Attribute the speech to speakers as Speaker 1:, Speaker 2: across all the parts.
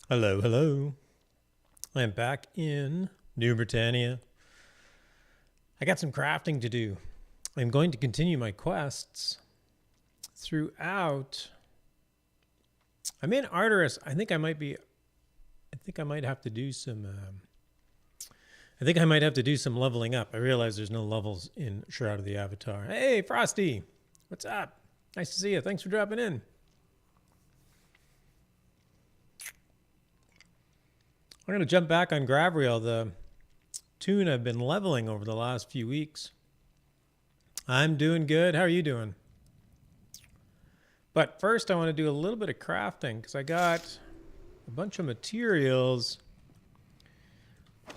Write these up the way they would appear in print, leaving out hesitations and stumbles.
Speaker 1: Hello, hello. I am back in New Britannia. I got some crafting to do. I'm going to continue my quests throughout. I'm in Arteris. I think I might have to do some. I think I might have to do some leveling up. I realize there's no levels in Shroud of the Avatar. Hey, Frosty, what's up? Nice to see you. Thanks for dropping in. I'm going to jump back on Gravriel, the tune I've been leveling over the last few weeks. I'm doing good. How are you doing? But first, I want to do a little bit of crafting because I got a bunch of materials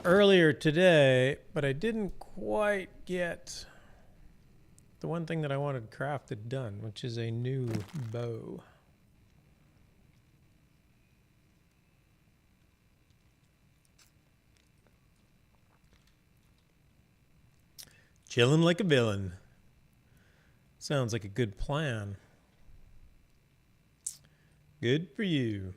Speaker 1: earlier today, but I didn't quite get the one thing that I wanted crafted done, which is a new bow. Chilling like a villain. Sounds like a good plan. Good for you.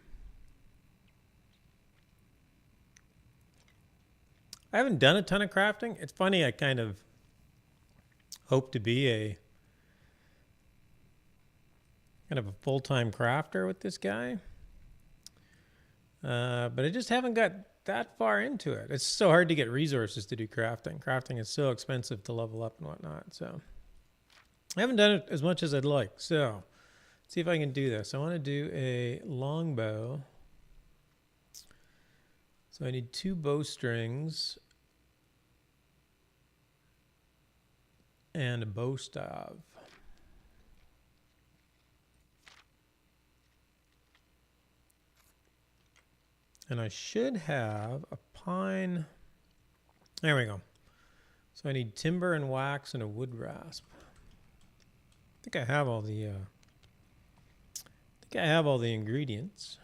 Speaker 1: I haven't done a ton of crafting. It's funny, I kind of hope to be a full-time crafter with this guy. But I just haven't got that far into it. It's so hard to get resources to do crafting. Crafting is so expensive to level up and whatnot. So I haven't done it as much as I'd like. So let's see if I can do this. I want to do a longbow. So I need 2 bowstrings and a bow staff. And I should have a pine. There we go. So I need timber and wax and a wood rasp. I think I have all the ingredients.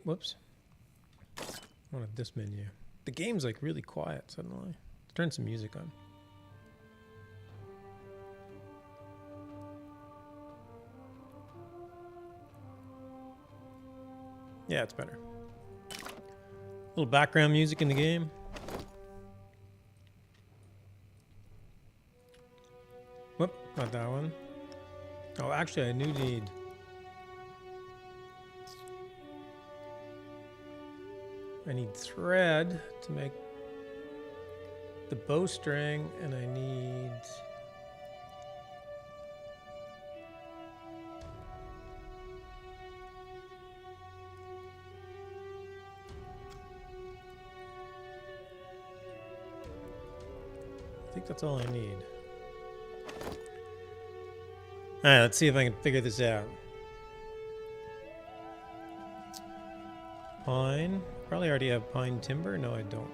Speaker 1: Whoops. I wanted this menu. The game's like really quiet suddenly. Let's turn some music on. Yeah, it's better. A little background music in the game. Whoop, not that one. Oh, actually, I need. I need thread to make the bowstring, and I need I think that's all I need. Alright, let's see if I can figure this out. Pine. Probably already have pine timber. No, I don't.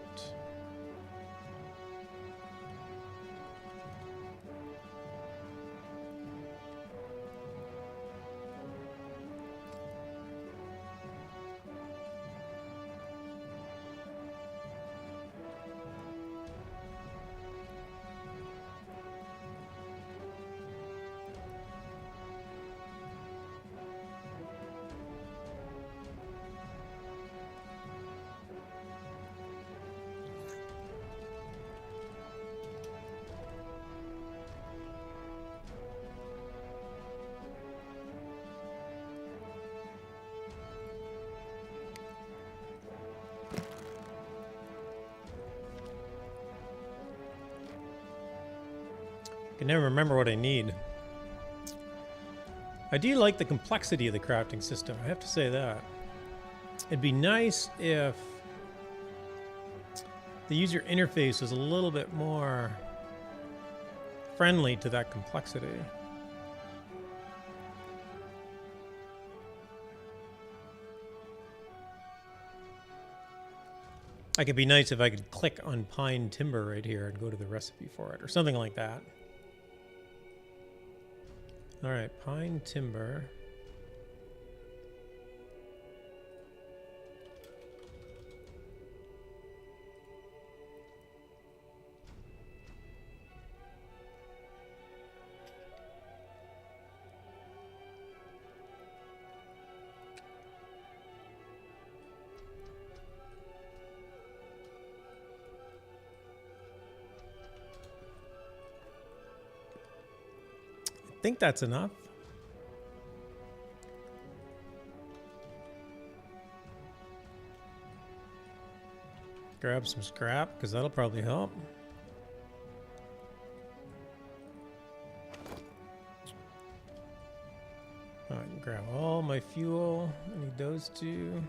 Speaker 1: I can never remember what I need. I do like the complexity of the crafting system, I have to say that. It'd be nice if the user interface was a little bit more friendly to that complexity. Like, it'd be nice if I could click on pine timber right here and go to the recipe for it, or something like that. All right, pine timber. think that's enough. Grab some scrap, because that'll probably help. I can grab all my fuel. I need those two.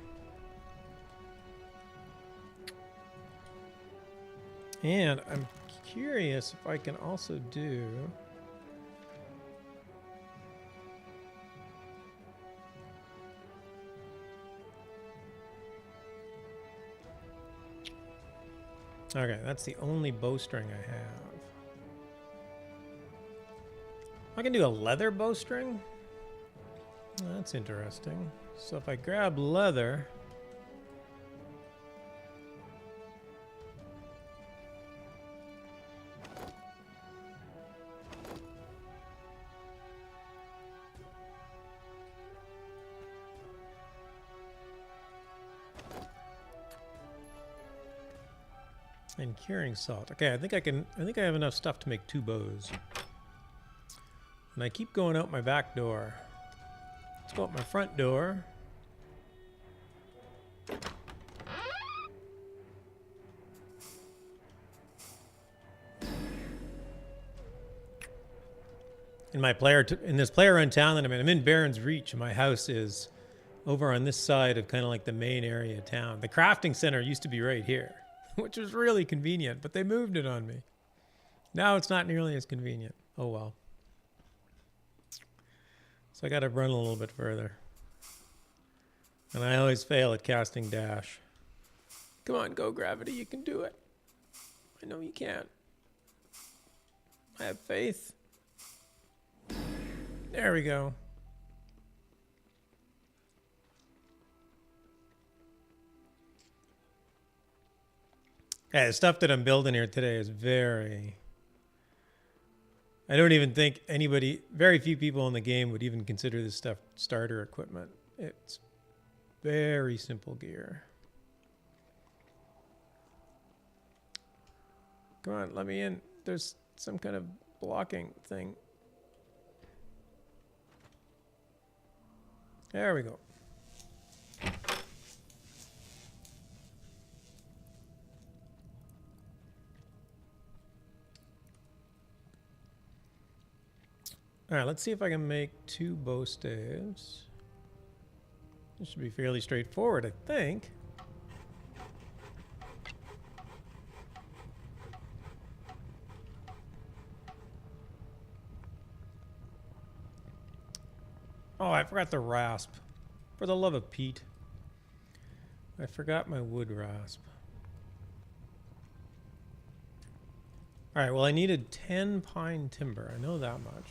Speaker 1: And I'm curious if I can also do... Okay, that's the only bowstring I have. I can do a leather bowstring? That's interesting. So if I grab leather... And curing salt. Okay, I think I have enough stuff to make 2 bows. And I keep going out my back door. Let's go out my front door. In this player-run town that I'm in Baron's Reach, and my house is over on this side of kind of like the main area of town. The crafting center used to be right here, which was really convenient, but they moved it on me. Now it's not nearly as convenient. Oh well. So I got to run a little bit further. And I always fail at casting dash. Come on, go Gravity, you can do it. I know you can. I have faith. There we go. Yeah, the stuff that I'm building here today is very... I don't even think very few people in the game would even consider this stuff starter equipment. It's very simple gear. Come on, let me in. There's some kind of blocking thing. There we go. All right, let's see if I can make 2 bow staves. This should be fairly straightforward, I think. Oh, I forgot the rasp. For the love of Pete. I forgot my wood rasp. All right, well, I needed 10 pine timber. I know that much.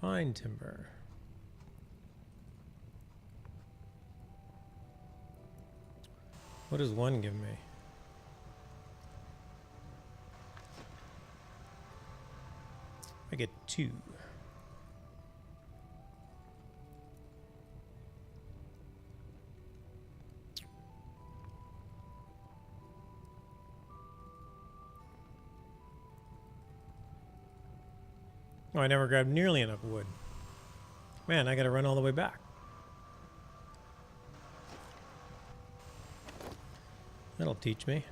Speaker 1: Pine timber. What does 1 give me? I get 2. Oh, I never grabbed nearly enough wood. Man, I gotta run all the way back. That'll teach me.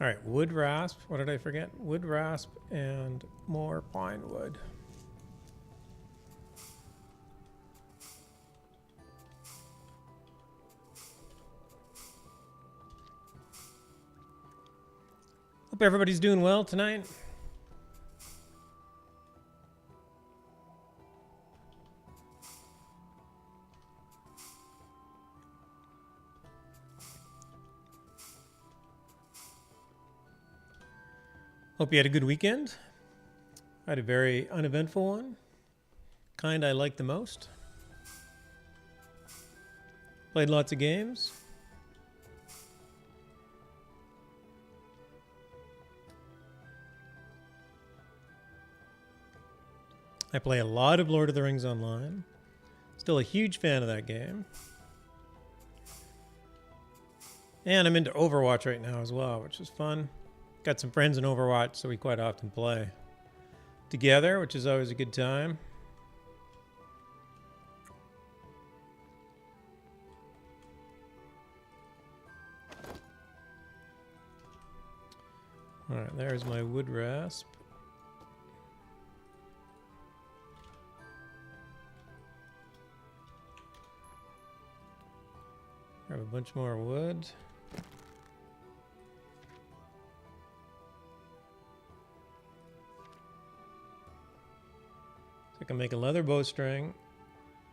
Speaker 1: All right, wood rasp. What did I forget? Wood rasp and more pine wood. Hope everybody's doing well tonight. Hope you had a good weekend. I had a very uneventful one. Kind I like the most. Played lots of games. I play a lot of Lord of the Rings Online. Still a huge fan of that game. And I'm into Overwatch right now as well, which is fun. Got some friends in Overwatch, so we quite often play together, which is always a good time. Alright, there's my wood rasp. Grab a bunch more wood. So I can make a leather bowstring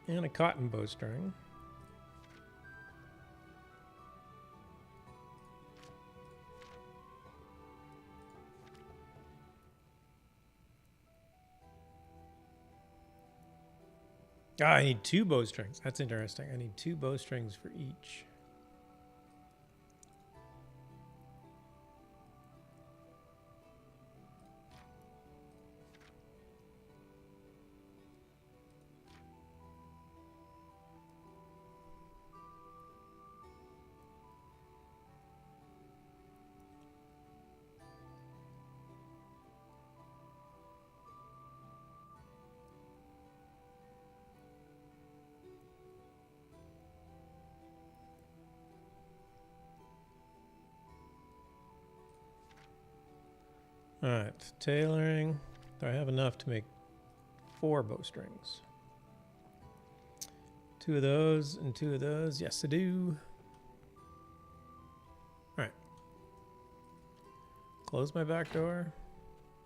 Speaker 1: and a cotton bowstring. Ah, I need 2 bowstrings. That's interesting. I need 2 bowstrings for each. Alright, tailoring. Do I have enough to make 4 bowstrings? 2 of those and 2 of those. Yes, I do. Alright. Close my back door.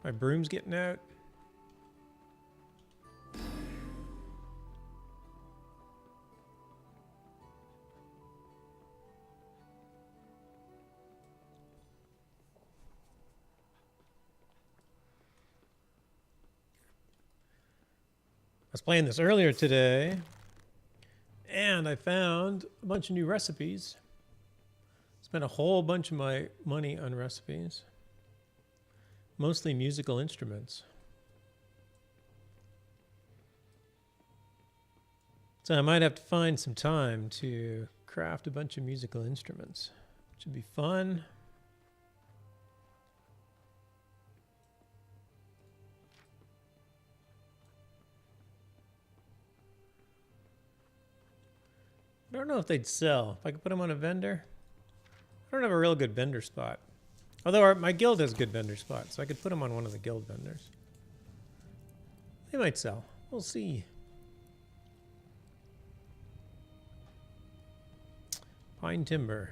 Speaker 1: My broom's getting out. I was playing this earlier today, and I found a bunch of new recipes. Spent a whole bunch of my money on recipes. Mostly musical instruments. So I might have to find some time to craft a bunch of musical instruments. Which would be fun. I don't know if they'd sell. If I could put them on a vendor. I don't have a real good vendor spot. Although my guild has good vendor spots, so I could put them on one of the guild vendors. They might sell. We'll see. Pine timber.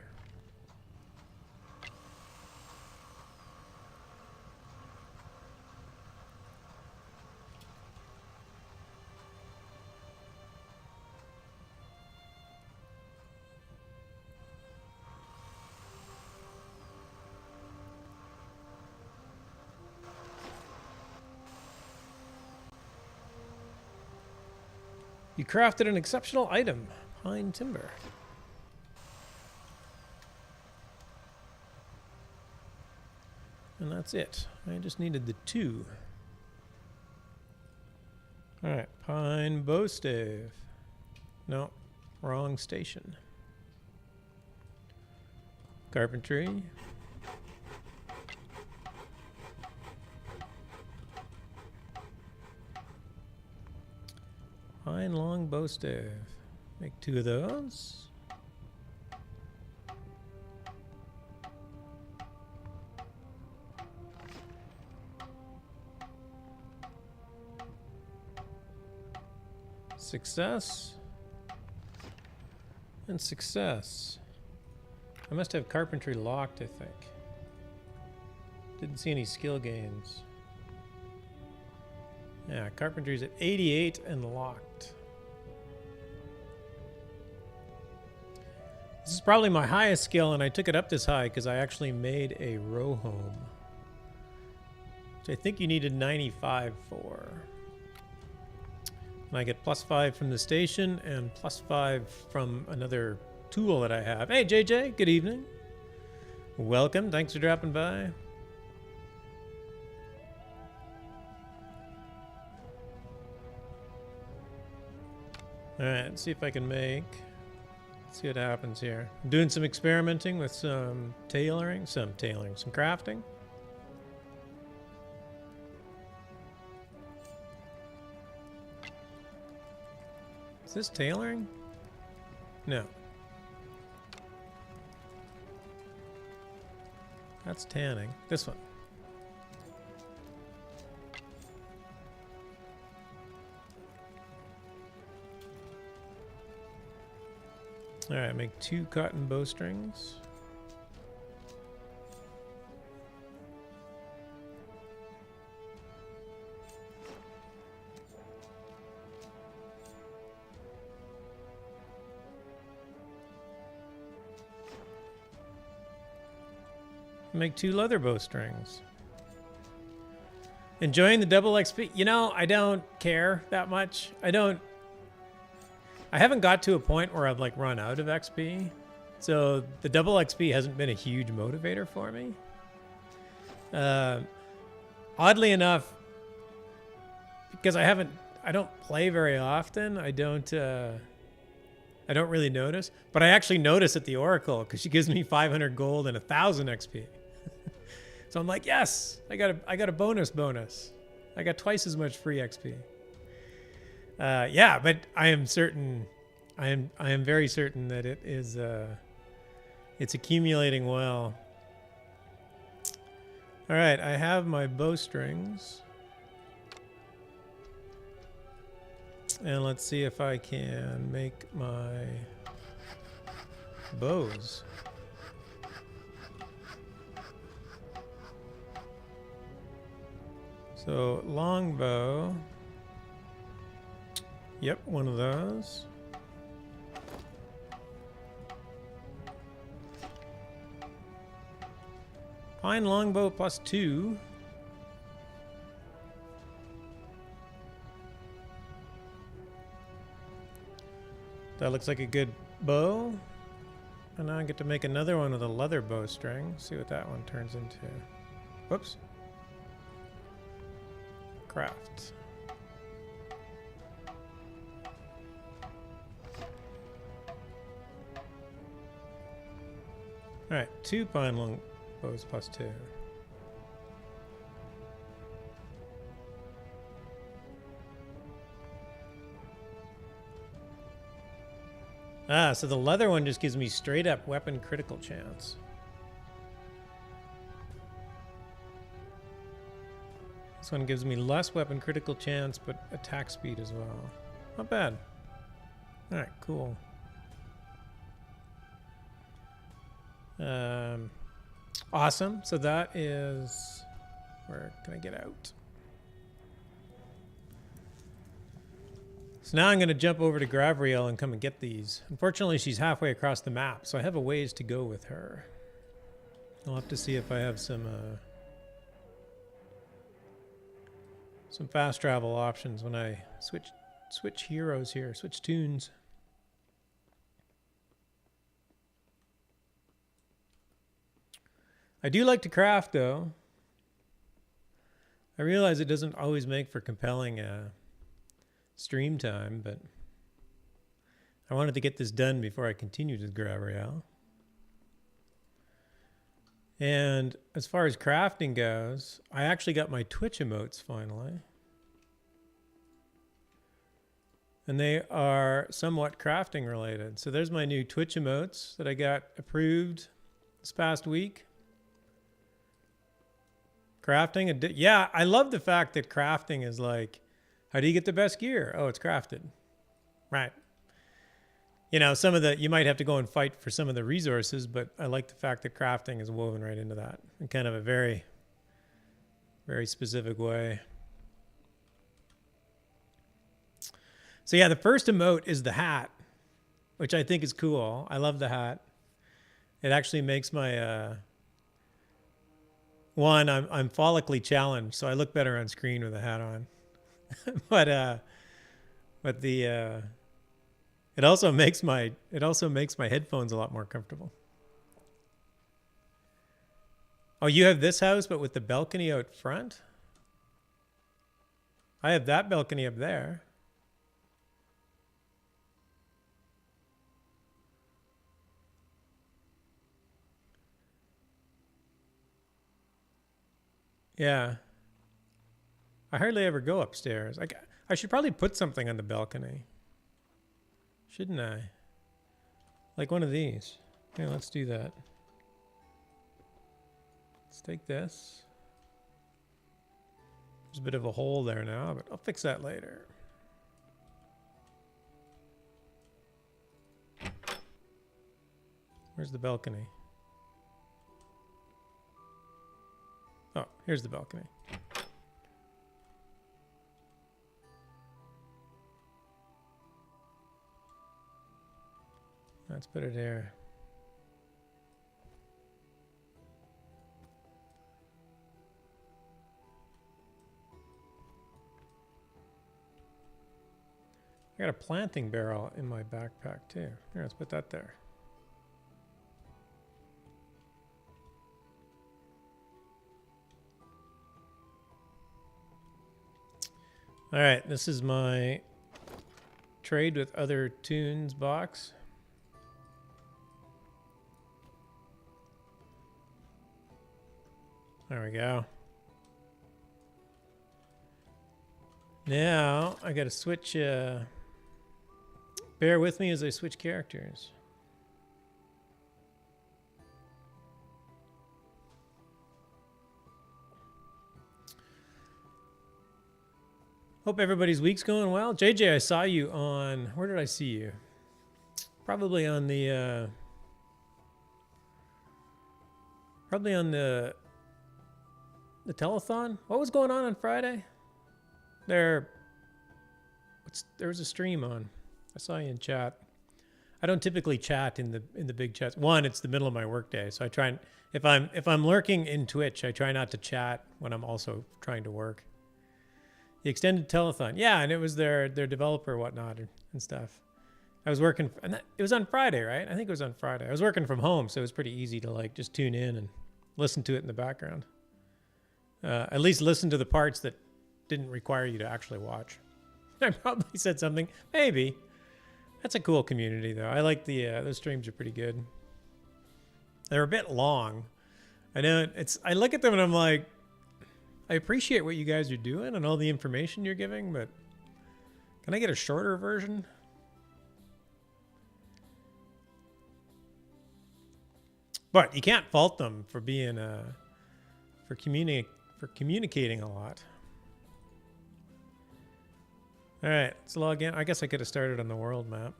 Speaker 1: You crafted an exceptional item, pine timber. And that's it. I just needed the 2. Alright, pine bow stave. No, wrong station. Carpentry. Pine long bow stave. Make 2 of those. Success. And success. I must have carpentry locked, I think. Didn't see any skill gains. Yeah, carpentry's at 88 and locked. This is probably my highest skill, and I took it up this high because I actually made a row home. which I think you needed 95 for. And I get +5 from the station and +5 from another tool that I have. Hey, JJ, good evening. Welcome. Thanks for dropping by. All right, let's see if I can make... Let's see what happens here. I'm doing some experimenting with some some crafting. Is this tailoring? No. That's tanning. This one. All right, make 2 cotton bowstrings. Make 2 leather bowstrings. Enjoying the double XP? You know, I don't care that much. I haven't got to a point where I've like run out of XP. So the double XP hasn't been a huge motivator for me. Oddly enough, because I don't play very often, I don't really notice, but I actually notice at the Oracle because she gives me 500 gold and 1,000 XP. So I'm like, yes, I got a bonus. I got twice as much free XP. Yeah, but I am very certain that it is it's accumulating well. All right, I have my bowstrings. And let's see if I can make my bows. So longbow. Yep, one of those. Pine longbow +2. That looks like a good bow. And now I get to make another one with a leather bowstring. See what that one turns into. Whoops. Craft. All right, 2 pine long bows +2. Ah, so the leather one just gives me straight up weapon critical chance. This one gives me less weapon critical chance, but attack speed as well. Not bad. All right, cool. Awesome. So that is... Where can I get out? So now I'm going to jump over to Gravriel and come and get these. Unfortunately, she's halfway across the map, so I have a ways to go with her. I'll have to see if I have some fast travel options when I switch heroes here, switch tunes. I do like to craft, though. I realize it doesn't always make for compelling stream time, but I wanted to get this done before I continued with Gravriel. And as far as crafting goes, I actually got my Twitch emotes finally. And they are somewhat crafting related. So there's my new Twitch emotes that I got approved this past week. Crafting, yeah, I love the fact that crafting is like, how do you get the best gear? Oh, it's crafted. Right. You know, you might have to go and fight for some of the resources, but I like the fact that crafting is woven right into that in kind of a very, very specific way. So yeah, the first emote is the hat, which I think is cool. I love the hat. It actually makes my one, I'm follically challenged, so I look better on screen with a hat on. but the it also makes my headphones a lot more comfortable. Oh, you have this house, but with the balcony out front? I have that balcony up there. Yeah. I hardly ever go upstairs. I should probably put something on the balcony. Shouldn't I? Like one of these. Here, let's do that. Let's take this. There's a bit of a hole there now, but I'll fix that later. Where's the balcony? Oh, here's the balcony. Let's put it here. I got a planting barrel in my backpack too. Here, let's put that there. All right, this is my trade with other tunes box. There we go. Now I got to switch. Bear with me as I switch characters. Hope everybody's week's going well. JJ, I saw you on, where did I see you? Probably on the telethon. What was going on Friday? There was a stream on. I saw you in chat. I don't typically chat in the big chats. One, it's the middle of my workday, so I try and if I'm lurking in Twitch, I try not to chat when I'm also trying to work. The extended telethon, yeah, and it was their developer whatnot and stuff. I was working, it was on Friday, right? I think it was on Friday. I was working from home, so it was pretty easy to like just tune in and listen to it in the background. At least listen to the parts that didn't require you to actually watch. I probably said something, maybe. That's a cool community, though. I like those streams are pretty good. They're a bit long. I know I look at them and I'm like, I appreciate what you guys are doing and all the information you're giving, but can I get a shorter version? But you can't fault them for being for communicating a lot. All right, let's log in. I guess I could have started on the world map.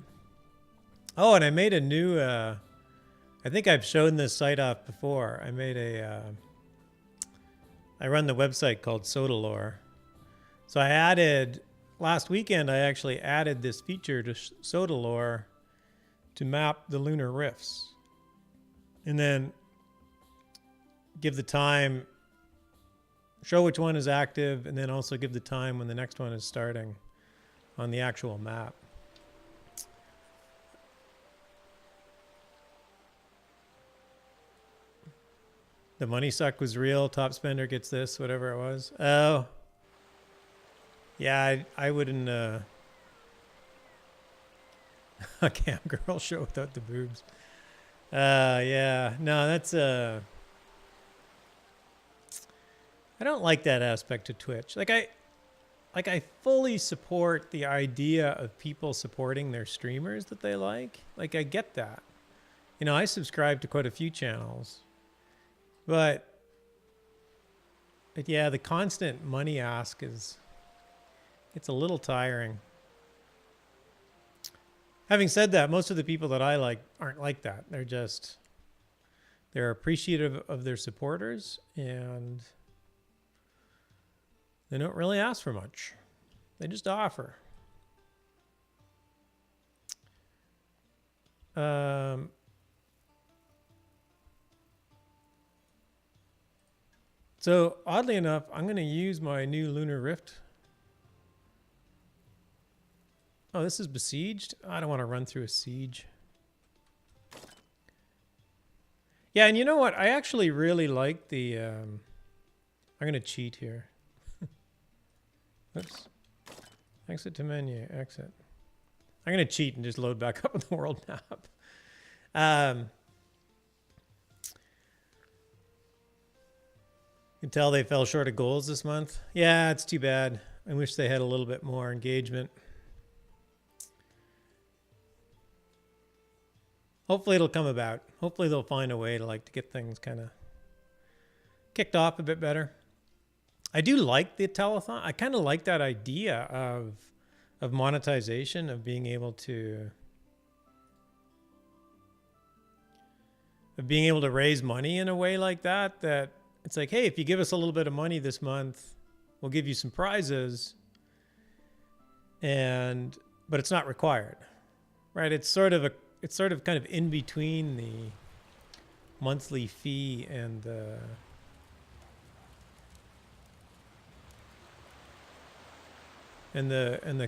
Speaker 1: Oh, and I made a new, I think I've shown this site off before. I made I run the website called Sodalore. So I added, last weekend, I actually added this feature to Sodalore to map the lunar rifts. And then give the time, show which one is active, and then also give the time when the next one is starting on the actual map. The money suck was real. Top spender gets this, whatever it was. Oh. Yeah, I wouldn't, a cam girl show without the boobs. Yeah. No, that's, I don't like that aspect of Twitch. Like I fully support the idea of people supporting their streamers that they like. Like, I get that. You know, I subscribe to quite a few channels. But yeah, the constant money ask it's a little tiring. Having said that, most of the people that I like aren't like that. They're appreciative of their supporters, and they don't really ask for much. They just offer. So oddly enough, I'm going to use my new Lunar Rift. Oh, this is besieged? I don't want to run through a siege. Yeah, and you know what? I actually really like the... I'm going to cheat here. Oops. Exit to menu. Exit. I'm going to cheat and just load back up on the world map. You can tell they fell short of goals this month. Yeah, it's too bad. I wish they had a little bit more engagement. Hopefully it'll come about. Hopefully they'll find a way to get things kind of kicked off a bit better. I do like the telethon. I kind of like that idea of monetization, of being able to raise money in a way like that, that it's like, hey, if you give us a little bit of money this month, we'll give you some prizes, but it's not required, right? It's sort of kind of in between the monthly fee and the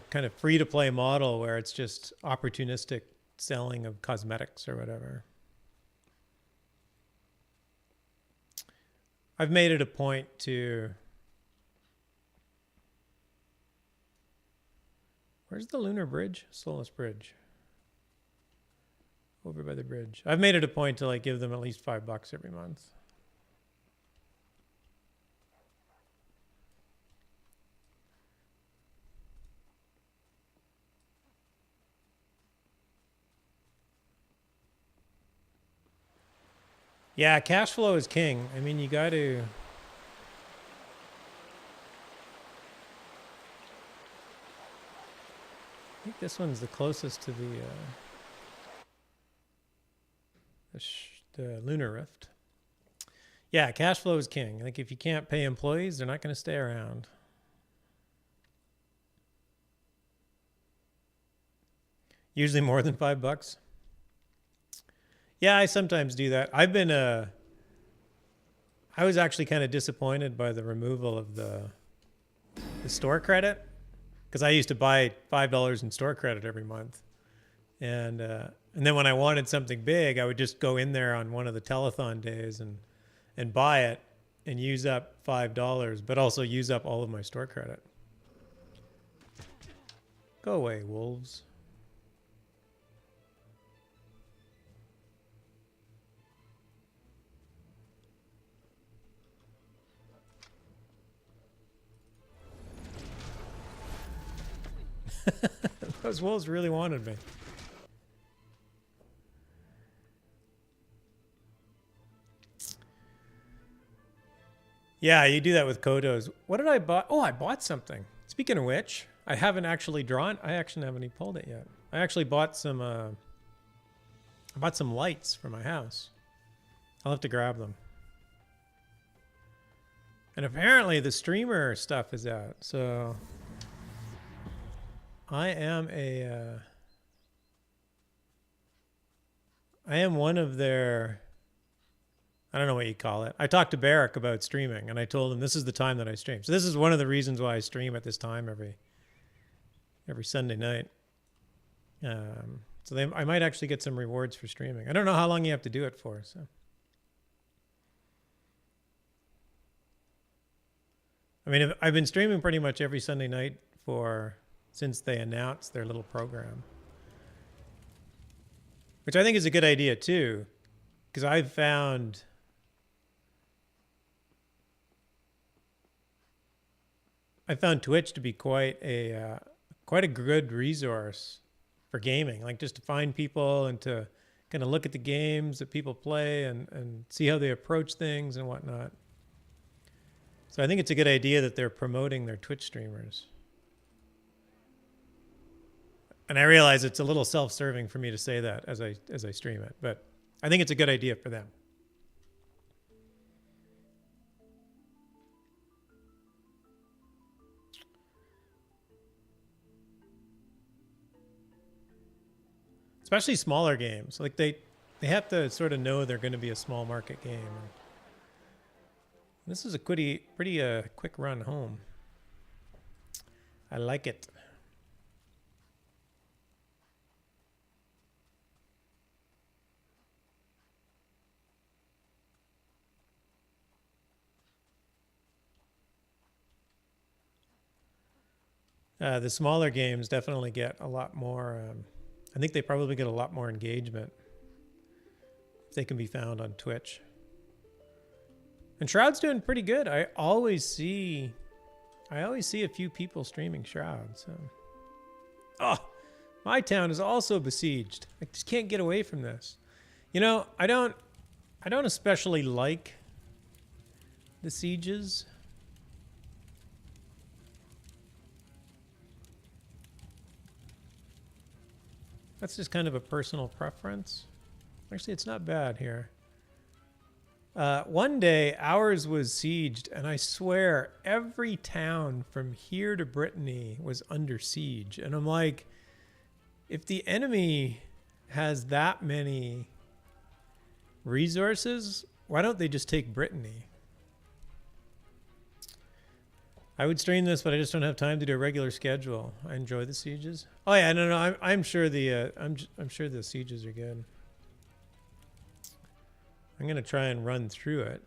Speaker 1: kind of free to play model where it's just opportunistic selling of cosmetics or whatever. I've made it a point to... Where's the Lunar Bridge? Solus Bridge. Over by the bridge. I've made it a point to give them at least $5 every month. Yeah, cash flow is king. I mean, you got to... I think this one's the closest to the Lunar Rift. Yeah, cash flow is king. If you can't pay employees, they're not going to stay around. Usually more than $5. Yeah, I sometimes do that. I was actually kind of disappointed by the removal of the store credit, because I used to buy $5 in store credit every month. And then when I wanted something big, I would just go in there on one of the telethon days and buy it and use up $5, but also use up all of my store credit. Go away, wolves. Those wolves really wanted me. Yeah, you do that with Kodos. What did I buy? Oh, I bought something. Speaking of which, I haven't actually drawn. I actually haven't even pulled it yet. I actually bought some. I bought some lights for my house. I'll have to grab them. And apparently the streamer stuff is out. So I am one of their, I don't know what you call it. I talked to Barrick about streaming, and I told him this is the time that I stream. So this is one of the reasons why I stream at this time every Sunday night. So I might actually get some rewards for streaming. I don't know how long you have to do it for. So, I mean, I've been streaming pretty much every Sunday night since they announced their little program, which I think is a good idea too, because I've found Twitch to be quite a good resource for gaming, just to find people and to kind of look at the games that people play and see how they approach things and whatnot. So I think it's a good idea that they're promoting their Twitch streamers. And I realize it's a little self-serving for me to say that as I stream it, but I think it's a good idea for them. Especially smaller games. They have to sort of know they're going to be a small market game. This is a pretty quick run home. I like it. The smaller games definitely get a lot more. I think they probably get a lot more engagement if they can be found on Twitch. And Shroud's doing pretty good. I always see a few people streaming Shroud. So, oh, my town is also besieged. I just can't get away from this. You know, I don't especially like the sieges. That's just kind of a personal preference. Actually, it's not bad here. One day, ours was sieged, and I swear every town from here to Brittany was under siege. And I'm like, if the enemy has that many resources, why don't they just take Brittany? I would stream this, but I just don't have time to do a regular schedule. I enjoy the sieges. Oh yeah, no, I'm sure the I'm sure the sieges are good. I'm gonna try and run through it.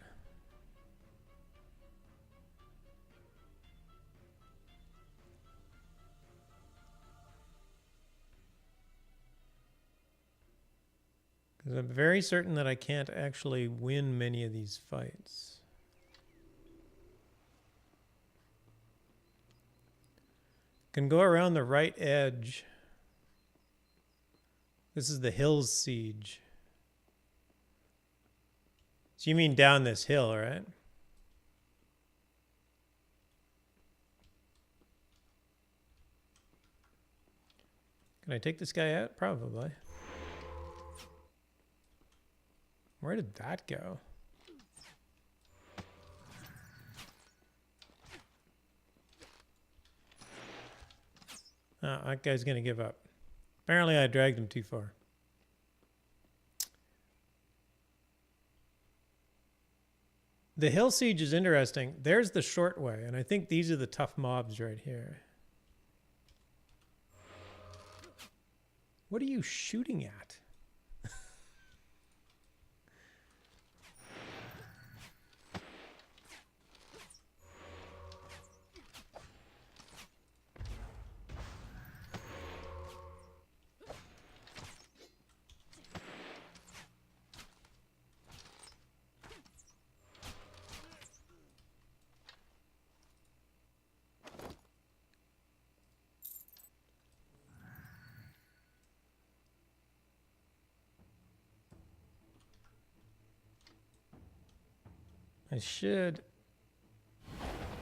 Speaker 1: Because I'm very certain that I can't actually win many of these fights. Can go around the right edge. This is the Hills Siege. So you mean down this hill, right? Can I take this guy out? Probably. Where did that go? Oh, that guy's going to give up. Apparently I dragged him too far. The hill siege is interesting. There's the short way, and I think these are the tough mobs right here. What are you shooting at? I should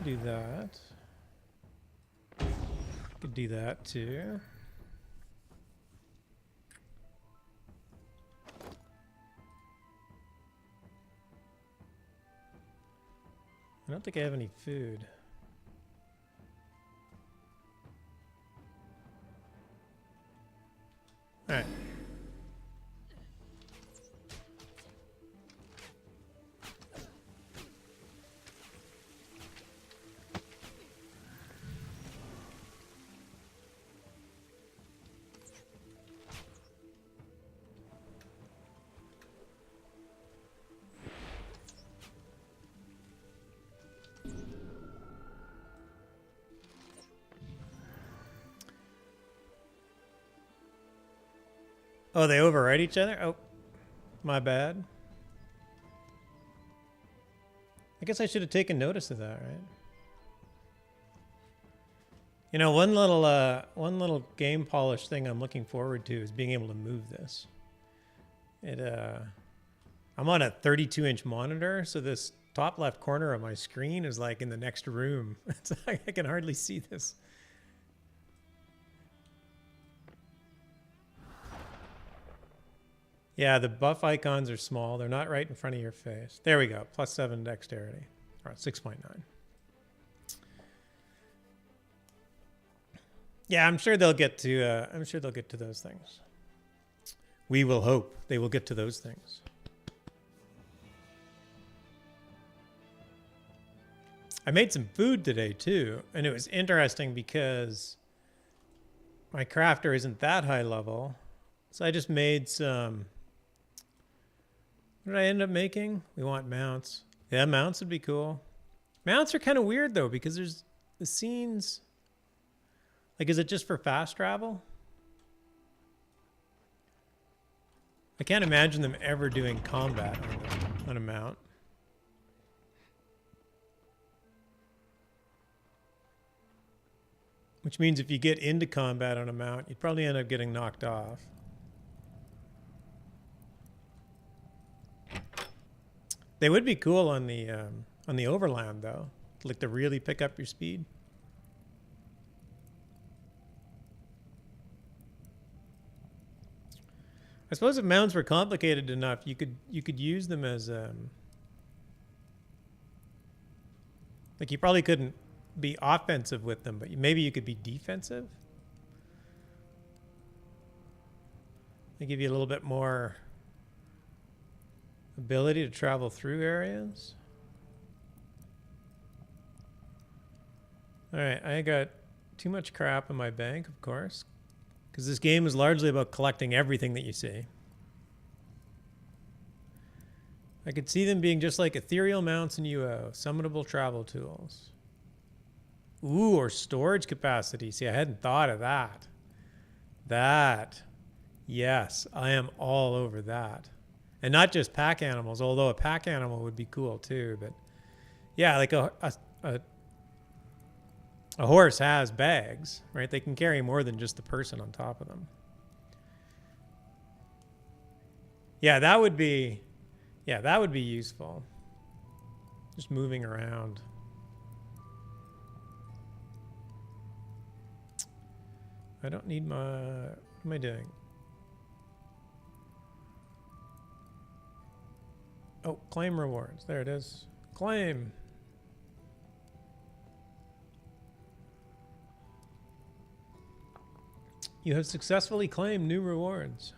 Speaker 1: do that. Could do that too. I don't think I have any food. All right. Oh, they override each other? Oh, my bad. I guess I should have taken notice of that, right? You know, one little game polish thing I'm looking forward to is being able to move this. I'm on a 32-inch monitor, so this top left corner of my screen is like in the next room. It's like I can hardly see this. Yeah, the buff icons are small. They're not right in front of your face. There we go. +7 dexterity. All right, 6.9. Yeah, I'm sure they'll get to. I'm sure they'll get to those things. We will hope they will get to those things. I made some food today too, and it was interesting because my crafter isn't that high level. So I just made some. What did I end up making? We want mounts. Yeah, mounts would be cool. Mounts are kind of weird though, because there's the scenes. Like, is it just for fast travel? I can't imagine them ever doing combat on a mount. Which means if you get into combat on a mount, you'd probably end up getting knocked off. They would be cool on the overland though, like to really pick up your speed. I suppose if mounts were complicated enough, you could use them as like you probably couldn't be offensive with them, but maybe you could be defensive. They give you a little bit more ability to travel through areas. All right, I got too much crap in my bank, of course, because this game is largely about collecting everything that you see. I could see them being just like ethereal mounts in UO, summonable travel tools. Ooh, or storage capacity. See, I hadn't thought of that. That, yes, I am all over that. And not just pack animals, although a pack animal would be cool too. But yeah, like a horse has bags, right? They can carry more than just the person on top of them. Yeah, that would be useful. Just moving around. I don't need my... What am I doing? Oh, claim rewards. There it is. Claim. You have successfully claimed new rewards.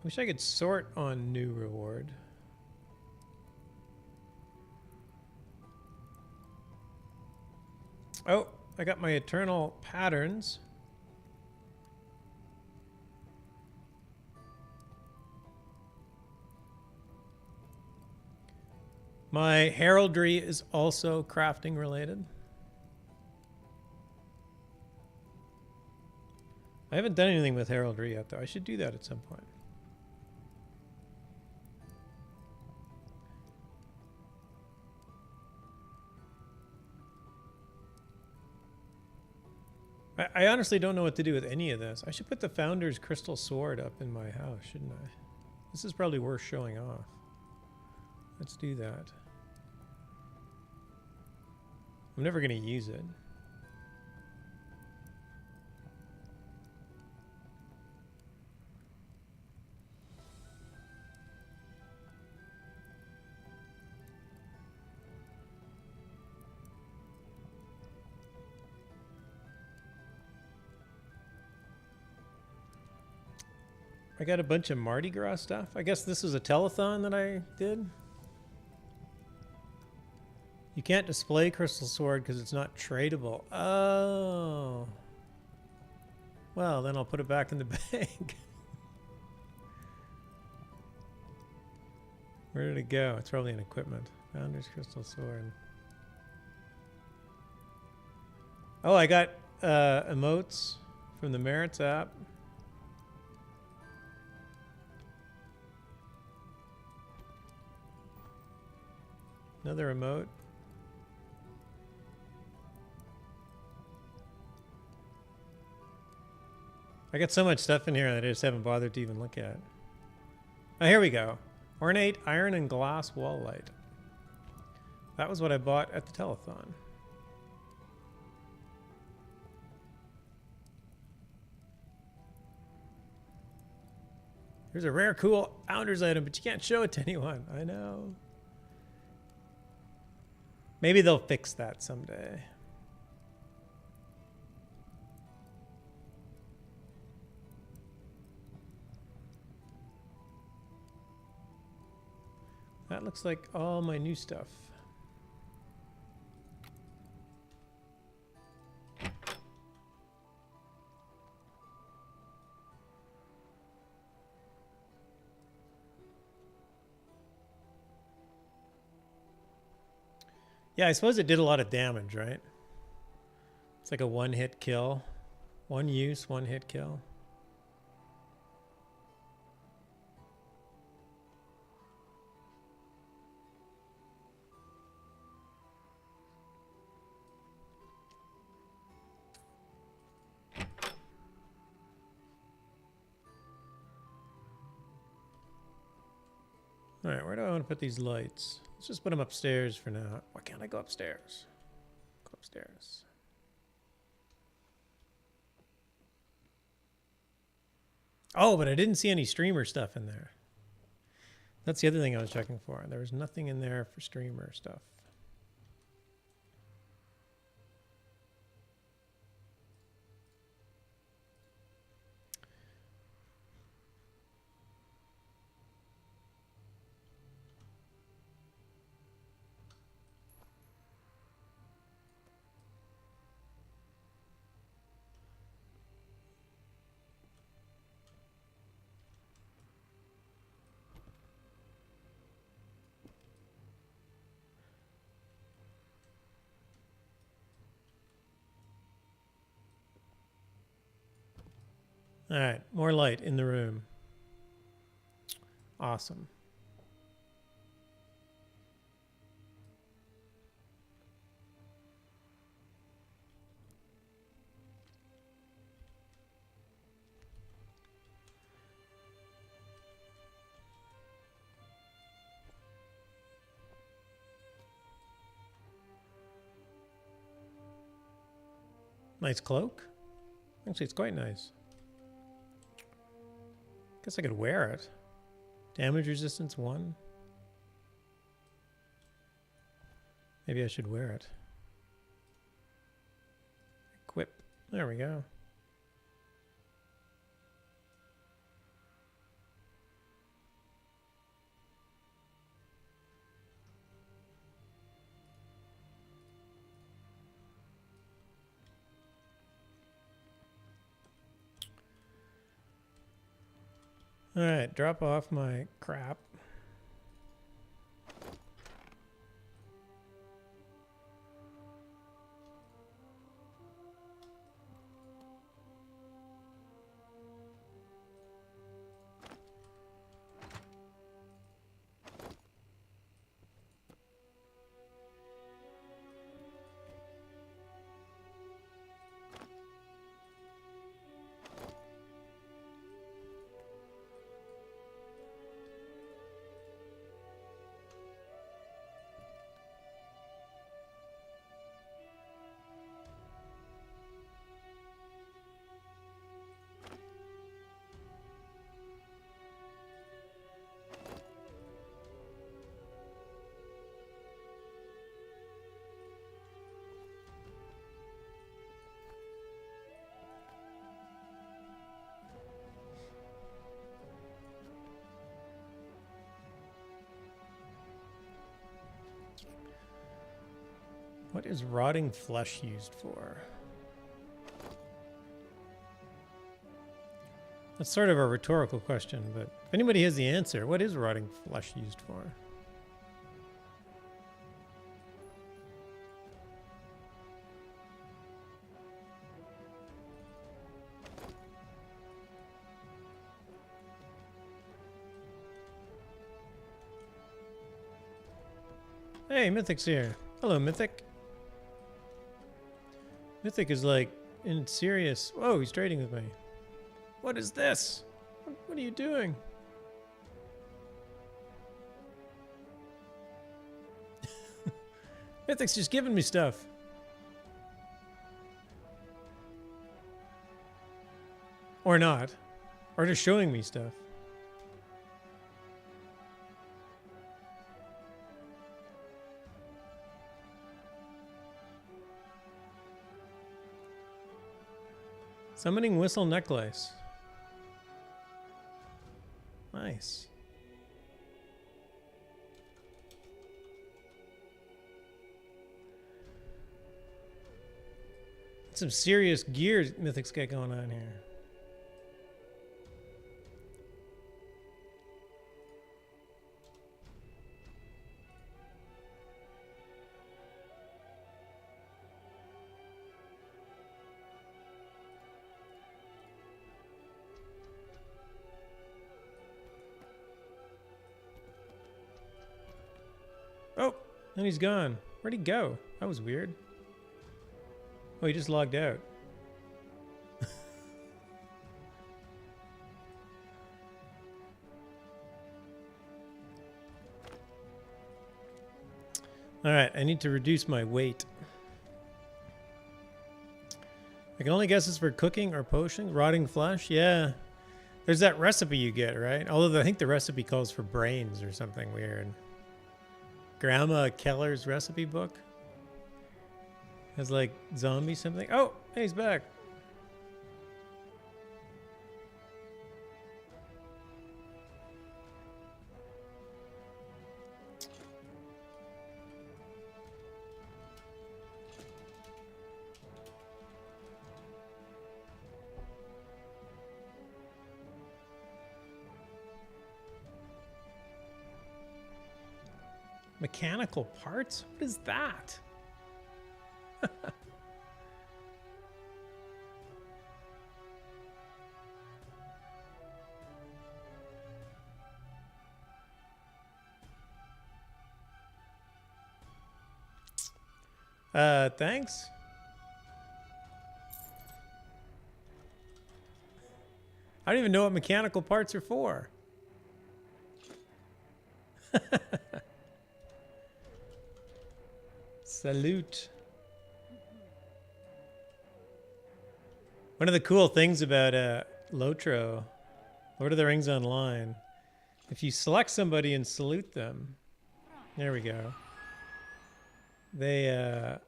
Speaker 1: Wish I could sort on new reward. Oh, I got my eternal patterns. My heraldry is also crafting related. I haven't done anything with heraldry yet, though. I should do that at some point. I honestly don't know what to do with any of this. I should put the Founder's Crystal Sword up in my house, shouldn't I? This is probably worth showing off. Let's do that. I'm never going to use it. I got a bunch of Mardi Gras stuff. I guess this was a telethon that I did. You can't display Crystal Sword because it's not tradable. Oh. Well, then I'll put it back in the bank. Where did it go? It's probably in equipment. Founder's Crystal Sword. Oh, I got emotes from the Merits app. Another emote. I got so much stuff in here that I just haven't bothered to even look at. Oh, here we go. Ornate iron and glass wall light. That was what I bought at the telethon. Here's a rare, cool Founders item, but you can't show it to anyone. I know. Maybe they'll fix that someday. That looks like all my new stuff. Yeah, I suppose it did a lot of damage, right? It's like a one-hit kill. One use, one-hit kill. All right, where do I want to put these lights? Let's just put them upstairs for now. Why can't I go upstairs? Go upstairs. Oh, but I didn't see any streamer stuff in there. That's the other thing I was checking for. There was nothing in there for streamer stuff. All right, more light in the room. Awesome. Nice cloak. Actually, it's quite nice. Guess I could wear it. Damage resistance 1. Maybe I should wear it. Equip. There we go. All right, drop off my crap. What is rotting flesh used for? That's sort of a rhetorical question, but if anybody has the answer, what is rotting flesh used for? Hey, Mythic's here. Hello, Mythic. Mythic is like in serious. Whoa, he's trading with me. What is this? What are you doing? Mythic's just giving me stuff. Or not. Or just showing me stuff. Summoning whistle necklace. Nice. That's some serious gear Mythic's got going on here. Oh, and he's gone. Where'd he go? That was weird. Oh, he just logged out. All right, I need to reduce my weight. I can only guess it's for cooking or potion. Rotting flesh? Yeah. There's that recipe you get, right? Although I think the recipe calls for brains or something weird. Grandma Keller's recipe book has like zombie something. Oh, hey, he's back. Mechanical parts? What is that? Thanks. I don't even know what mechanical parts are for. Salute. One of the cool things about Lotro, Lord of the Rings Online, if you select somebody and salute them, there we go. They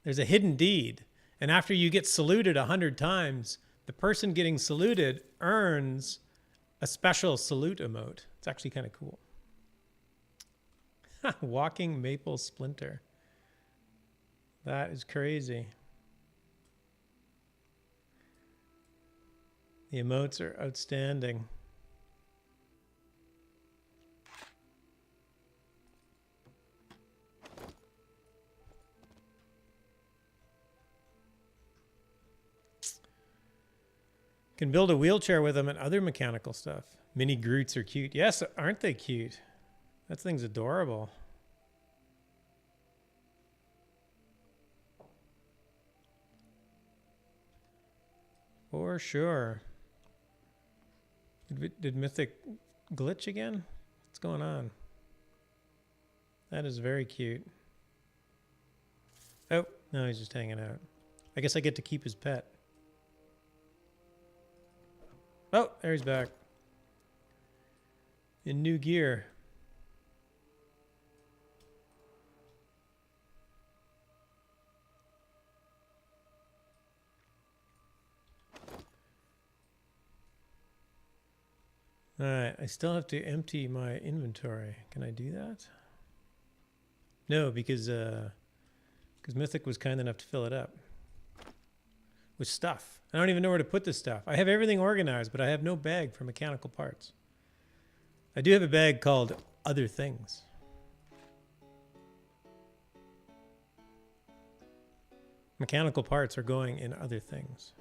Speaker 1: there's a hidden deed, and after you get saluted 100 times, the person getting saluted earns a special salute emote. It's actually kind of cool. Walking maple splinter. That is crazy. The emotes are outstanding. Can build a wheelchair with them and other mechanical stuff. Mini Groots are cute. Yes, aren't they cute? That thing's adorable. For sure. Did Mythic glitch again? What's going on? That is very cute. Oh, no, he's just hanging out. I guess I get to keep his pet. Oh, there he's back. In new gear. All right, I still have to empty my inventory. Can I do that? No, because Mythic was kind enough to fill it up with stuff. I don't even know where to put this stuff. I have everything organized, but I have no bag for mechanical parts. I do have a bag called Other Things. Mechanical parts are going in other things.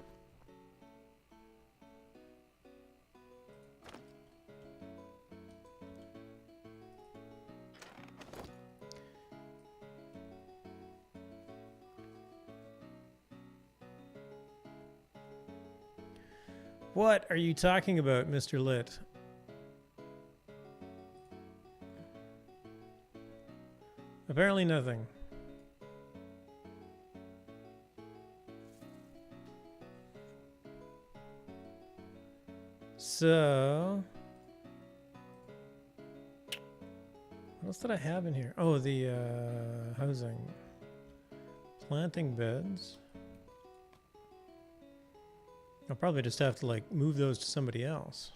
Speaker 1: What are you talking about, Mr. Lit? Apparently nothing. So, what else did I have in here? Oh, the housing. Planting beds. I'll probably just have to like move those to somebody else.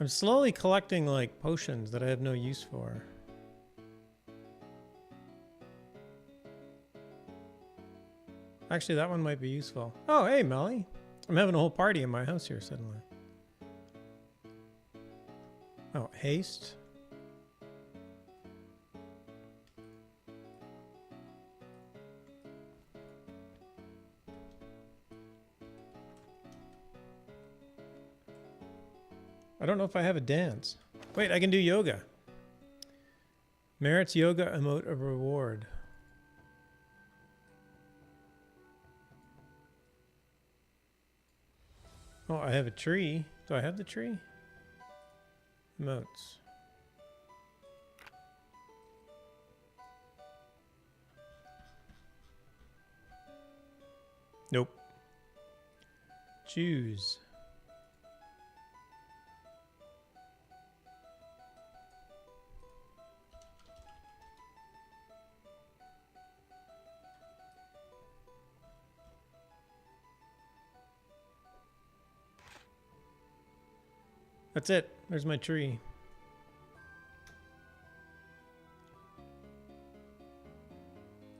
Speaker 1: I'm slowly collecting like potions that I have no use for. Actually, that one might be useful. Oh, hey, Melly. I'm having a whole party in my house here suddenly. Oh, haste. I don't know if I have a dance. Wait, I can do yoga. Merits yoga emote a reward. Oh, I have a tree. Do I have the tree? Emotes. Nope. Choose. That's it. There's my tree.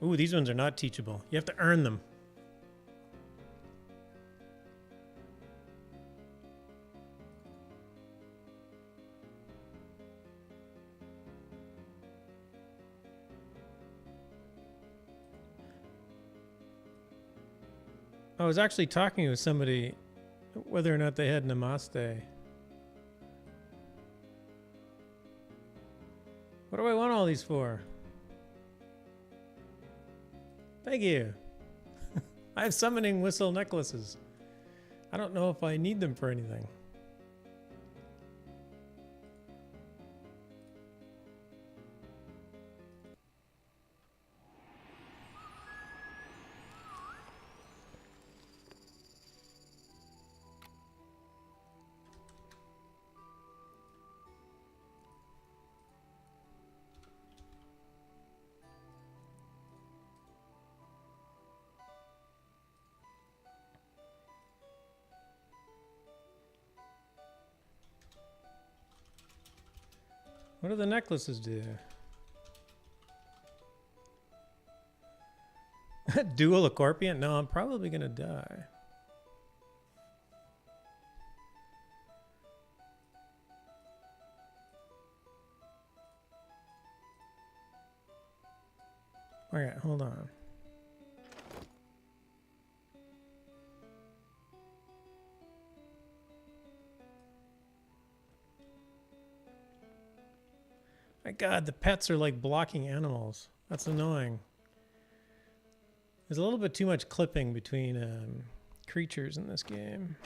Speaker 1: Ooh, these ones are not teachable. You have to earn them. I was actually talking with somebody whether or not they had Namaste. What do I want all these for? Thank you. I have summoning whistle necklaces. I don't know if I need them for anything. What do the necklaces do? Dual Accorpion? No, I'm probably gonna die. Alright, hold on. My god, the pets are like blocking animals. That's annoying. There's a little bit too much clipping between creatures in this game.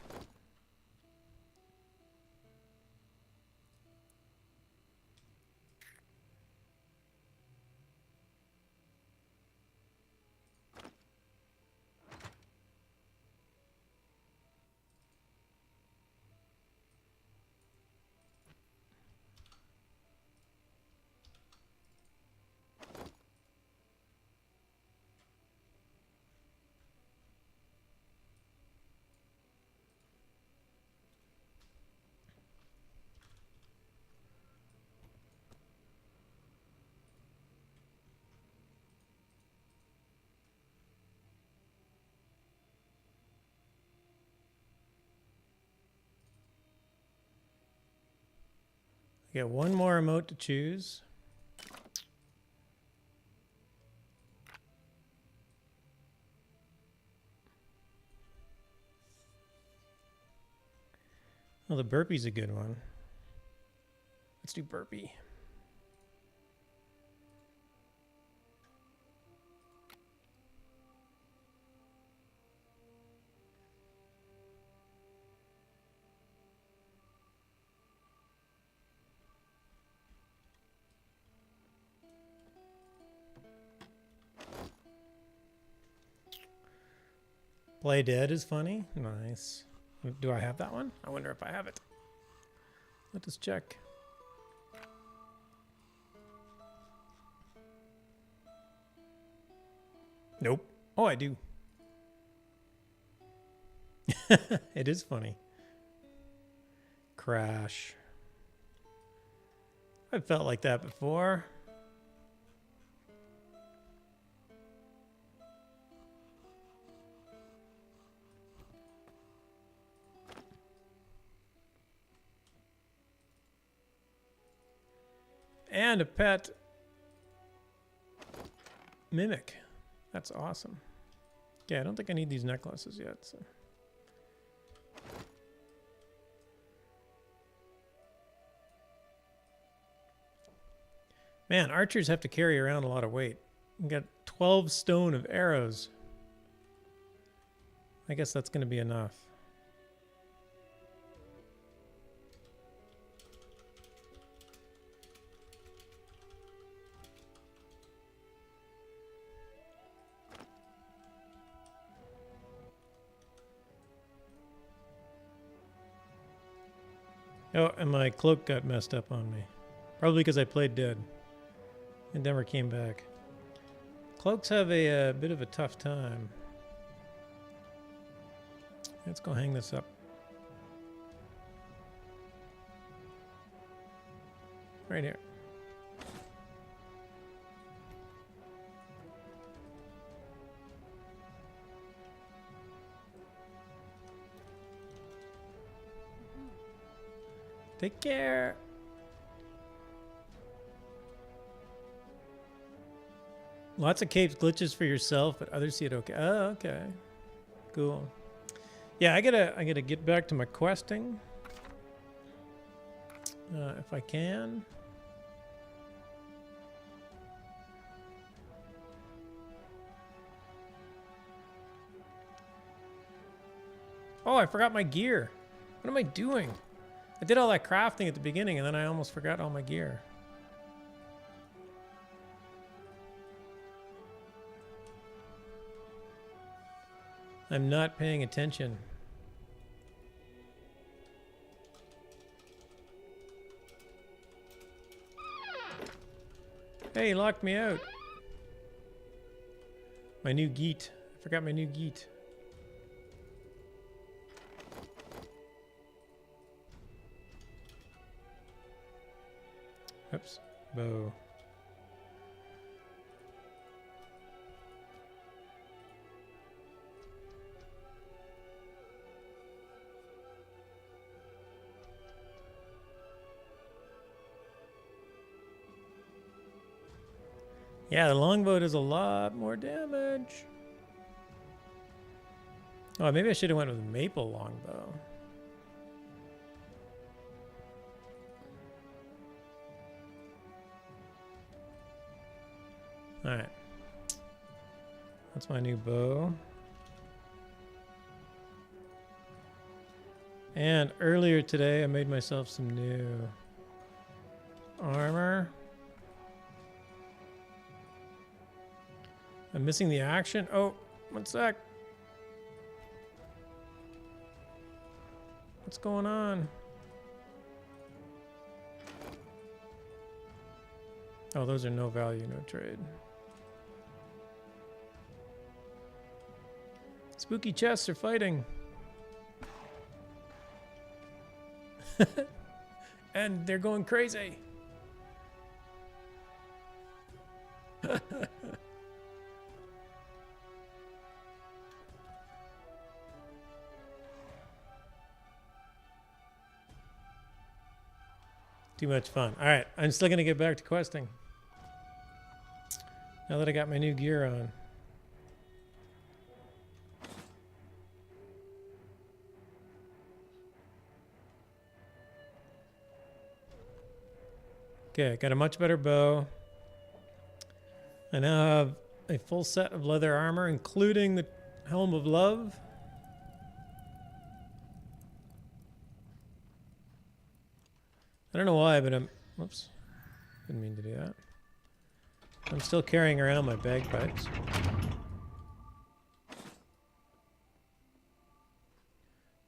Speaker 1: I got one more emote to choose. Oh, the burpee's a good one. Let's do burpee. Play Dead is funny. Nice. Do I have that one? I wonder if I have it. Let us check. Nope. Oh, I do. It is funny. Crash. I felt like that before. And a pet mimic. That's awesome. Yeah, I don't think I need these necklaces yet. So. Man, archers have to carry around a lot of weight. You got 12 stone of arrows. I guess that's going to be enough. Oh, and my cloak got messed up on me. Probably because I played dead and never came back. Cloaks have a bit of a tough time. Let's go hang this up. Right here. Take care. Lots of capes glitches for yourself, but others see it okay. Oh, okay. Cool. Yeah, I gotta get back to my questing. If I can. Oh, I forgot my gear. What am I doing? I did all that crafting at the beginning and then I almost forgot all my gear. I'm not paying attention. Hey, he locked me out. My new geet. I forgot my new geet. Oops. Bow. Yeah, the longbow does a lot more damage. Oh, maybe I should have went with maple longbow. All right. That's my new bow. And earlier today, I made myself some new armor. I'm missing the action. Oh, one sec. What's going on? Oh, those are no value, no trade. Spooky chests are fighting. And they're going crazy. Too much fun. All right, I'm still going to get back to questing. Now that I got my new gear on. Okay, got a much better bow. I now have a full set of leather armor, including the Helm of Love. I don't know why, but I'm... Whoops. Didn't mean to do that. I'm still carrying around my bagpipes.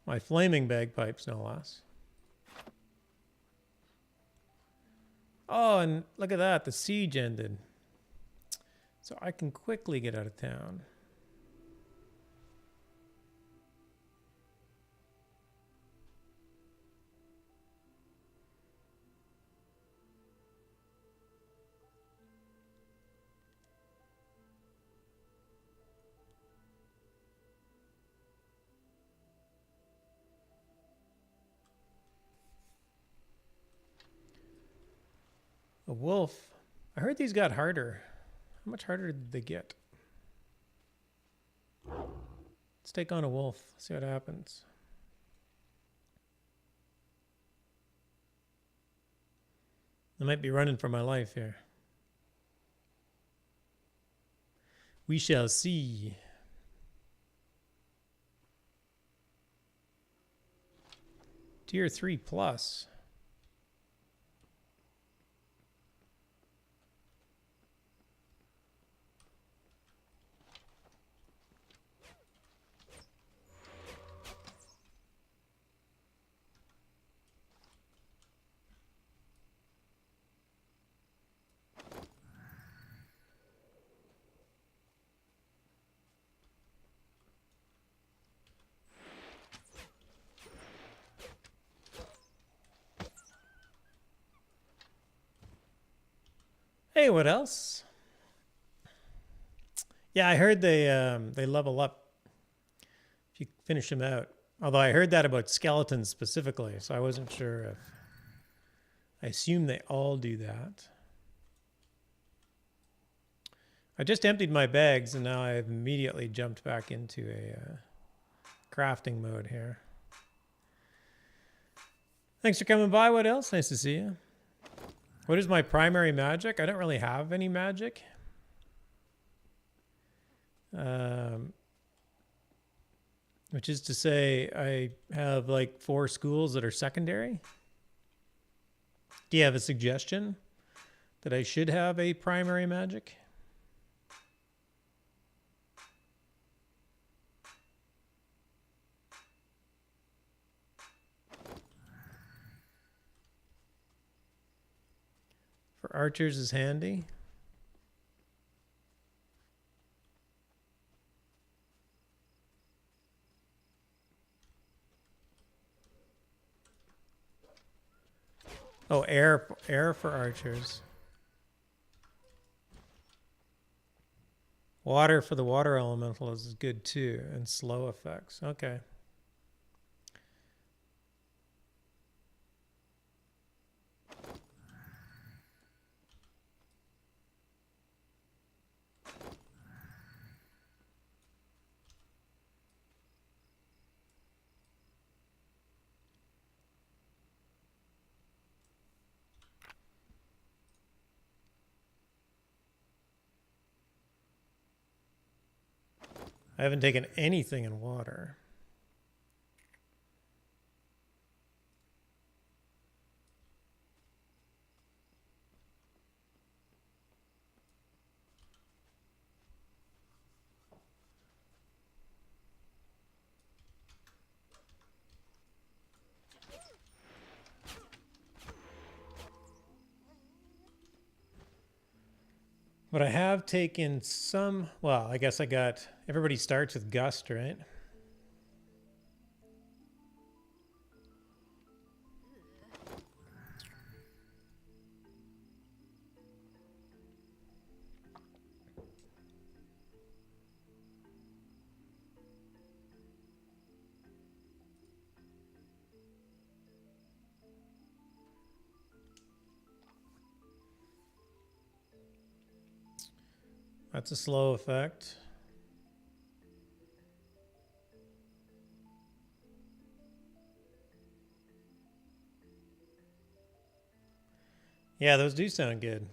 Speaker 1: My flaming bagpipes, no less. Oh, and look at that. The siege ended. So I can quickly get out of town. A wolf. I heard these got harder. How much harder did they get? Let's take on a wolf. See what happens. I might be running for my life here. We shall see. Tier 3 plus. Hey, what else? Yeah, I heard they level up if you finish them out. Although I heard that about skeletons specifically, so I wasn't sure if... I assume they all do that. I just emptied my bags, and now I've immediately jumped back into a crafting mode here. Thanks for coming by. What else? Nice to see you. What is my primary magic? I don't really have any magic. Which is to say, I have like 4 schools that are secondary. Do you have a suggestion that I should have a primary magic? For archers is handy. Oh, air for archers. Water for the water elemental is good too, and slow effects. Okay. I haven't taken anything in water. But I have taken some, well, I guess I got, everybody starts with Gust, right? That's a slow effect. Yeah, those do sound good.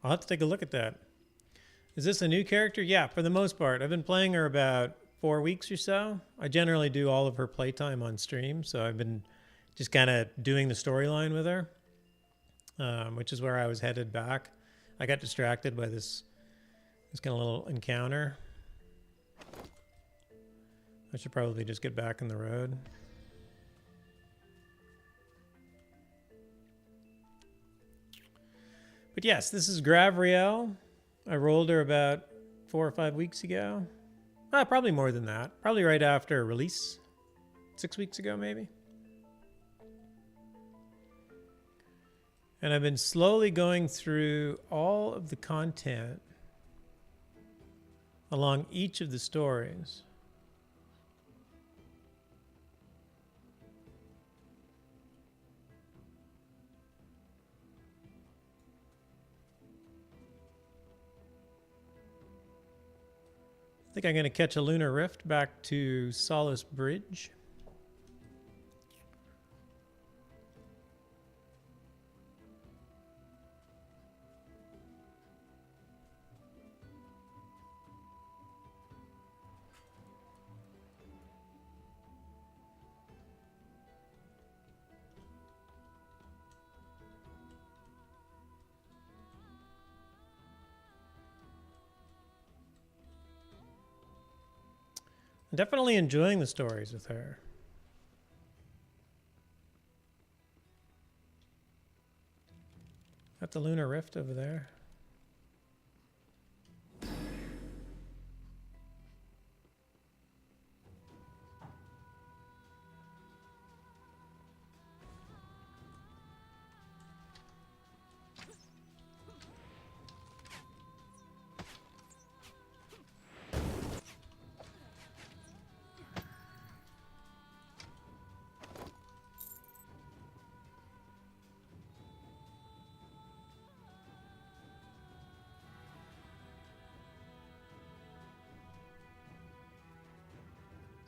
Speaker 1: I'll have to take a look at that. Is this a new character? Yeah, for the most part. I've been playing her about 4 weeks or so. I generally do all of her playtime on stream, so I've been just kind of doing the storyline with her, which is where I was headed back. I got distracted by this kind of little encounter. I should probably just get back on the road. But yes, this is Gravriel. I rolled her about 4 or 5 weeks ago. Probably more than that. Probably right after release. 6 weeks ago, maybe. And I've been slowly going through all of the content along each of the stories. think I'm going to catch a lunar rift back to Solace Bridge. I'm definitely enjoying the stories with her. Got the lunar rift over there.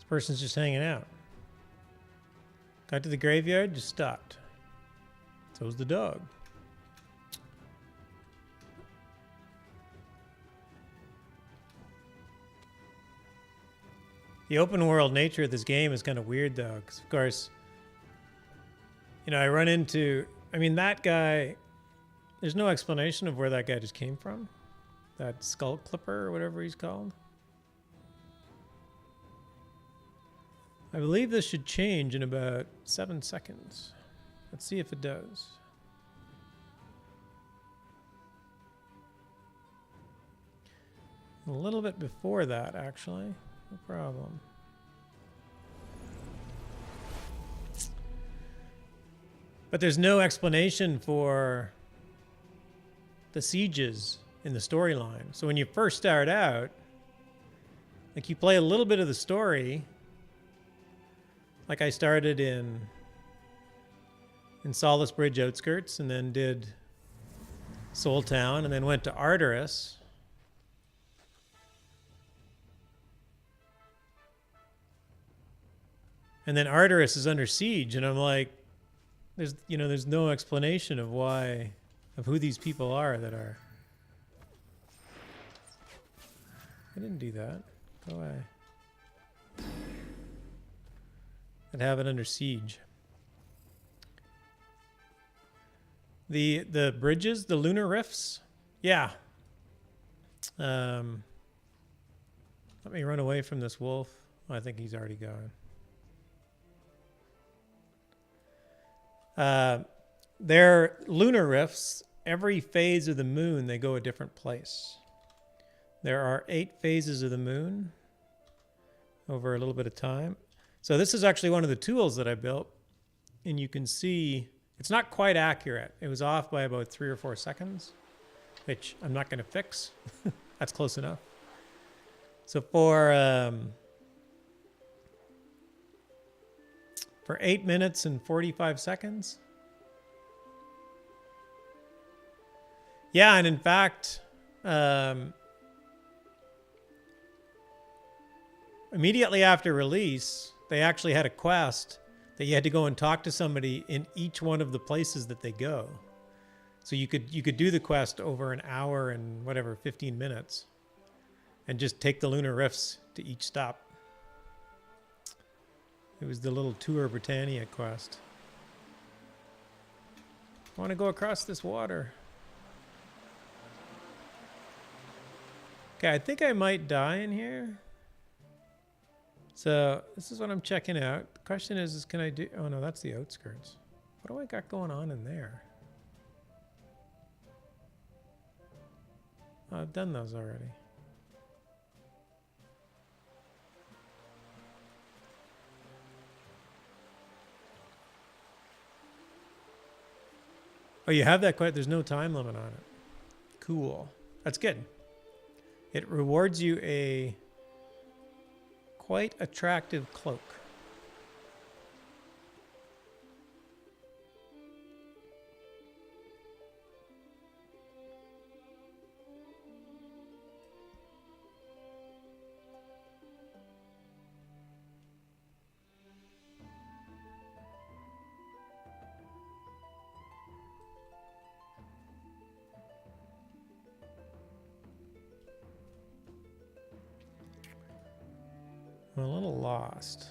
Speaker 1: Person's just hanging out. Got to the graveyard, just stopped. So's the dog. The open world nature of this game is kind of weird though, because of course, you know, I run into, I mean, that guy, there's no explanation of where that guy just came from. That skull clipper or whatever he's called. I believe this should change in about 7 seconds. Let's see if it does. A little bit before that, actually. No problem. But there's no explanation for the sieges in the storyline. So when you first start out, like you play a little bit of the story. Like I started in Solace Bridge outskirts and then did Soul Town and then went to Arteris. And then Arteris is under siege and I'm like, there's no explanation of who these people are that are. I didn't do that. Go away. And have it under siege. The bridges, the lunar rifts, yeah. Let me run away from this wolf. Oh, I think he's already gone. They're lunar rifts. Every phase of the moon, they go a different place. There are 8 phases of the moon over a little bit of time. So this is actually one of the tools that I built, and you can see it's not quite accurate. It was off by about 3 or 4 seconds, which I'm not going to fix. That's close enough. So for 8 minutes and 45 seconds. Yeah, and in fact, immediately after release, they actually had a quest that you had to go and talk to somebody in each one of the places that they go. So you could do the quest over an hour and whatever, 15 minutes, and just take the lunar rifts to each stop. It was the little Tour Britannia quest. I want to go across this water. Okay, I think I might die in here. So this is what I'm checking out. The question is can I do... Oh, no, that's the outskirts. What do I got going on in there? Oh, I've done those already. Oh, you have that quite... There's no time limit on it. Cool. That's good. It rewards you a quite attractive cloak. I'm a little lost.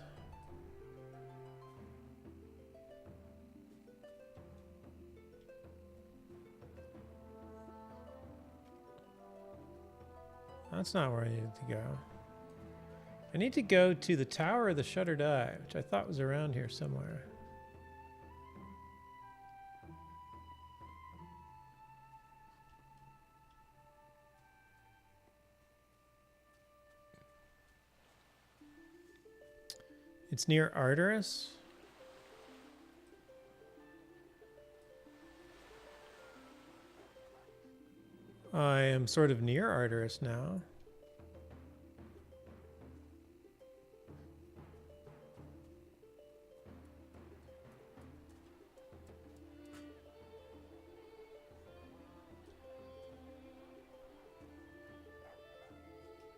Speaker 1: That's not where I needed to go. I need to go to the Tower of the Shuttered Eye, which I thought was around here somewhere. It's near Arteris. I am sort of near Arteris now.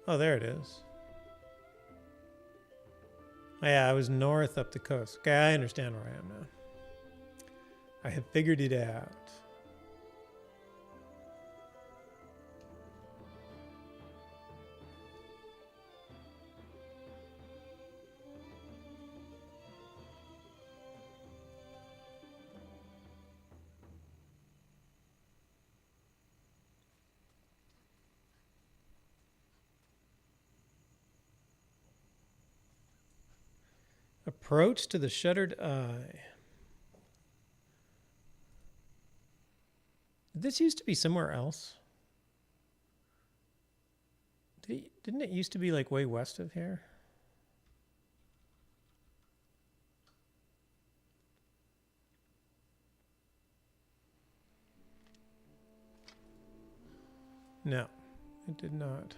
Speaker 1: Oh, there it is. Oh, yeah, I was north up the coast. Okay, I understand where I am now. I have figured it out. Approach to the Shuttered Eye. Did this used to be somewhere else? Didn't it used to be like way west of here? No, it did not.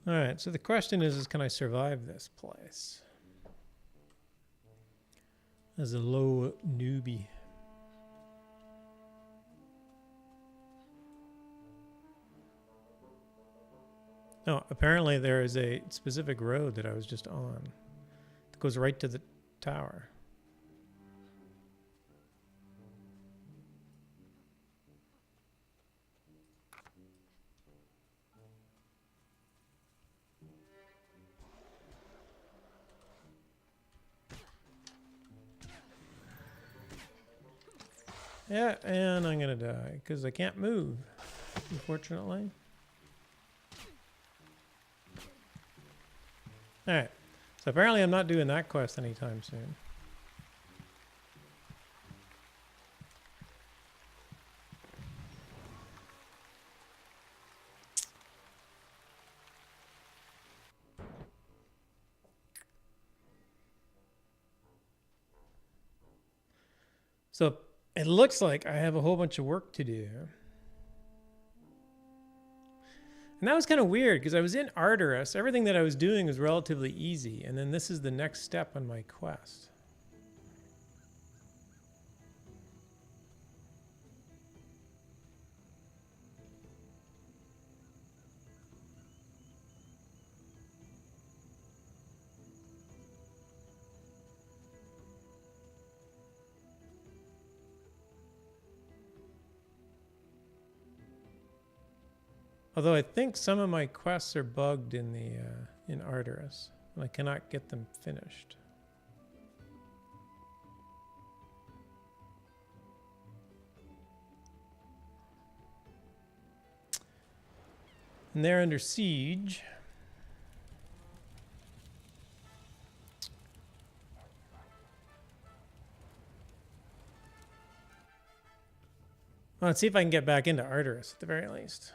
Speaker 1: All right, so the question is can I survive this place? As a low newbie. No, apparently there is a specific road that I was just on that goes right to the tower. Yeah, and I'm gonna die because I can't move, unfortunately. Alright, so apparently I'm not doing that quest anytime soon. So it looks like I have a whole bunch of work to do. And that was kind of weird because I was in Arteris. Everything that I was doing was relatively easy. And then this is the next step on my quest. Although I think some of my quests are bugged in the in Arteris, and I cannot get them finished. And they're under siege. Well, let's see if I can get back into Arteris at the very least.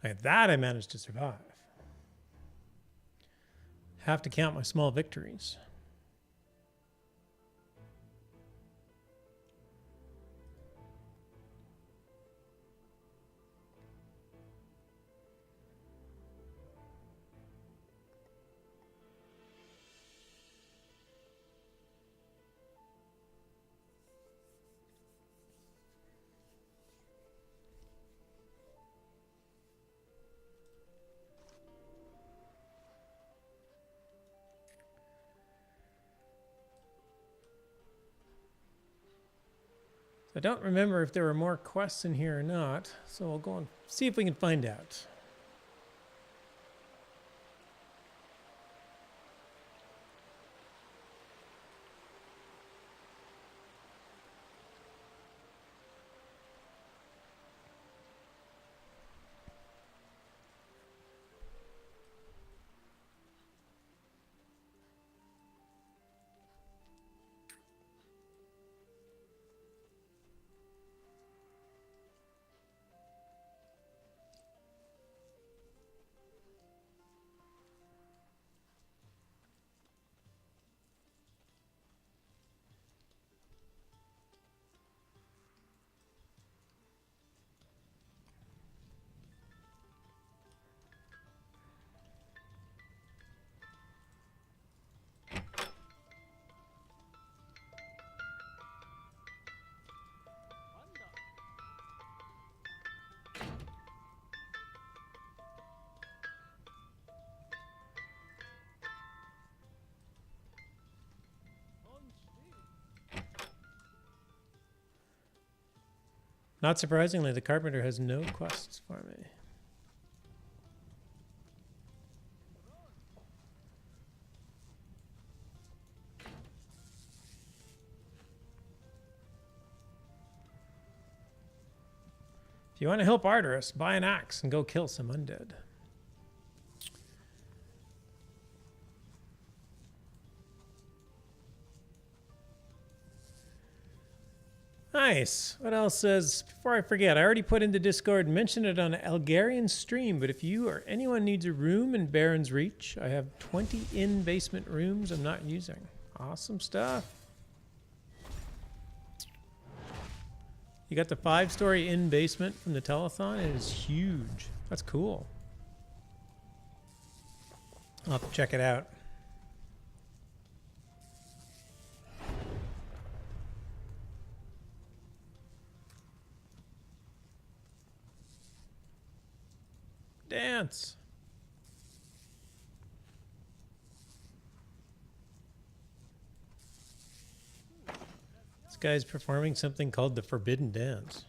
Speaker 1: Like that, I managed to survive. Have to count my small victories. I don't remember if there were more quests in here or not, so we'll go and see if we can find out. Not surprisingly, the carpenter has no quests for me. If you want to help Arteris, buy an axe and go kill some undead. Nice. What else says? Before I forget, I already put into Discord, mentioned it on an Algarian stream, but if you or anyone needs a room in Baron's Reach, I have 20 in-basement rooms I'm not using. Awesome stuff. You got the 5-story in-basement from the telethon. It is huge. That's cool. I'll have to check it out. Dance. This guy's performing something called the Forbidden Dance.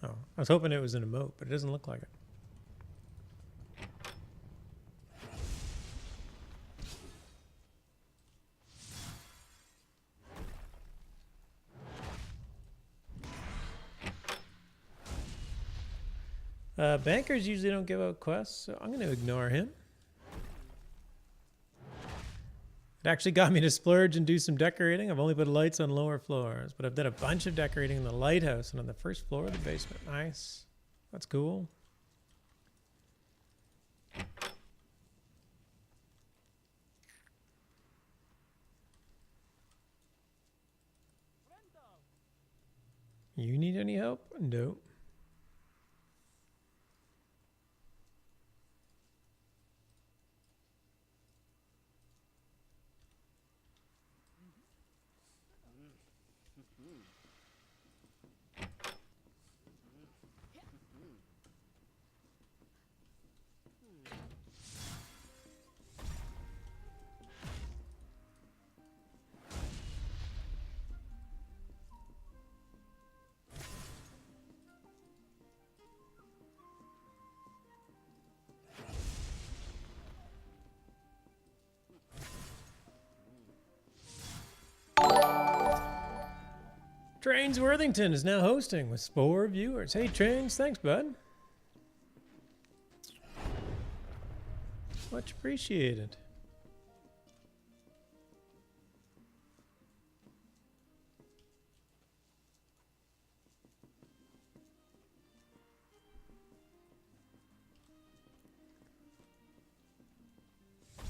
Speaker 1: Oh, I was hoping it was an emote, but it doesn't look like it. Bankers usually don't give out quests, so I'm going to ignore him. It actually got me to splurge and do some decorating. I've only put lights on lower floors, but I've done a bunch of decorating in the lighthouse and on the first floor of the basement. Nice. That's cool. You need any help? No. Trains Worthington is now hosting with 4 viewers. Hey, Trains, thanks, bud. Much appreciated.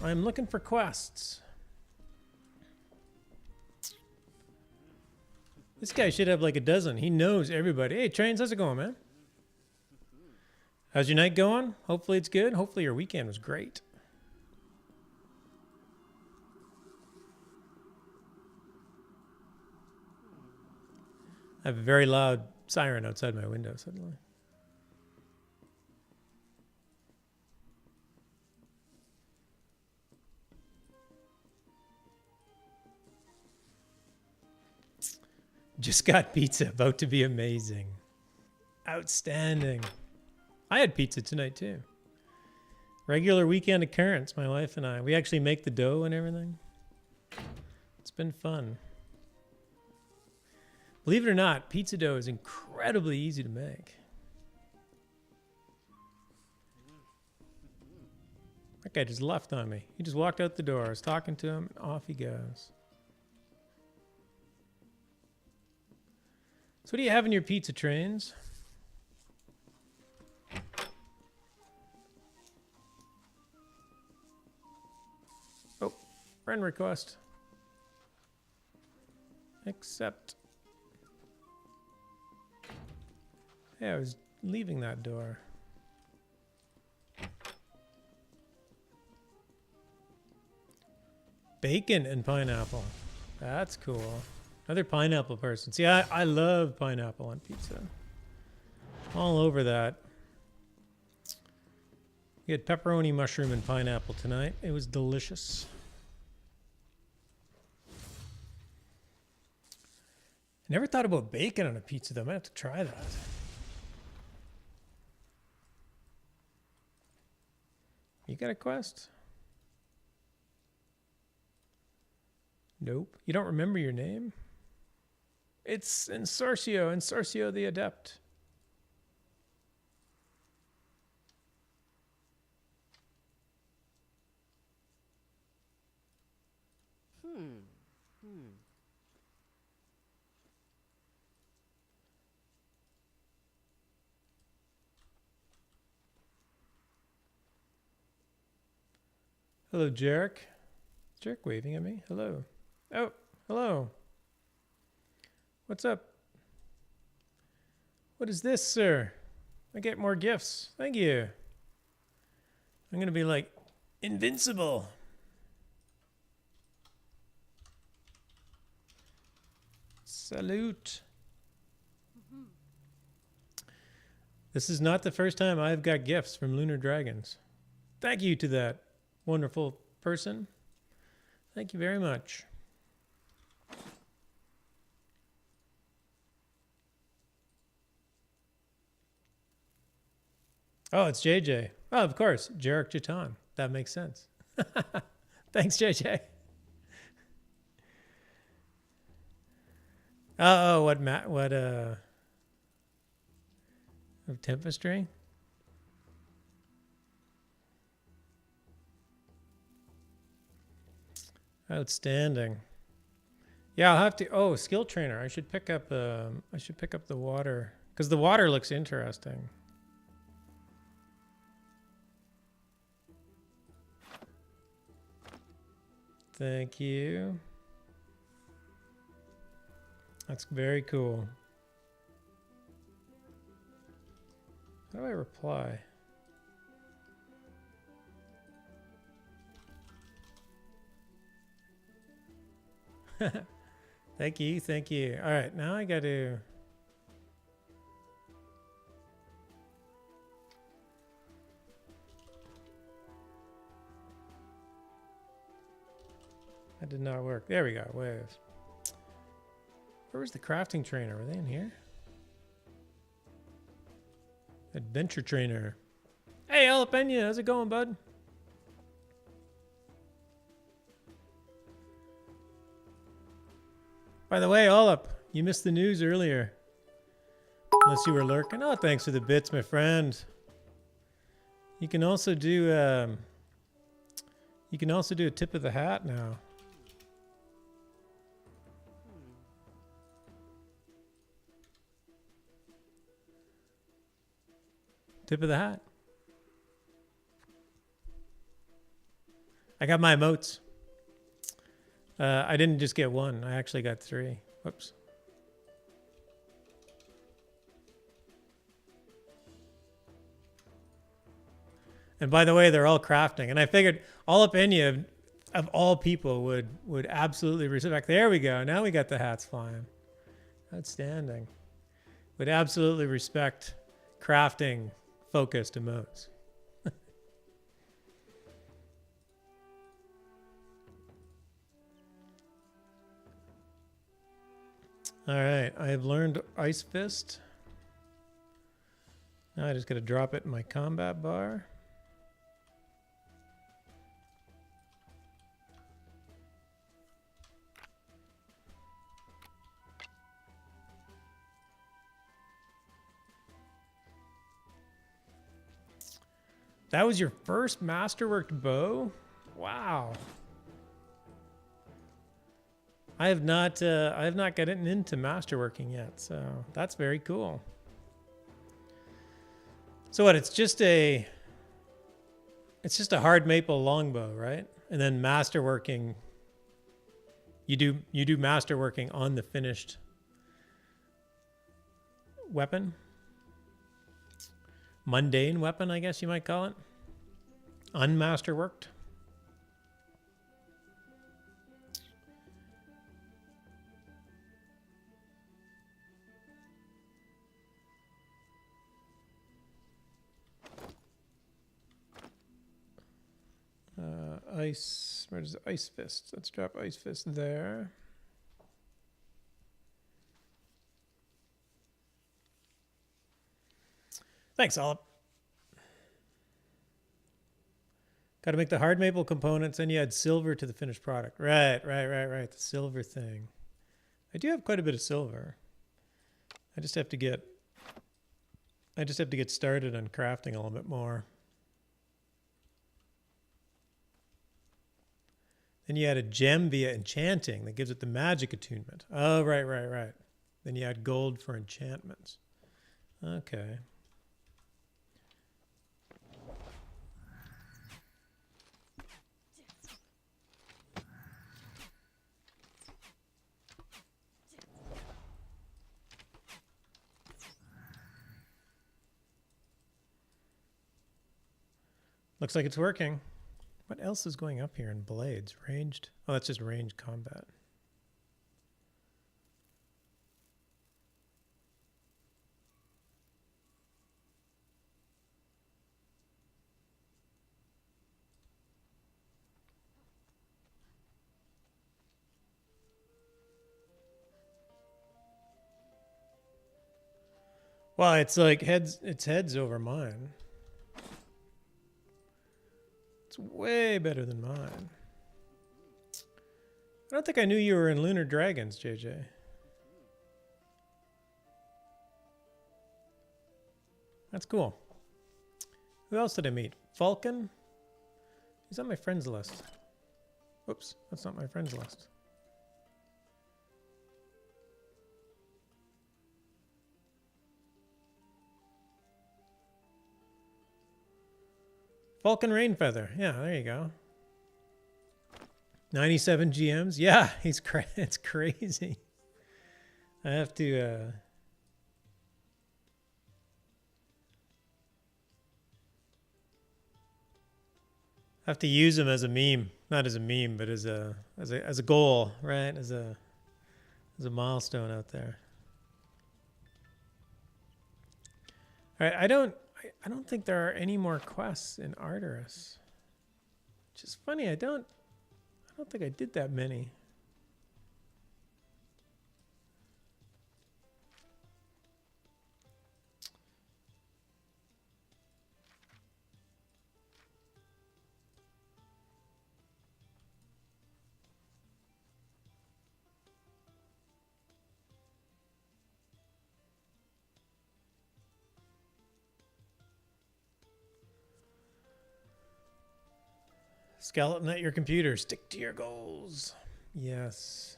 Speaker 1: I'm looking for quests. This guy should have like a dozen. He knows everybody. Hey, Trains, how's it going, man? How's your night going? Hopefully it's good. Hopefully your weekend was great. I have a very loud siren outside my window suddenly. Just got pizza. About to be amazing. Outstanding. I had pizza tonight too. Regular weekend occurrence, my wife and I. We actually make the dough and everything. It's been fun. Believe it or not, pizza dough is incredibly easy to make. That guy just left on me. He just walked out the door. I was talking to him, and off he goes. So what do you have in your pizza, Trains? Oh, friend request. Accept. Yeah, I was leaving that door. Bacon and pineapple. That's cool. Another pineapple person. See, I love pineapple on pizza. All over that. We had pepperoni, mushroom, and pineapple tonight. It was delicious. I never thought about bacon on a pizza, though. I might have to try that. You got a quest? Nope. You don't remember your name? It's Insorcio the Adept. Hello, Jarek. Jarek waving at me. Hello. Oh, hello. What's up? What is this, sir? I get more gifts. Thank you. I'm going to be like invincible. Salute. This is not the first time I've got gifts from Lunar Dragons. Thank you to that wonderful person. Thank you very much. Oh, it's JJ. Oh, of course. Jarek Jatan. That makes sense. Thanks, JJ. Oh, what Tempestry? Outstanding. Yeah, I'll have to. Oh, skill trainer. I should pick up. I should pick up the water because the water looks interesting. Thank you. That's very cool. How do I reply? Thank you, thank you. All right, now I got to... That did not work. There we go, waves. Where was the crafting trainer? Were they in here? Adventure trainer. Hey, Jalapeno, how's it going, bud? By the way, Olap, you missed the news earlier. Unless you were lurking. Oh, thanks for the bits, my friend. You can also do a tip of the hat now. Tip of the hat. I got my emotes. I didn't just get one. I actually got 3. Whoops. And by the way, they're all crafting. And I figured all opinion of all people would absolutely respect. There we go. Now we got the hats flying. Outstanding. Would absolutely respect crafting focused emotes. All right, I have learned Ice Fist. Now I just got to drop it in my combat bar. That was your first masterworked bow? Wow. I have not gotten into masterworking yet, so that's very cool. So what? It's just a hard maple longbow, right? And then masterworking. You do masterworking on the finished weapon. Mundane weapon, I guess you might call it. Unmasterworked. Ice, where's the Ice Fist? Let's drop Ice Fist there. Thanks, Olive. Got to make the hard maple components, and you add silver to the finished product. Right. The silver thing. I do have quite a bit of silver. I just have to get started on crafting a little bit more. Then you add a gem via enchanting that gives it the magic attunement. Oh, right. Then you add gold for enchantments. Okay. Looks like it's working. What else is going up here in blades? Ranged? Oh, that's just ranged combat. Well, it's like heads over mine. It's way better than mine. I don't think I knew you were in Lunar Dragons, JJ. That's cool. Who else did I meet? Falcon? He's on my friends list. Whoops, that's not my friends list. Falcon Rainfeather. Yeah, there you go. 97 GMs. Yeah, it's crazy. I have to use him as a meme, not as a meme, but as a goal, right? As a milestone out there. All right, I don't think there are any more quests in Arteris. Which is funny, I don't think I did that many. Skeleton at your computer. Stick to your goals. Yes.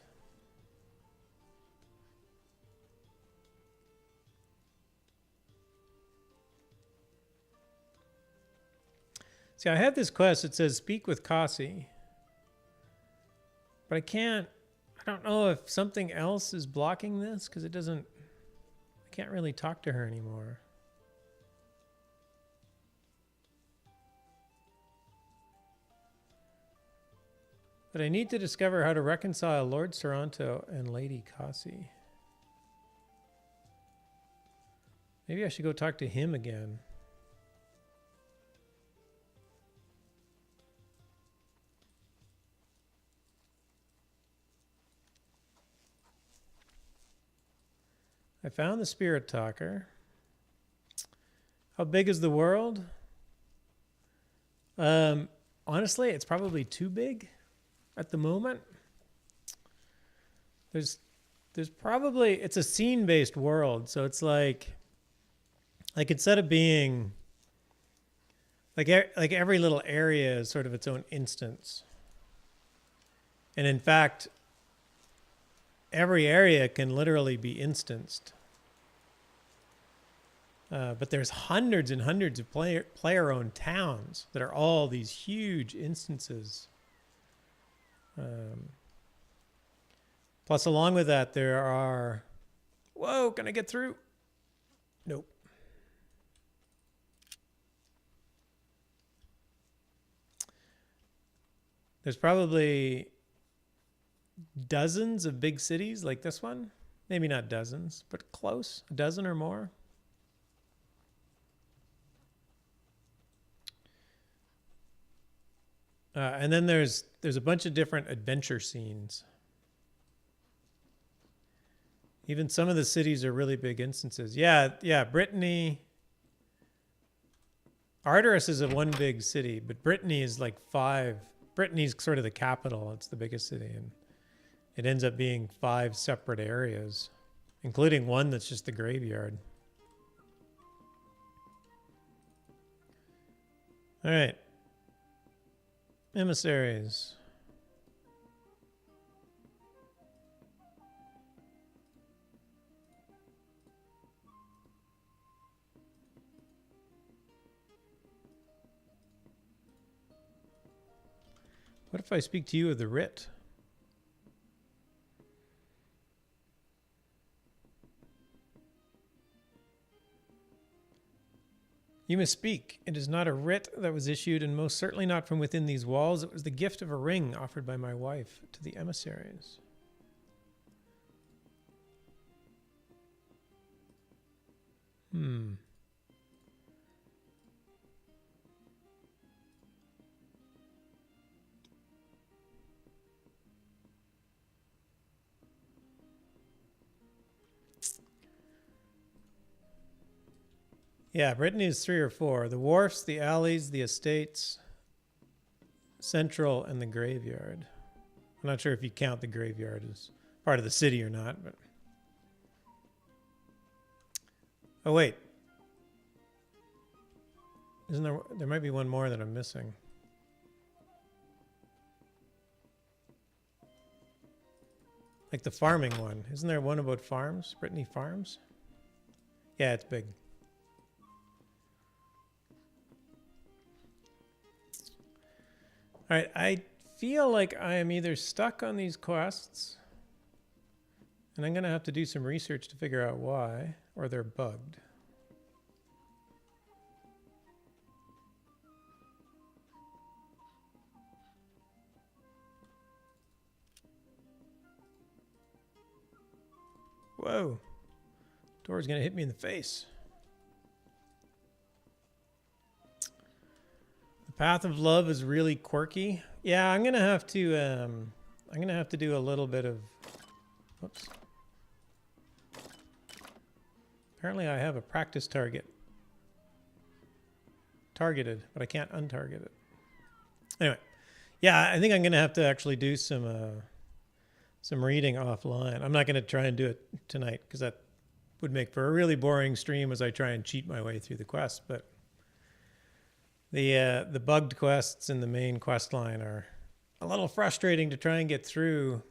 Speaker 1: See, I have this quest. It says speak with Kasi. But I can't, I don't know if something else is blocking this because it doesn't, I can't really talk to her anymore. But I need to discover how to reconcile Lord Saranto and Lady Kasi. Maybe I should go talk to him again. I found the spirit talker. How big is the world? Honestly, it's probably too big at the moment. There's probably, it's a scene-based world, so it's like instead of being like every little area is sort of its own instance. And in fact, every area can literally be instanced. But there's hundreds and hundreds of player-owned towns that are all these huge instances. Plus, along with that, there are... Whoa, can I get through? Nope. There's probably dozens of big cities like this one. Maybe not dozens, but close. A dozen or more. And then there's a bunch of different adventure scenes. Even some of the cities are really big instances. Yeah, Brittany. Arteris is a one big city, but Brittany is like 5. Brittany's sort of the capital. It's the biggest city, and it ends up being 5 separate areas, including one that's just the graveyard. All right. Emissaries. What if I speak to you of the writ? You must speak. It is not a writ that was issued, and most certainly not from within these walls. It was the gift of a ring offered by my wife to the emissaries. Yeah, Brittany is 3 or 4. The wharfs, the alleys, the estates, central, and the graveyard. I'm not sure if you count the graveyard as part of the city or not, but... Oh, wait. Isn't there... There might be one more that I'm missing. Like the farming one. Isn't there one about farms? Brittany Farms? Yeah, it's big. All right, I feel like I am either stuck on these quests, and I'm going to have to do some research to figure out why, or they're bugged. Whoa. Door's going to hit me in the face. Path of Love is really quirky. Yeah, I'm gonna have to do a little bit of... Whoops. Apparently I have a practice target. Targeted, but I can't untarget it. Anyway, yeah, I think I'm gonna have to actually do some reading offline. I'm not gonna try and do it tonight because that would make for a really boring stream as I try and cheat my way through the quest, but the bugged quests in the main quest line are a little frustrating to try and get through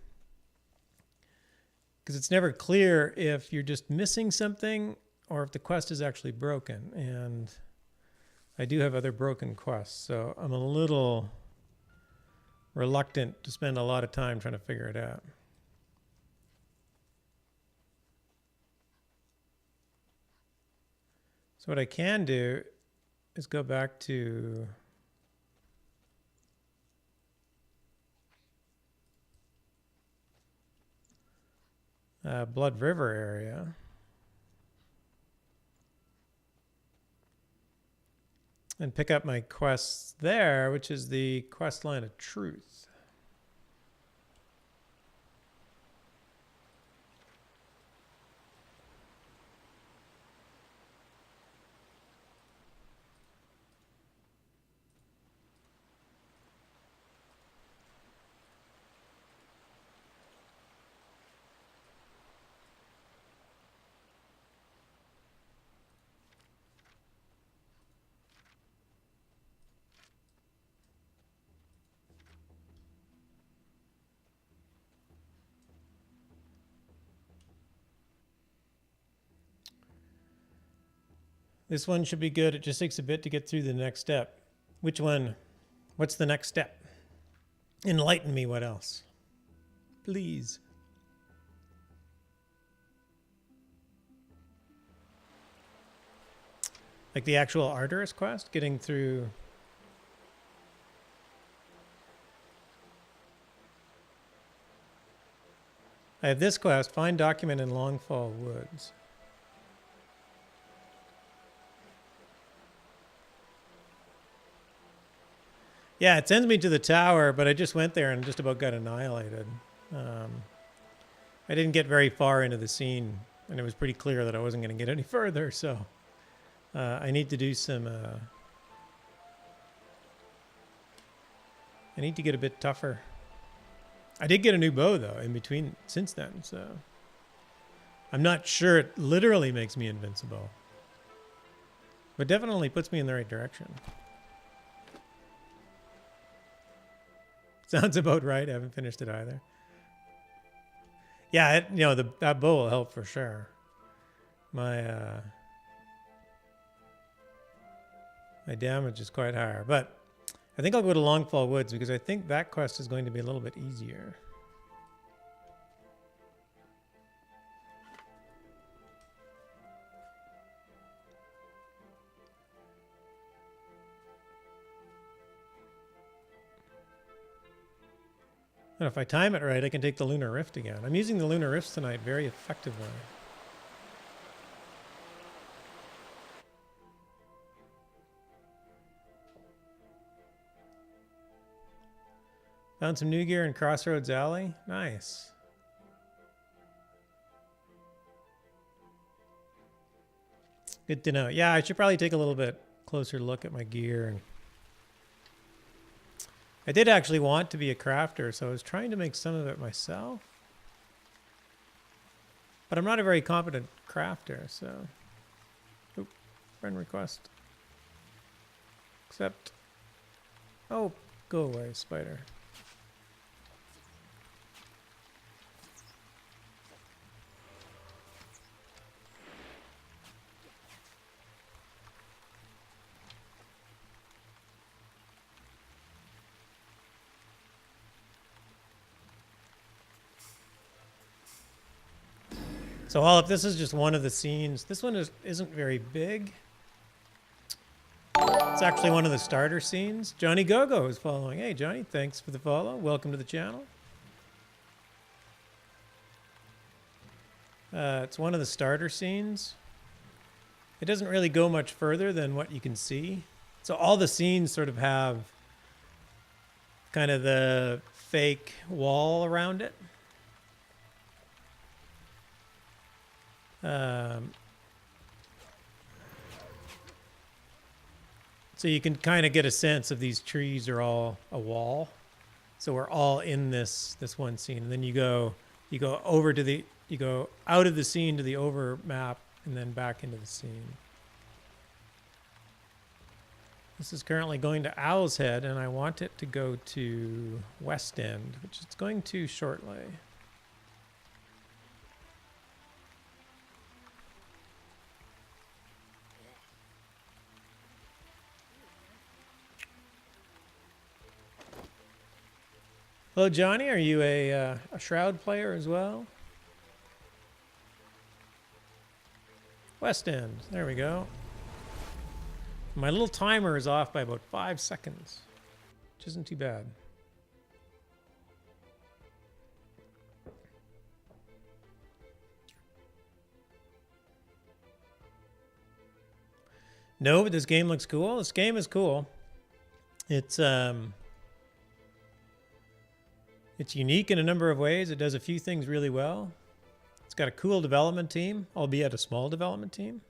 Speaker 1: because it's never clear if you're just missing something or if the quest is actually broken. And I do have other broken quests, so I'm a little reluctant to spend a lot of time trying to figure it out. So what I can do is go back to Blood River area. And pick up my quests there, which is the quest line of truth. This one should be good. It just takes a bit to get through the next step. Which one? What's the next step? Enlighten me. What else? Please. Like the actual Arteris quest? Getting through... I have this quest. Find document in Longfall Woods. Yeah, it sends me to the tower, but I just went there and just about got annihilated. I didn't get very far into the scene, and it was pretty clear that I wasn't going to get any further, so I need to do some... I need to get a bit tougher. I did get a new bow, though, in between since then, so... I'm not sure it literally makes me invincible. But definitely puts me in the right direction. Sounds about right. I haven't finished it either. Yeah, that bow will help for sure. My damage is quite higher, but I think I'll go to Longfall Woods because I think that quest is going to be a little bit easier. And if I time it right, I can take the Lunar Rift again. I'm using the Lunar Rifts tonight very effectively. Found some new gear in Crossroads Alley. Nice. Good to know. Yeah, I should probably take a little bit closer look at my gear. And I did actually want to be a crafter, so I was trying to make some of it myself. But I'm not a very competent crafter, so... Oop, friend request. Accept. Oh, go away, spider. So Olive, this is just one of the scenes. This one isn't very big. It's actually one of the starter scenes. Johnny Gogo is following. Hey, Johnny, thanks for the follow. Welcome to the channel. It's one of the starter scenes. It doesn't really go much further than what you can see. So all the scenes sort of have kind of the fake wall around it. So you can kind of get a sense of these trees are all a wall. So we're all in this one scene, and then you go over to you go out of the scene to the over map, and then back into the scene. This is currently going to Owl's Head, and I want it to go to West End, which it's going to shortly. Hello, Johnny. Are you a Shroud player as well? West End. There we go. My little timer is off by about 5 seconds, which isn't too bad. No, but this game looks cool. This game is cool. It's unique in a number of ways. It does a few things really well. It's got a cool development team, albeit a small development team.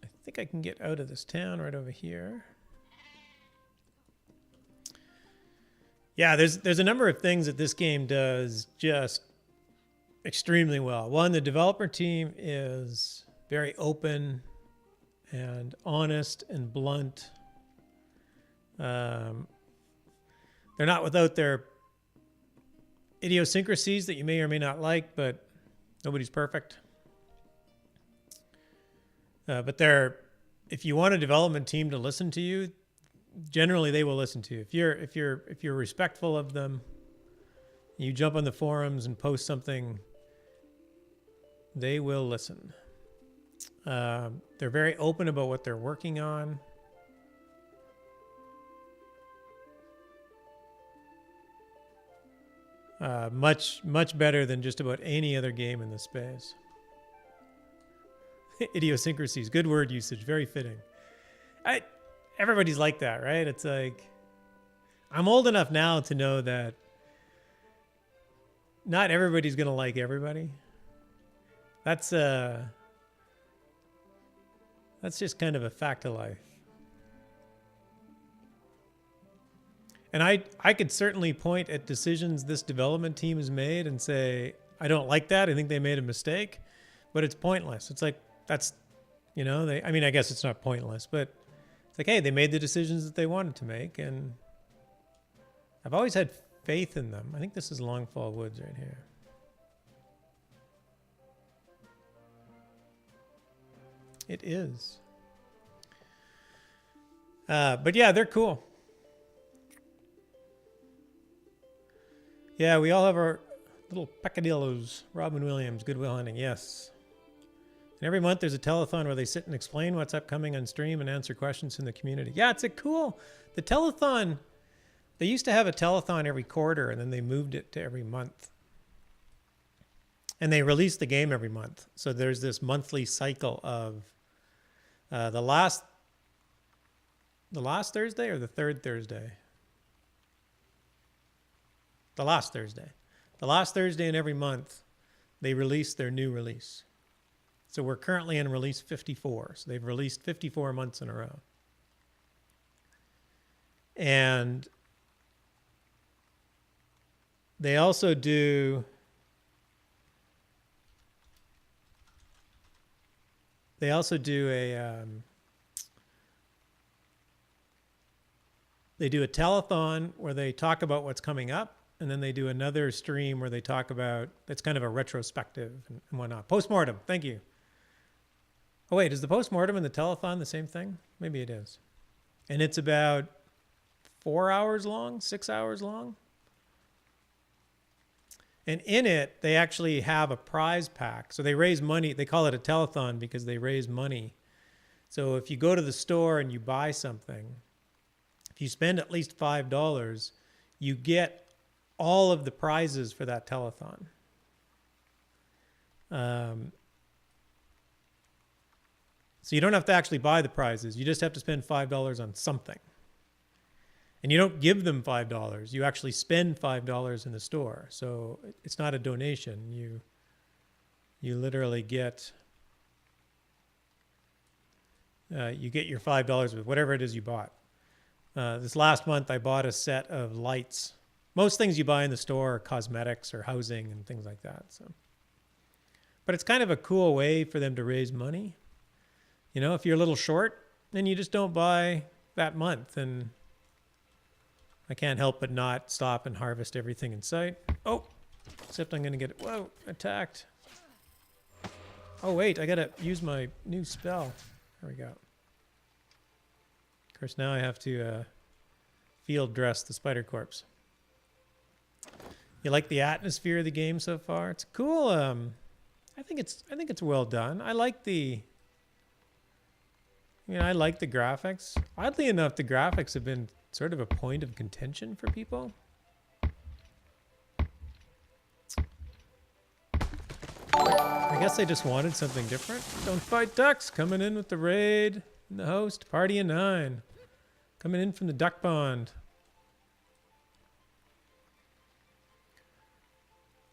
Speaker 1: I think I can get out of this town right over here. Yeah, there's a number of things that this game does just extremely well. One, the developer team is very open and honest and blunt. They're not without their idiosyncrasies that you may or may not like, but nobody's perfect. But if you want a development team to listen to you, generally they will listen to you. If you're respectful of them, you jump on the forums and post something, they will listen. They're very open about what they're working on. Much better than just about any other game in the space. Idiosyncrasies, good word usage, very fitting. Everybody's like that, right? It's like, I'm old enough now to know that not everybody's gonna like everybody. That's just kind of a fact of life. And I could certainly point at decisions this development team has made and say, I don't like that. I think they made a mistake, but it's pointless. It's like, that's, you know, I guess it's not pointless, but it's like, hey, they made the decisions that they wanted to make. And I've always had faith in them. I think this is Longfall Woods right here. It is. But yeah, they're cool. Yeah, we all have our little peccadillos. Robin Williams, Good Will Hunting, yes. And every month there's a telethon where they sit and explain what's upcoming on stream and answer questions from the community. Yeah, it's a cool. The telethon, they used to have a telethon every quarter and then they moved it to every month. And they released the game every month. So there's this monthly cycle of the last Thursday or the third Thursday? The last Thursday. The last Thursday in every month, they release their new release. So we're currently in release 54. So they've released 54 months in a row. And they also do a telethon where they talk about what's coming up, and then they do another stream where they talk about, it's kind of a retrospective and whatnot. Postmortem, thank you. Oh wait, is the postmortem and the telethon the same thing? Maybe it is. And it's about 4 hours long, 6 hours long. And in it, they actually have a prize pack. So they raise money. They call it a telethon because they raise money. So if you go to the store and you buy something, if you spend at least $5, you get all of the prizes for that telethon. So you don't have to actually buy the prizes. You just have to spend $5 on something. And you don't give them $5. You actually spend $5 in the store. So it's not a donation. You literally get your $5 with whatever it is you bought. This last month, I bought a set of lights. Most things you buy in the store are cosmetics or housing and things like that. So, but it's kind of a cool way for them to raise money. You know, if you're a little short, then you just don't buy that month. And I can't help but not stop and harvest everything in sight. Oh, Except I'm going to get, whoa, attacked. Oh, wait, I got to use my new spell. There we go. Of course, now I have to field dress the spider corpse. You like the atmosphere of the game so far? It's cool. I think it's well done. I like the graphics. Oddly enough, the graphics have been sort of a point of contention for people. I guess they just wanted something different. Don't Fight Ducks coming in with the raid. And the host, Party of 9. Coming in from the duck pond.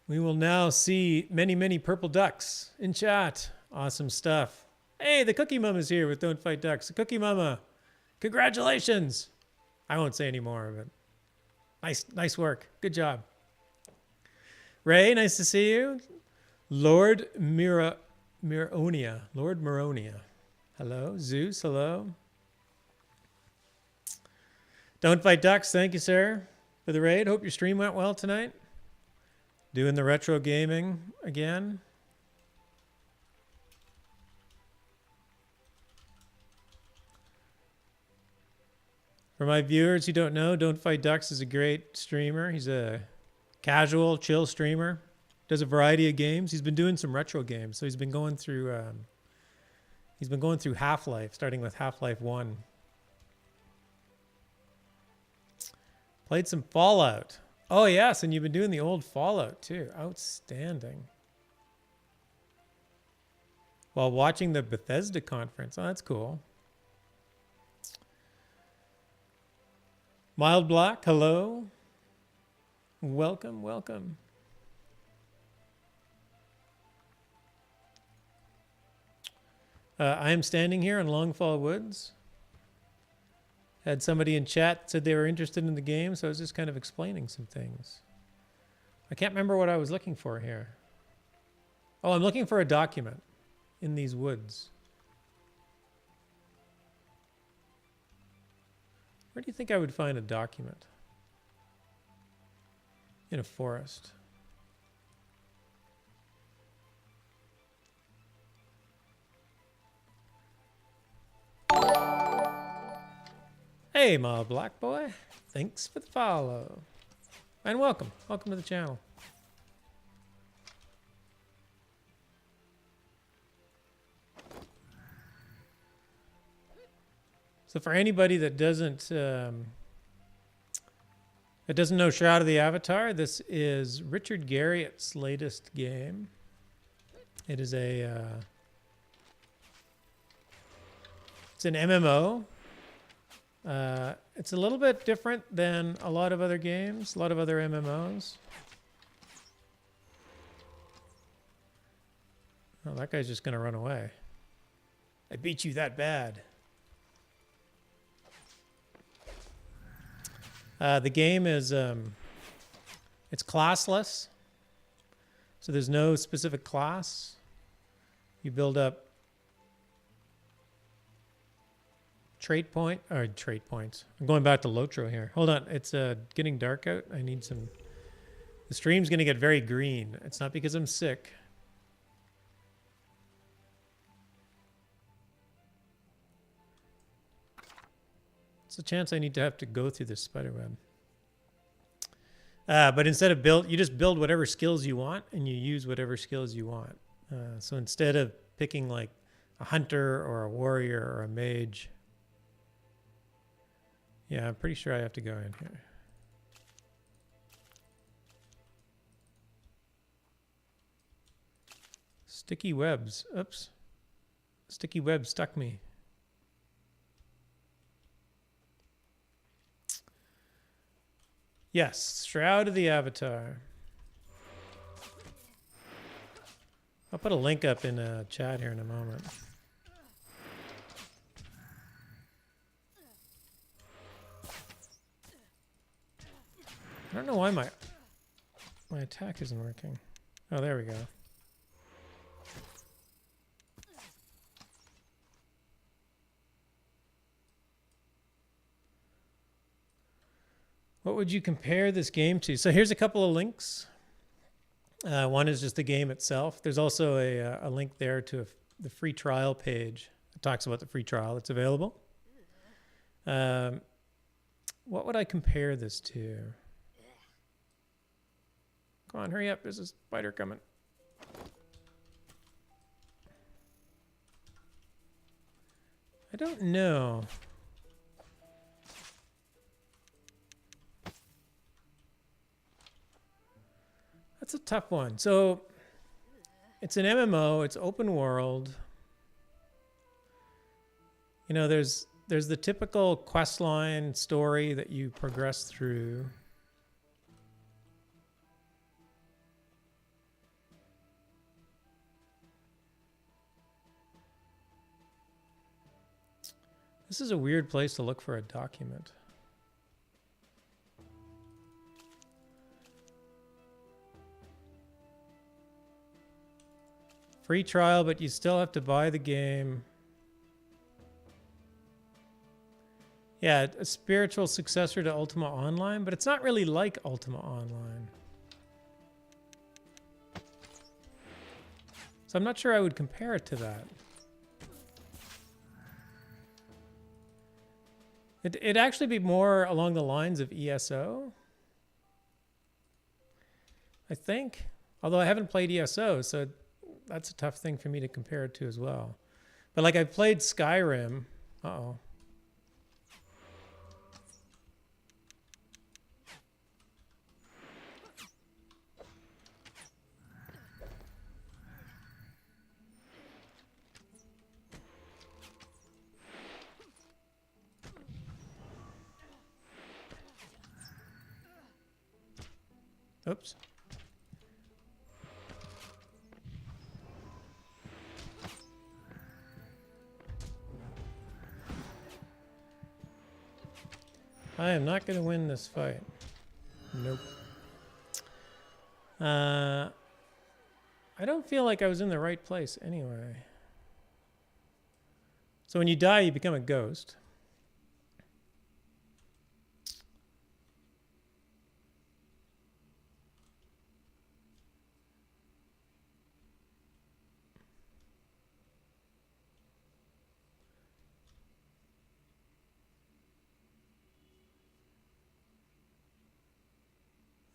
Speaker 1: We will now see many, many purple ducks in chat. Awesome stuff. Hey, the Cookie Mama's here with Don't Fight Ducks. The Cookie Mama, congratulations. I won't say any more, but nice work. Good job. Ray, nice to see you. Lord Mironia. Lord Mironia. Hello. Zeus, hello. Don't Fight Ducks, thank you, sir, for the raid. Hope your stream went well tonight. Doing the retro gaming again. For my viewers who don't know, Don't Fight Ducks is a great streamer. He's a casual, chill streamer. Does a variety of games. He's been doing some retro games. So he's been going through Half-Life, starting with Half-Life 1. Played some Fallout. Oh, yes, and you've been doing the old Fallout, too. Outstanding. While watching the Bethesda conference. Oh, that's cool. Mild Black, hello. Welcome, welcome. I am standing here in Longfall Woods. Had somebody in chat said they were interested in the game, so I was just kind of explaining some things. I can't remember what I was looking for here. Oh, I'm looking for a document in these woods. Where do you think I would find a document? In a forest. Hey, my black boy. Thanks for the follow. And welcome. Welcome to the channel. So for anybody that doesn't know Shroud of the Avatar, this is Richard Garriott's latest game. It is it's an MMO. It's a little bit different than a lot of other games, a lot of other MMOs. Oh, that guy's just going to run away. I beat you that bad. The game is, it's classless. So there's no specific class. You build up trait points. I'm going back to Lotro here. Hold on. It's getting dark out. I need some. The stream's going to get very green. It's not because I'm sick. It's a chance I need to have to go through this spider web. But instead of you just build whatever skills you want and you use whatever skills you want. So instead of picking like a hunter or a warrior or a mage. Yeah, I'm pretty sure I have to go in here. Sticky webs. Oops. Sticky web stuck me. Yes, Shroud of the Avatar. I'll put a link up in a chat here in a moment. I don't know why my attack isn't working. Oh, there we go. What would you compare this game to? So here's a couple of links. One is just the game itself. There's also a link there to the free trial page. It talks about the free trial that's available. What would I compare this to? Come on, hurry up. There's a spider coming. I don't know. That's a tough one. So it's an MMO, it's open world. You know, there's the typical questline story that you progress through. This is a weird place to look for a document. Free trial, but you still have to buy the game. Yeah, a spiritual successor to Ultima Online, but it's not really like Ultima Online. So I'm not sure I would compare it to that. It'd actually be more along the lines of ESO, I think. Although I haven't played ESO, so that's a tough thing for me to compare it to as well. But like I played Skyrim. Uh-oh. Oops. I am not going to win this fight. Nope. I don't feel like I was in the right place anyway. So when you die, you become a ghost.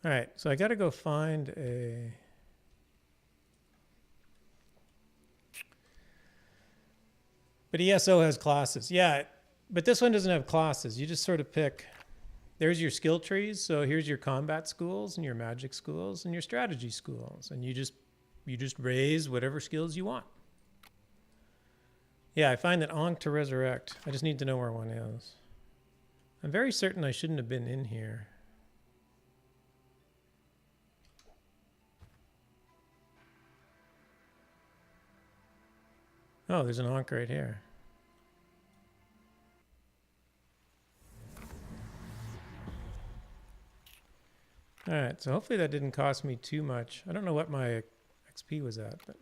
Speaker 1: All right, so I got to go find a... But ESO has classes. Yeah, but this one doesn't have classes. You just sort of pick... There's your skill trees. So here's your combat schools and your magic schools and your strategy schools. And you just raise whatever skills you want. Yeah, I find that Ankh to resurrect. I just need to know where one is. I'm very certain I shouldn't have been in here. Oh, there's an Ankh right here. All right, so hopefully that didn't cost me too much. I don't know what my XP was at, but...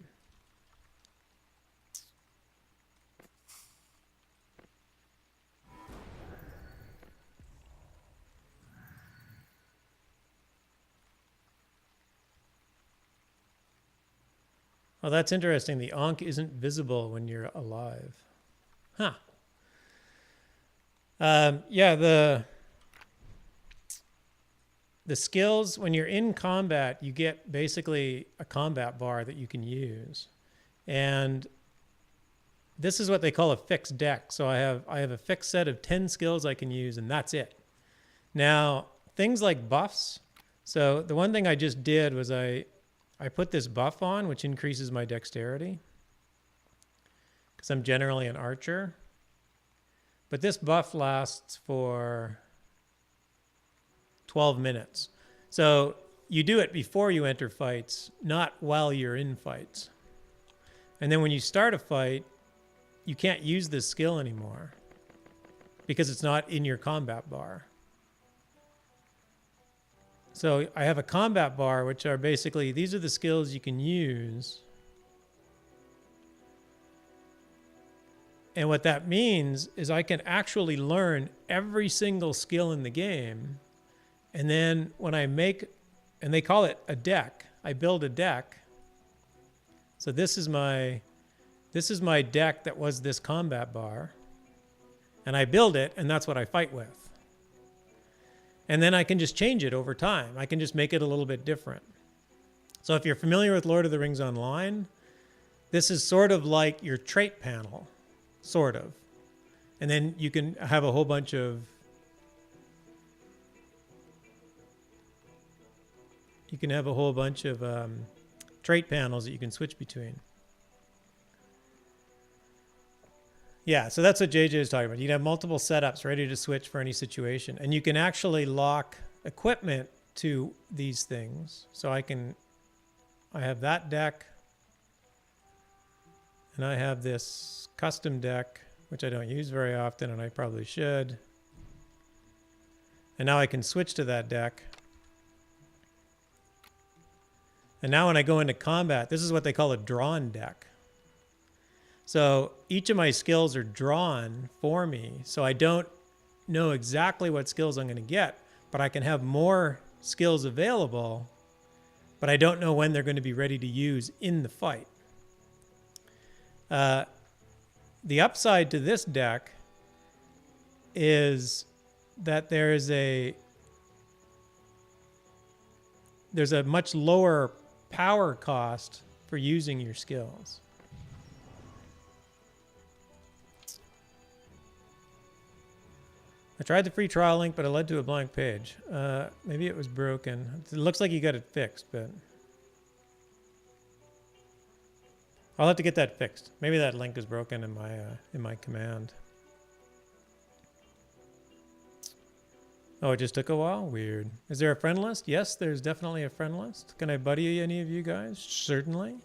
Speaker 1: Oh, that's interesting. The Ankh isn't visible when you're alive. Huh. Yeah, the skills, when you're in combat, you get basically a combat bar that you can use. And this is what they call a fixed deck. So I have a fixed set of 10 skills I can use, and that's it. Now, things like buffs. So the one thing I just did was I put this buff on, which increases my dexterity, because I'm generally an archer. But this buff lasts for 12 minutes. So you do it before you enter fights, not while you're in fights. And then when you start a fight, you can't use this skill anymore because it's not in your combat bar. So I have a combat bar, which are basically, these are the skills you can use. And what that means is I can actually learn every single skill in the game. And then when I make, and they call it a deck, I build a deck. So this is my deck that was this combat bar. And I build it, and that's what I fight with. And then I can just change it over time. I can just make it a little bit different. So if you're familiar with Lord of the Rings Online, this is sort of like your trait panel, sort of. And then you can have a whole bunch of trait panels that you can switch between. Yeah, so that's what JJ is talking about. You can have multiple setups ready to switch for any situation. And you can actually lock equipment to these things. So I have that deck. And I have this custom deck, which I don't use very often, and I probably should. And now I can switch to that deck. And now when I go into combat, this is what they call a drawn deck. So each of my skills are drawn for me, so I don't know exactly what skills I'm going to get, but I can have more skills available, but I don't know when they're going to be ready to use in the fight. The upside to this deck is that there's a much lower power cost for using your skills. I tried the free trial link, but it led to a blank page. Maybe it was broken. It looks like you got it fixed, but I'll have to get that fixed. Maybe that link is broken in my command. Oh, it just took a while? Weird. Is there a friend list? Yes, there's definitely a friend list. Can I buddy any of you guys? Certainly.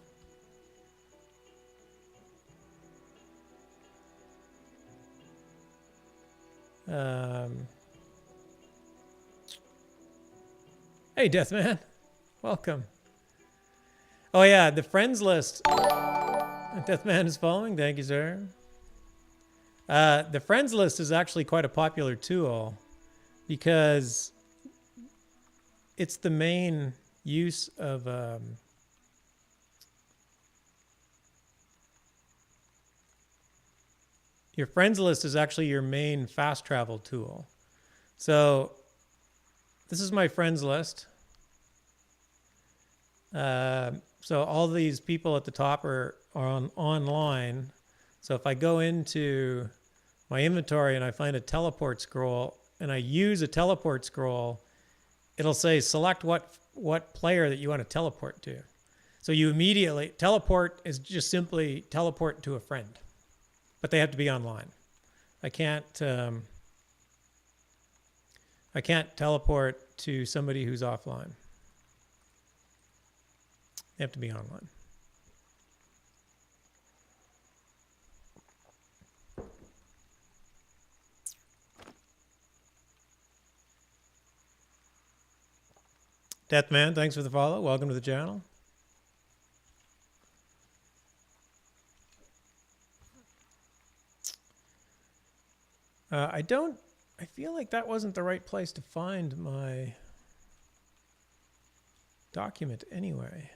Speaker 1: Hey, Deathman. Welcome. Oh, yeah, the friends list. Deathman is following. Thank you, sir. The friends list is actually quite a popular tool because it's the main use of your friends list is actually your main fast travel tool. So this is my friends list. So all these people at the top are online. So if I go into my inventory and I find a teleport scroll and I use a teleport scroll, it'll say select what player that you want to teleport to. So you immediately, teleport is just simply teleport to a friend, but they have to be online. I can't teleport to somebody who's offline. They have to be online. Deathman, thanks for the follow. Welcome to the channel. I feel like that wasn't the right place to find my document anyway.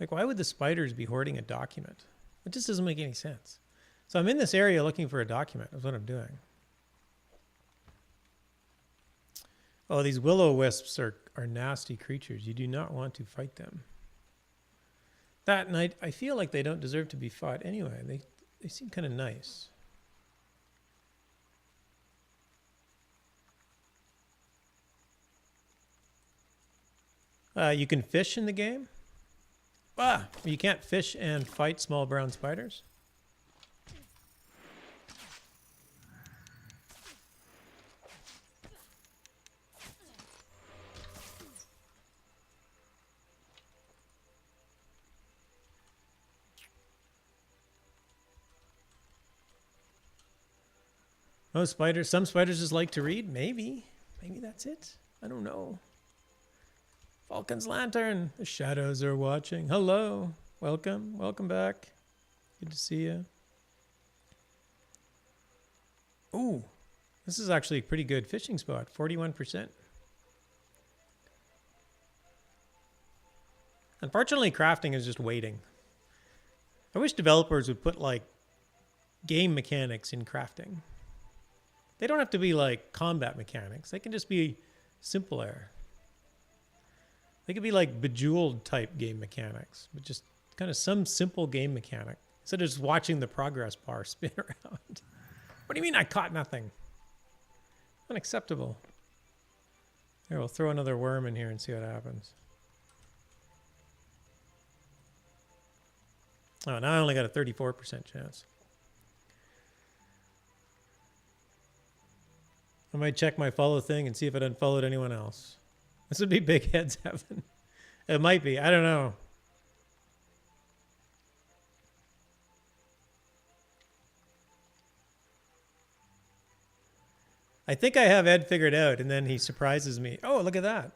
Speaker 1: Like, why would the spiders be hoarding a document? It just doesn't make any sense. So I'm in this area looking for a document. That's what I'm doing. Oh, these will-o-wisps are nasty creatures. You do not want to fight them. That night, I feel like they don't deserve to be fought anyway. They seem kind of nice. You can fish in the game. You can't fish and fight small brown spiders. Oh, spiders. Some spiders just like to read. Maybe that's it. I don't know. Falcon's Lantern. The shadows are watching. Hello. Welcome. Welcome back. Good to see you. Ooh. This is actually a pretty good fishing spot, 41%. Unfortunately, crafting is just waiting. I wish developers would put like game mechanics in crafting. They don't have to be like combat mechanics. They can just be simpler. They could be like Bejeweled type game mechanics, but just kind of some simple game mechanic instead of just watching the progress bar spin around. What do you mean I caught nothing? Unacceptable. Here, we'll throw another worm in here and see what happens. Oh, now I only got a 34% chance. I might check my follow thing and see if it unfollowed anyone else. This would be big heads heaven. It might be. I don't know. I think I have Ed figured out, and then he surprises me. Oh, look at that.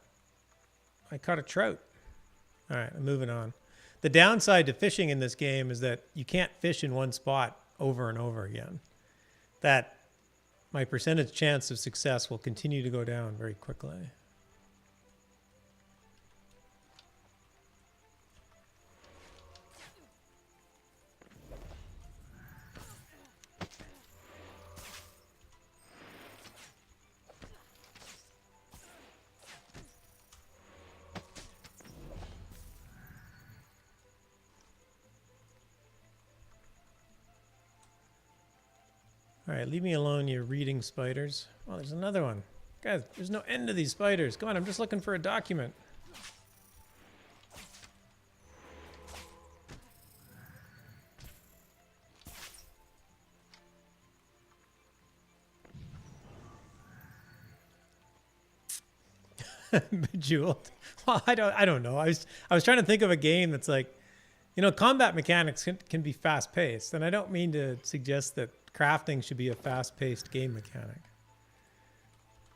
Speaker 1: I caught a trout. All right, I'm moving on. The downside to fishing in this game is that you can't fish in one spot over and over again. That my percentage chance of success will continue to go down very quickly. All right, leave me alone, you reading spiders. Oh, there's another one. Guys, there's no end to these spiders. Come on, I'm just looking for a document. Bejeweled. Well, I don't know. I was trying to think of a game that's like, you know, combat mechanics can be fast paced, and I don't mean to suggest that crafting should be a fast-paced game mechanic.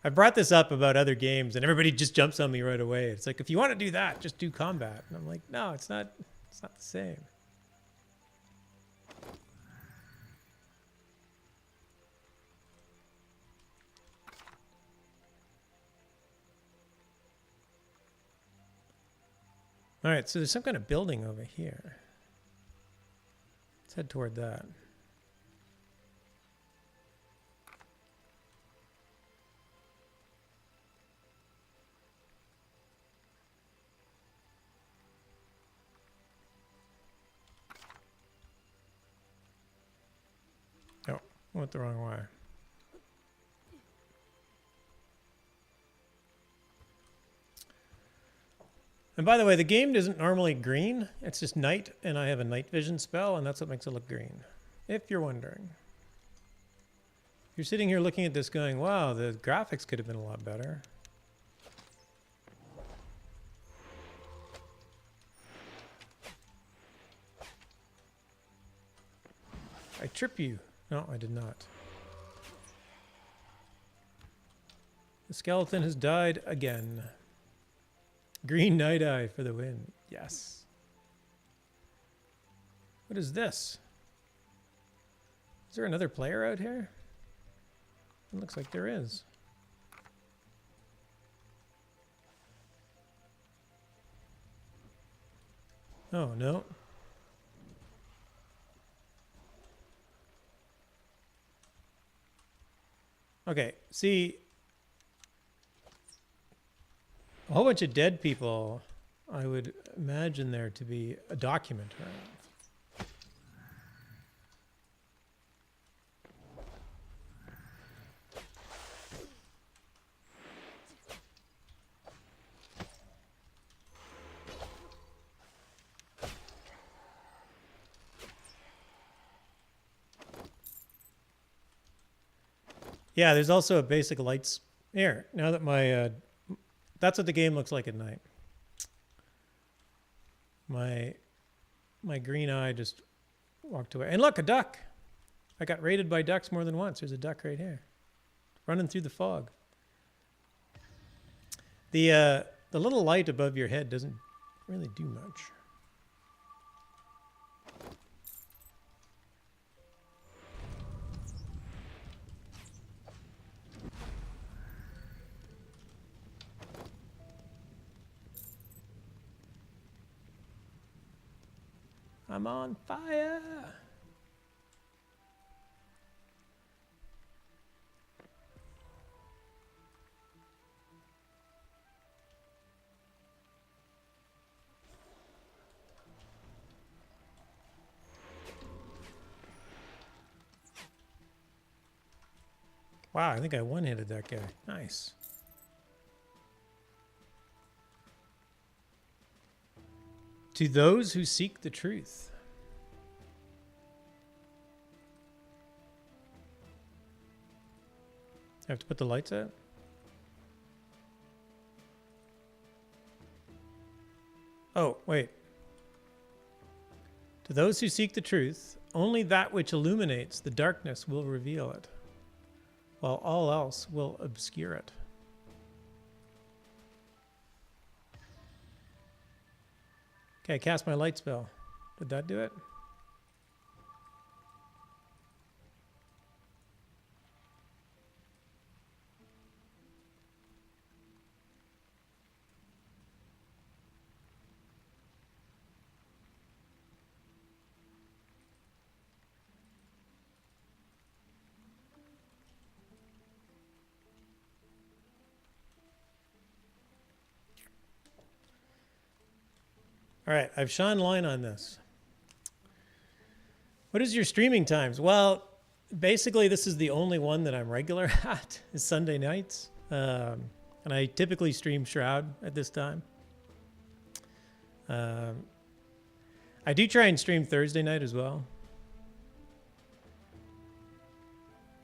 Speaker 1: I brought this up about other games, and everybody just jumps on me right away. It's like, if you want to do that, just do combat. And I'm like, no, it's not the same. All right, so there's some kind of building over here. Let's head toward that. Oh, went the wrong way. And by the way, the game isn't normally green. It's just night, and I have a night vision spell, and that's what makes it look green, if you're wondering. You're sitting here looking at this going, wow, the graphics could have been a lot better. I trip you. No, I did not. The skeleton has died again. Green Night Eye for the win. Yes. What is this? Is there another player out here? It looks like there is. Oh, no. Okay, see, a whole bunch of dead people, I would imagine there to be a document around. Yeah, there's also a basic lights here. Now that my that's what the game looks like at night. My green eye just walked away. And look, a duck. I got raided by ducks more than once. There's a duck right here, running through the fog. The little light above your head doesn't really do much. I'm on fire. Wow, I think I one-hitted that guy. Nice. To those who seek the truth. I have to put the lights out? Oh, wait. To those who seek the truth, only that which illuminates the darkness will reveal it, while all else will obscure it. Okay, cast my light spell. Did that do it? All right, I've shone line on this. What is your streaming times? Well, basically, this is the only one that I'm regular at, is Sunday nights. And I typically stream Shroud at this time. I do try and stream Thursday night as well.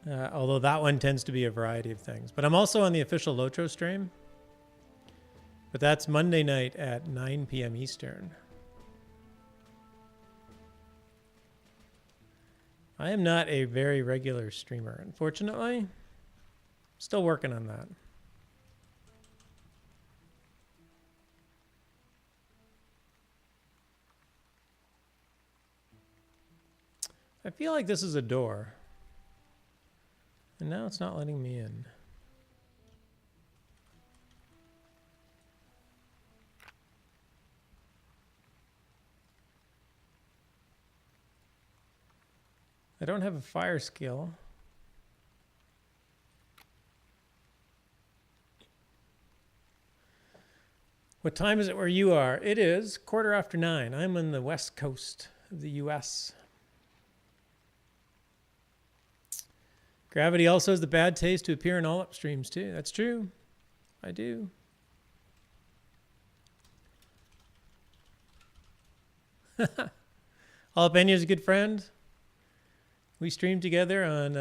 Speaker 1: Although that one tends to be a variety of things. But I'm also on the official Lotro stream. But that's Monday night at 9 p.m. Eastern. I am not a very regular streamer, unfortunately. Still working on that. I feel like this is a door. And now it's not letting me in. I don't have a fire skill. What time is it where you are? It is 9:15. I'm on the west coast of the US. Gravity also has the bad taste to appear in all up streams too. That's true. I do. All up is a good friend. We streamed together on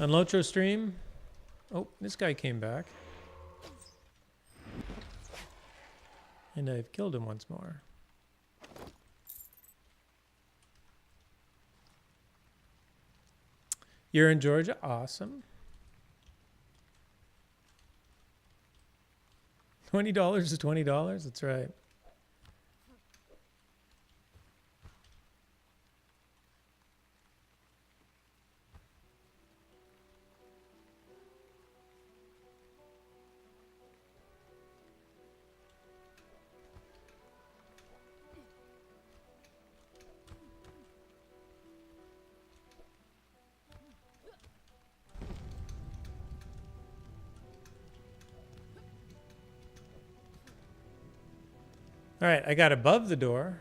Speaker 1: Lotro stream. Oh, this guy came back. And I've killed him once more. You're in Georgia? Awesome. $20 is $20? That's right. All right, I got above the door.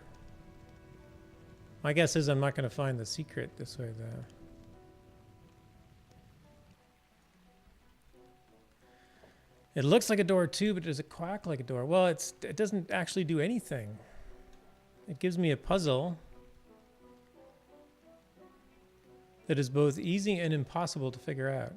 Speaker 1: My guess is I'm not going to find the secret this way, though. It looks like a door, too, but does it quack like a door? Well, it doesn't actually do anything. It gives me a puzzle that is both easy and impossible to figure out.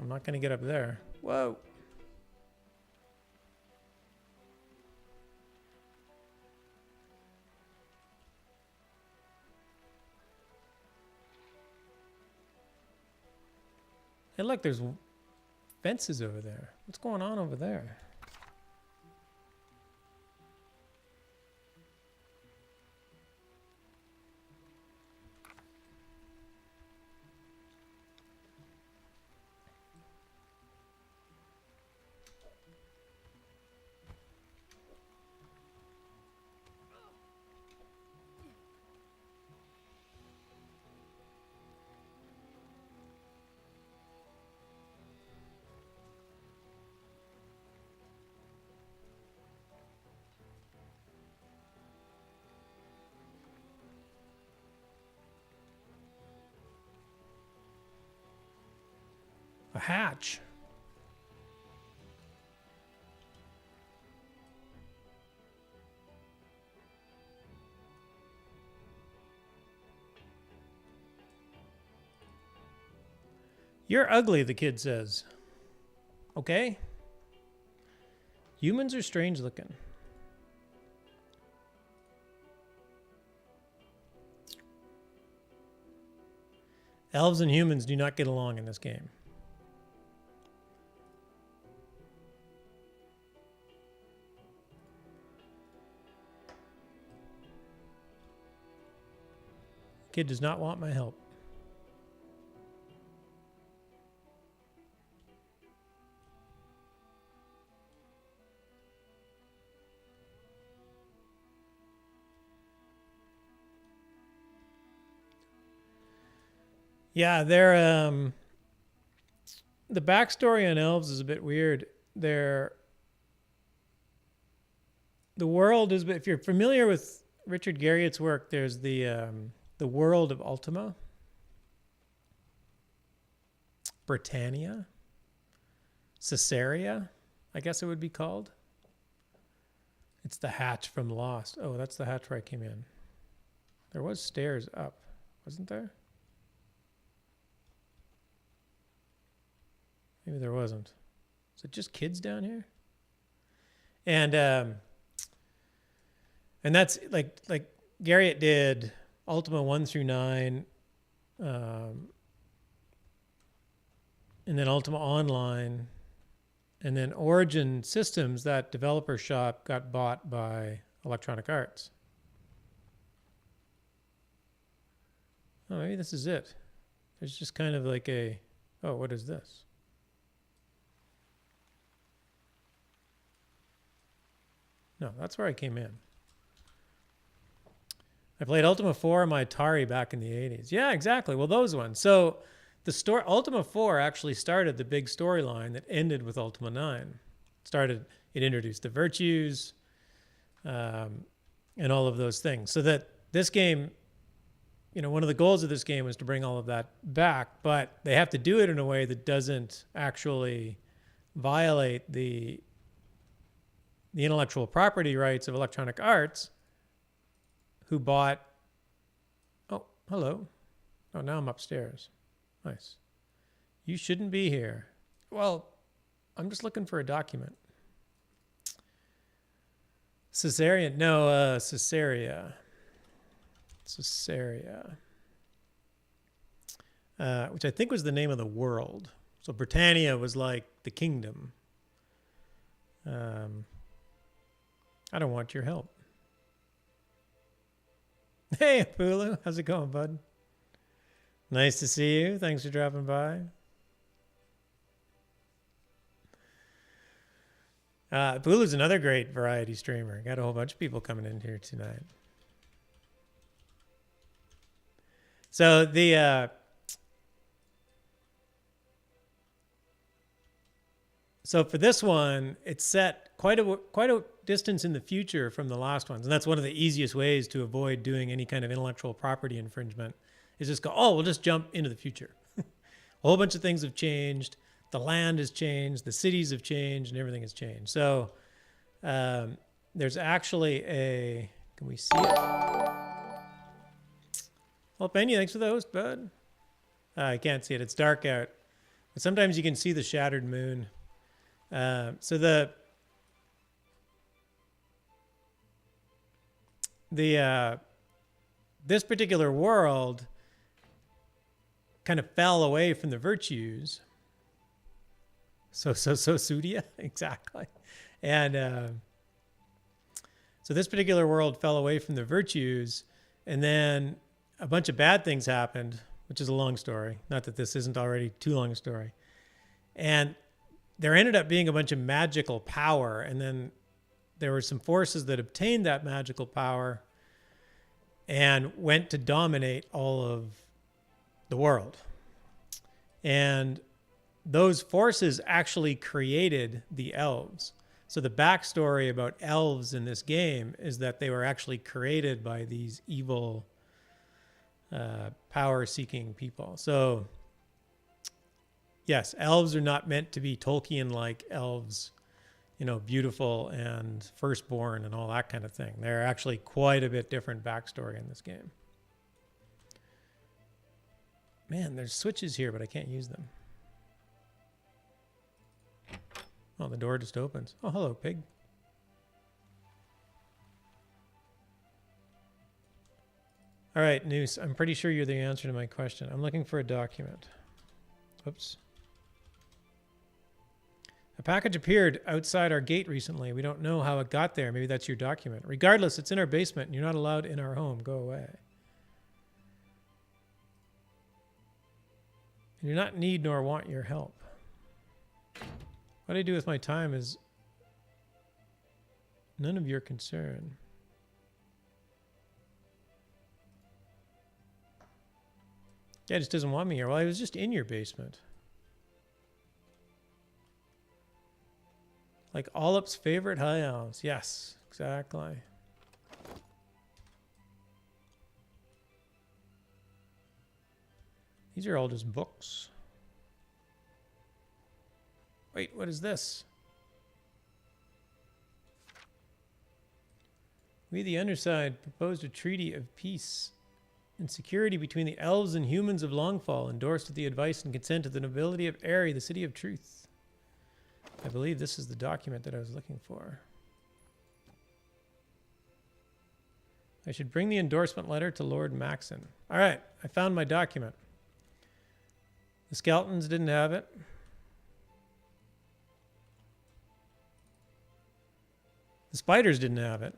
Speaker 1: I'm not going to get up there. Whoa. Hey, look, there's fences over there. What's going on over there? A hatch. You're ugly, the kid says. Okay. Humans are strange looking. Elves and humans do not get along in this game. Kid does not want my help. Yeah, they're the backstory on elves is a bit weird. The world is, if you're familiar with Richard Garriott's work, there's the world of Ultima, Britannia, Caesarea, I guess it would be called. It's the hatch from Lost. Oh, that's the hatch where I came in. There was stairs up, wasn't there? Maybe there wasn't. Is it just kids down here? And that's like Garriott did Ultima 1 through 9, and then Ultima Online, and then Origin Systems, that developer shop, got bought by Electronic Arts. Oh, maybe this is it. There's just kind of like a, oh, what is this? No, that's where I came in. I played Ultima 4 on my Atari back in the 80s. Yeah, exactly. Well, those ones. So the story, Ultima 4 actually started the big storyline that ended with Ultima 9. It introduced the virtues and all of those things. So that this game, you know, one of the goals of this game was to bring all of that back, but they have to do it in a way that doesn't actually violate the intellectual property rights of Electronic Arts, who bought... Oh, hello. Oh, now I'm upstairs. Nice. You shouldn't be here. Well, I'm just looking for a document. Caesarea. No, Caesarea. Caesarea. Which I think was the name of the world. So Britannia was like the kingdom. I don't want your help. Hey, Apulu. How's it going, bud? Nice to see you. Thanks for dropping by. Apulu's another great variety streamer. Got a whole bunch of people coming in here tonight. So so for this one, it's set quite a distance in the future from the last ones. And that's one of the easiest ways to avoid doing any kind of intellectual property infringement, is just go, oh, we'll just jump into the future. A whole bunch of things have changed. The land has changed. The cities have changed, and everything has changed. So there's actually a, can we see it? Well, Penny, thanks for the host, bud. I can't see it. It's dark out. But sometimes you can see the shattered moon. So this particular world kind of fell away from the virtues. So Sudia, exactly. And so this particular world fell away from the virtues, and then a bunch of bad things happened, which is a long story. Not that this isn't already too long a story. And there ended up being a bunch of magical power, and then there were some forces that obtained that magical power and went to dominate all of the world. And those forces actually created the elves. So the backstory about elves in this game is that they were actually created by these evil power-seeking people. So Yes, elves are not meant to be Tolkien-like elves, you know, beautiful and firstborn and all that kind of thing. They're actually quite a bit different backstory in this game. Man, there's switches here, but I can't use them. Oh, the door just opens. Oh, hello, pig. All right, Noose, I'm pretty sure you're the answer to my question. I'm looking for a document. Oops. A package appeared outside our gate recently. We don't know how it got there. Maybe that's your document. Regardless, it's in our basement and you're not allowed in our home. Go away. I do not need nor want your help. What I do with my time is none of your concern. Yeah, it just doesn't want me here. Well, I was just in your basement. Like Olip's favorite high elves. Yes, exactly. These are all just books. Wait, what is this? We, the underside, proposed a treaty of peace and security between the elves and humans of Longfall, endorsed with the advice and consent of the nobility of Aerie, the city of truth. I believe this is the document that I was looking for. I should bring the endorsement letter to Lord Maxon. All right, I found my document. The skeletons didn't have it. The spiders didn't have it.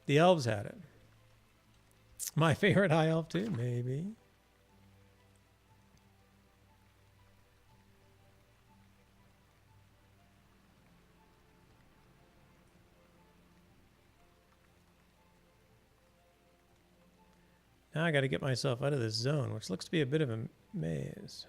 Speaker 1: The elves had it. My favorite high elf too, maybe. Now I got to get myself out of this zone, which looks to be a bit of a maze.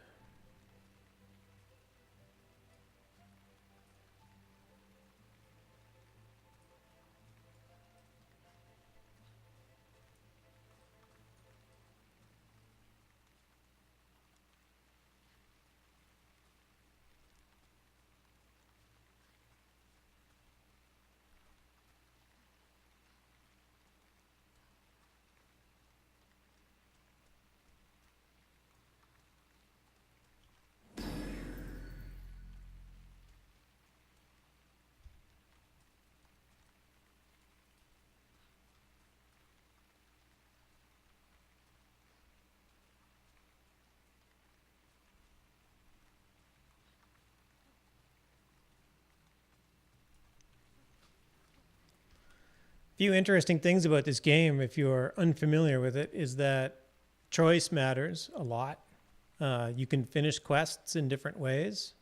Speaker 1: Few interesting things about this game, if you are unfamiliar with it, is that choice matters a lot. You can finish quests in different ways,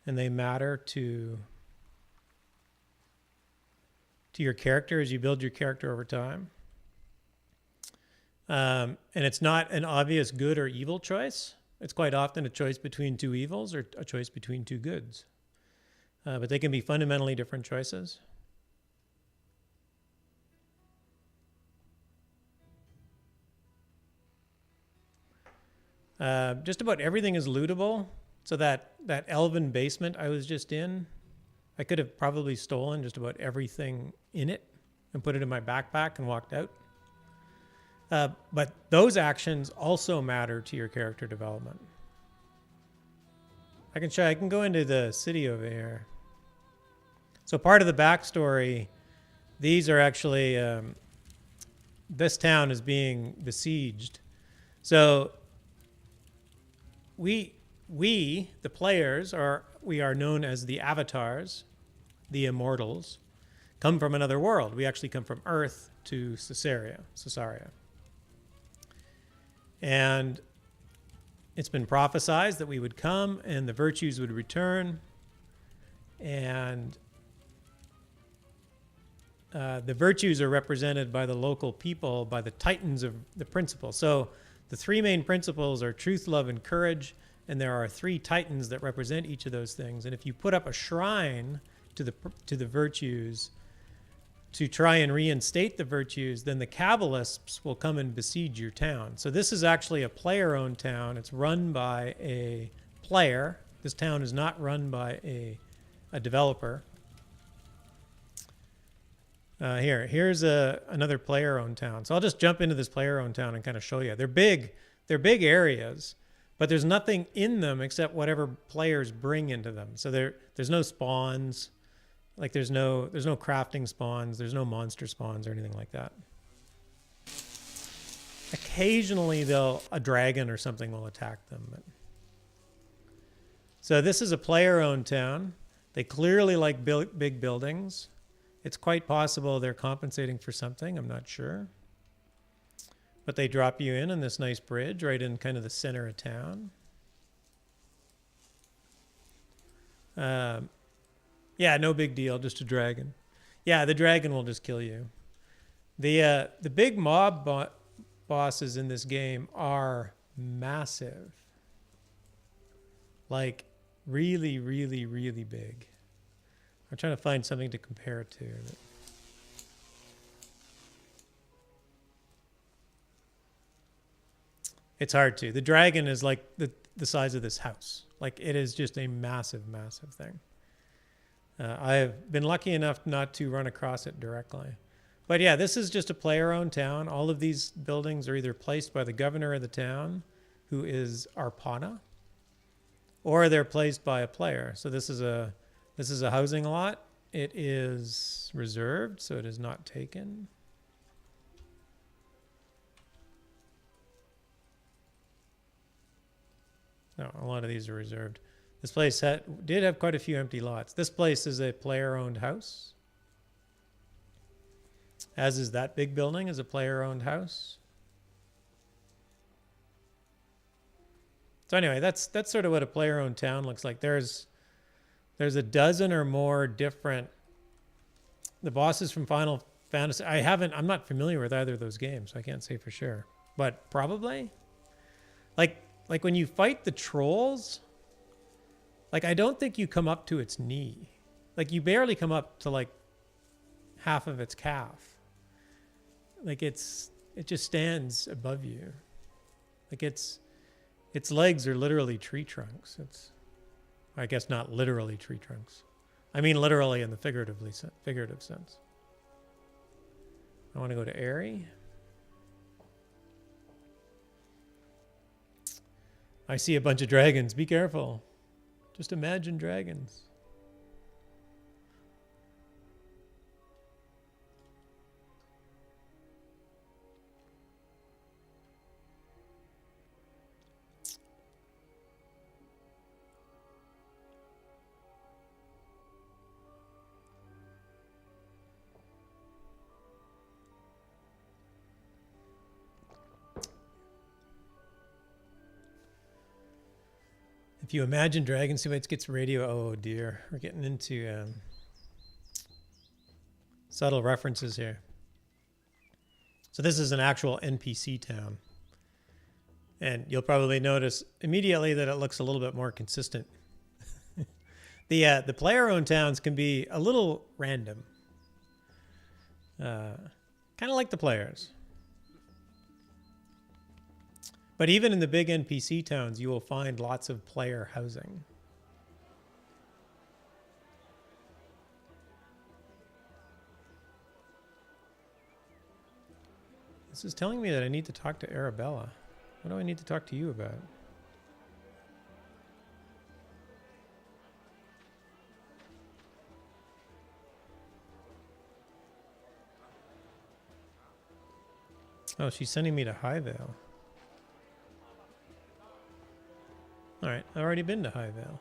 Speaker 1: and they matter to your character as you build your character over time. And it's not an obvious good or evil choice. It's quite often a choice between two evils or a choice between two goods. But they can be fundamentally different choices. Just about everything is lootable. So that elven basement I was just in, I could have probably stolen just about everything in it and put it in my backpack and walked out. But those actions also matter to your character development. I can go into the city over here. So part of the backstory, these are actually, this town is being besieged. So we, the players, we are known as the avatars, the immortals, come from another world. We actually come from Earth to Caesarea. And it's been prophesized that we would come and the virtues would return. And the virtues are represented by the local people, by the titans of the principles. So the three main principles are truth, love, and courage. And there are three titans that represent each of those things. And if you put up a shrine to the virtues to try and reinstate the virtues, then the Kabbalists will come and besiege your town. So this is actually a player-owned town. It's run by a player This town is not run by a developer. Here's another player-owned town. So I'll just jump into this player-owned town and kind of show you. They're big areas, but there's nothing in them except whatever players bring into them. So there's no spawns, like there's no crafting spawns, there's no monster spawns or anything like that. Occasionally a dragon or something will attack them. But. So this is a player-owned town. They clearly like big buildings. It's quite possible they're compensating for something. I'm not sure. But they drop you in on this nice bridge right in kind of the center of town. Yeah, no big deal. Just a dragon. Yeah, the dragon will just kill you. The big mob bosses in this game are massive. Like really, really, really big. I'm trying to find something to compare it to. It's hard to. The dragon is like the size of this house. Like it is just a massive, massive thing. I've been lucky enough not to run across it directly. But yeah, this is just a player-owned town. All of these buildings are either placed by the governor of the town, who is Arpana, or they're placed by a player. So this is a housing lot. It is reserved, so it is not taken. No, a lot of these are reserved. This place did have quite a few empty lots. This place is a player-owned house. As is that big building is a player-owned house. So anyway, that's sort of what a player-owned town looks like. There's a dozen or more different. The bosses from Final Fantasy. I'm not familiar with either of those games, so I can't say for sure. But probably, like when you fight the trolls, like I don't think you come up to its knee. Like you barely come up to like half of its calf. Like it just stands above you. Like its legs are literally tree trunks. I guess not literally tree trunks. I mean literally in the figurative sense. I want to go to Airy. I see a bunch of dragons. Be careful. Just imagine dragons. If you imagine dragons, who gets radio. Oh dear, we're getting into subtle references here. So this is an actual NPC town, and you'll probably notice immediately that it looks a little bit more consistent. The player-owned towns can be a little random, kind of like the players. But even in the big NPC towns, you will find lots of player housing. This is telling me that I need to talk to Arabella. What do I need to talk to you about? Oh, she's sending me to Highvale. All right, I've already been to Highvale.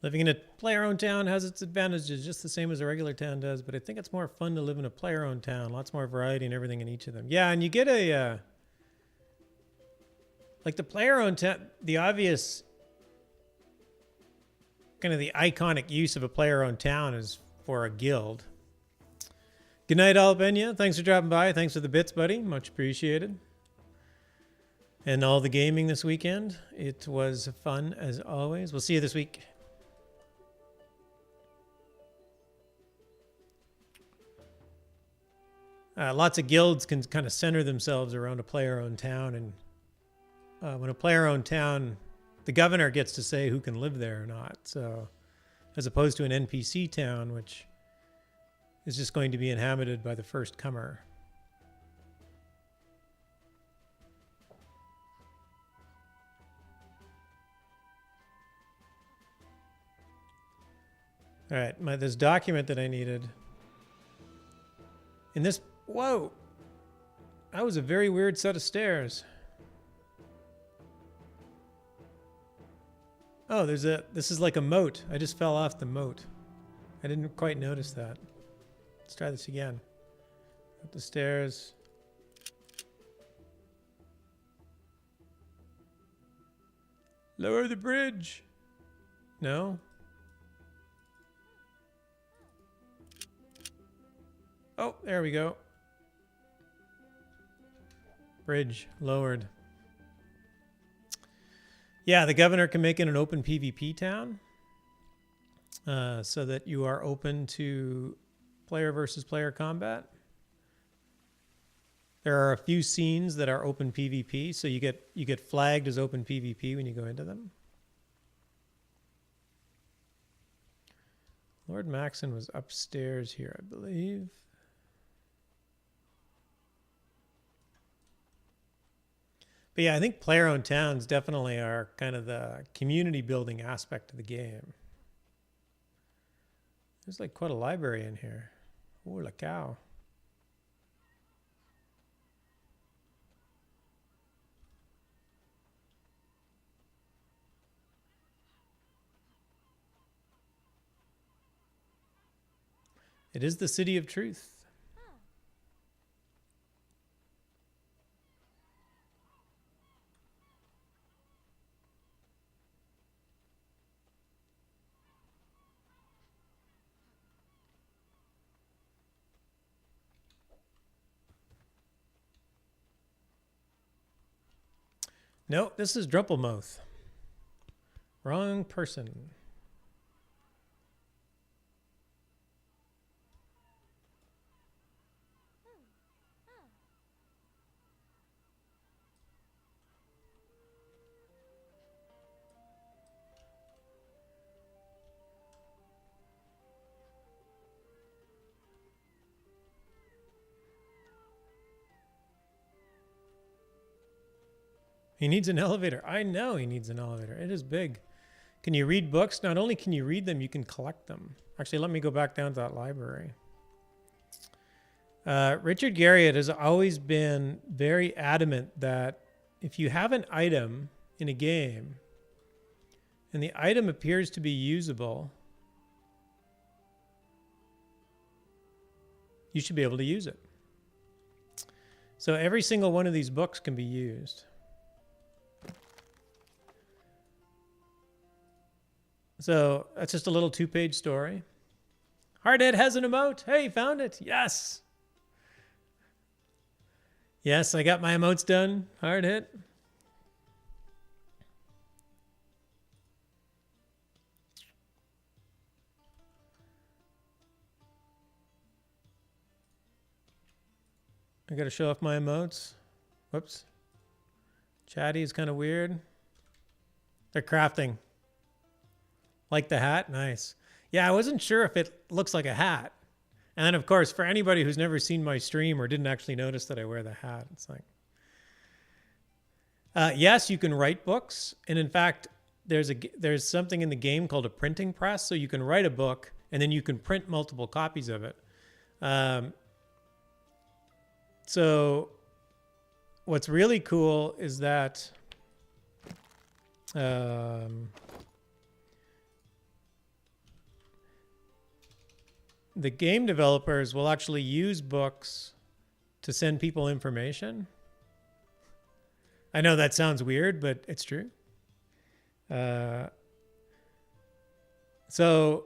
Speaker 1: Living in a player-owned town has its advantages, just the same as a regular town does, but I think it's more fun to live in a player-owned town. Lots more variety and everything in each of them. Yeah, and you get a... like the player-owned town, the obvious... kind of the iconic use of a player-owned town is for a guild. Good night, Albania. Thanks for dropping by. Thanks for the bits, buddy. Much appreciated. And all the gaming this weekend. It was fun as always. We'll see you this week. Lots of guilds can kind of center themselves around a player-owned town, and when a player-owned town, the governor gets to say who can live there or not. So, as opposed to an NPC town, which is just going to be inhabited by the first comer. All right, this document that I needed. In this, whoa, that was a very weird set of stairs. Oh, this is like a moat. I just fell off the moat. I didn't quite notice that. Let's try this again. Up the stairs. Lower the bridge. No? Oh, there we go. Bridge lowered. Yeah, the governor can make it an open PvP town so that you are open to player versus player combat. There are a few scenes that are open PvP, so you get flagged as open PvP when you go into them. Lord Maxon was upstairs here, I believe. But yeah, I think player-owned towns definitely are kind of the community building aspect of the game. There's like quite a library in here. Oh, la cow. It is the city of truth. No, this is Drumpelmouth. Wrong person. He needs an elevator. I know he needs an elevator. It is big. Can you read books? Not only can you read them, you can collect them. Actually, let me go back down to that library. Richard Garriott has always been very adamant that if you have an item in a game and the item appears to be usable, you should be able to use it. So every single one of these books can be used. So that's just a little 2-page story. Hardhead has an emote. Hey, found it. Yes. Yes, I got my emotes done. Hardhead. I got to show off my emotes. Whoops. Chatty is kind of weird. They're crafting. Like the hat? Nice. Yeah, I wasn't sure if it looks like a hat. And then, of course, for anybody who's never seen my stream or didn't actually notice that I wear the hat, it's like... yes, you can write books. And in fact, there's something in the game called a printing press. So you can write a book, and then you can print multiple copies of it. So what's really cool is that... the game developers will actually use books to send people information. I know that sounds weird, but it's true. So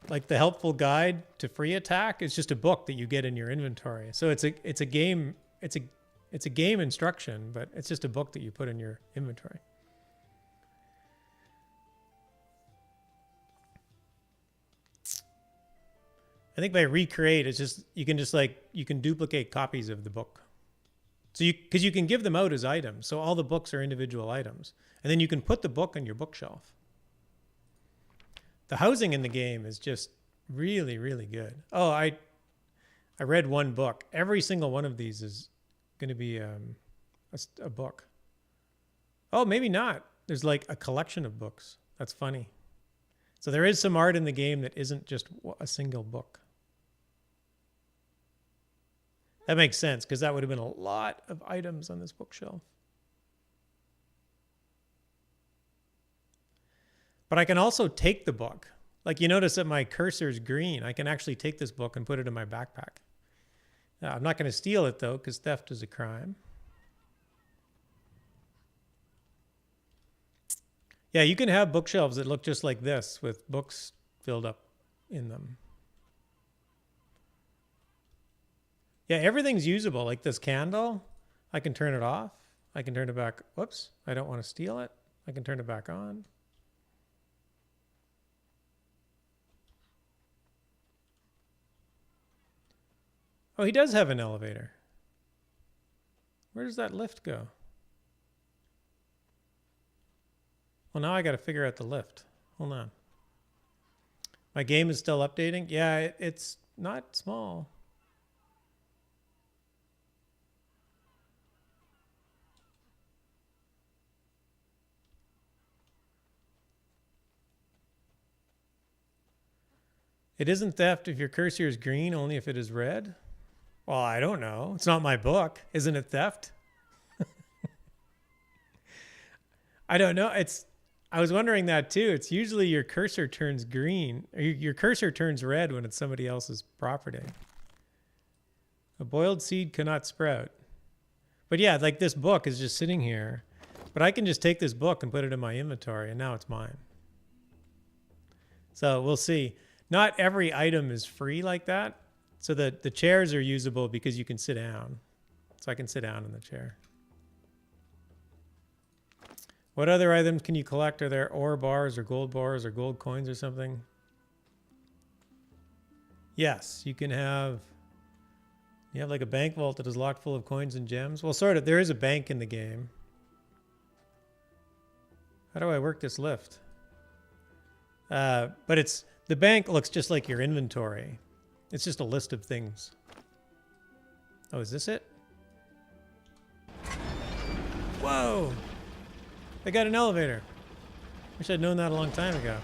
Speaker 1: like the helpful guide to free attack is just a book that you get in your inventory. So it's a game instruction, but it's just a book that you put in your inventory. I think by recreate, it's just you can duplicate copies of the book. So because you can give them out as items. So all the books are individual items. And then you can put the book on your bookshelf. The housing in the game is just really, really good. Oh, I read one book. Every single one of these is going to be a book. Oh, maybe not. There's like a collection of books. That's funny. So there is some art in the game that isn't just a single book. That makes sense because that would have been a lot of items on this bookshelf. But I can also take the book. Like you notice that my cursor is green. I can actually take this book and put it in my backpack. Now, I'm not going to steal it though because theft is a crime. Yeah, you can have bookshelves that look just like this with books filled up in them. Yeah, everything's usable. Like this candle, I can turn it off. I can turn it back. Whoops, I don't want to steal it. I can turn it back on. Oh, he does have an elevator. Where does that lift go? Well, now I got to figure out the lift. Hold on. My game is still updating. Yeah, it's not small. It isn't theft if your cursor is green, only if it is red. Well, I don't know. It's not my book. Isn't it theft? I don't know. I was wondering that too. It's usually your cursor turns green. Or your cursor turns red when it's somebody else's property. A boiled seed cannot sprout. But yeah, like this book is just sitting here. But I can just take this book and put it in my inventory, and now it's mine. So we'll see. Not every item is free like that. So the chairs are usable because you can sit down. So I can sit down in the chair. What other items can you collect? Are there ore bars or gold coins or something? Yes, you can have... You have like a bank vault that is locked full of coins and gems. Well, sort of. There is a bank in the game. How do I work this lift? But it's... The bank looks just like your inventory. It's just a list of things. Oh, is this it? Whoa! I got an elevator. Wish I'd known that a long time ago.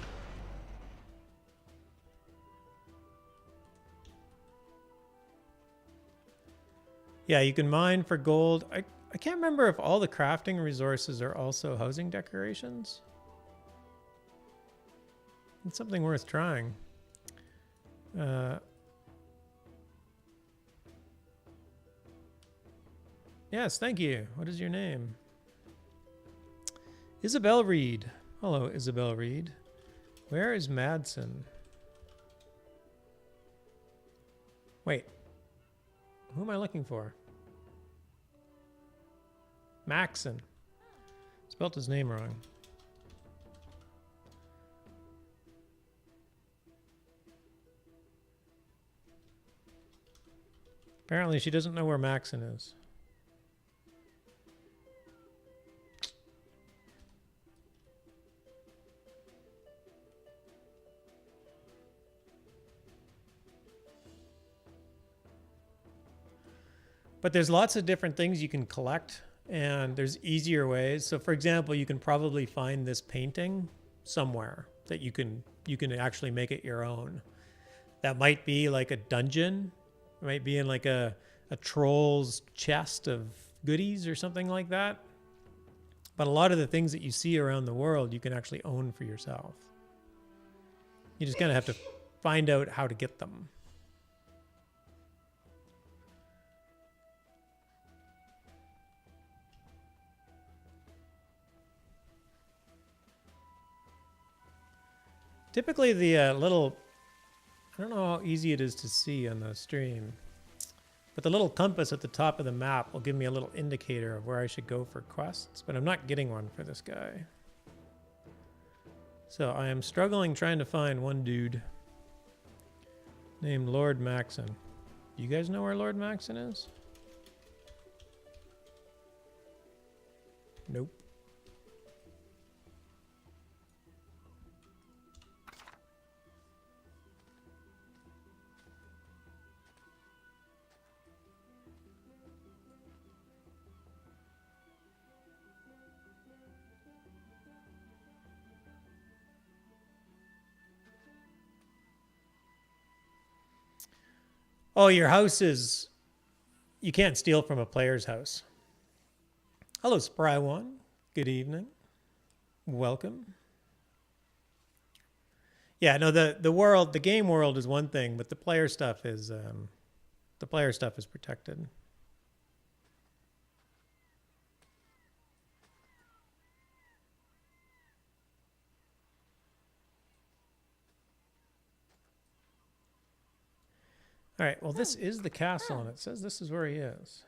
Speaker 1: Yeah, you can mine for gold. I can't remember if all the crafting resources are also housing decorations. It's something worth trying. Yes, thank you. What is your name? Isabel Reed. Hello, Isabel Reed. Where is Madsen? Wait. Who am I looking for? Maxon. Spelt his name wrong. Apparently she doesn't know where Maxon is. But there's lots of different things you can collect, and there's easier ways. So for example, you can probably find this painting somewhere that you can actually make it your own. That might be like a dungeon. It might be in like a troll's chest of goodies or something like that. But a lot of the things that you see around the world, you can actually own for yourself. You just kind of have to find out how to get them. Typically the little, I don't know how easy it is to see on the stream, but the little compass at the top of the map will give me a little indicator of where I should go for quests, but I'm not getting one for this guy. So I am struggling trying to find one dude named Lord Maxon. Do you guys know where Lord Maxon is? Nope. Oh, your house is... You can't steal from a player's house. Hello, Spry One. Good evening. Welcome. Yeah, no, the game world is one thing, but the player stuff is protected. All right, well, this is the castle, and it says this is where he is.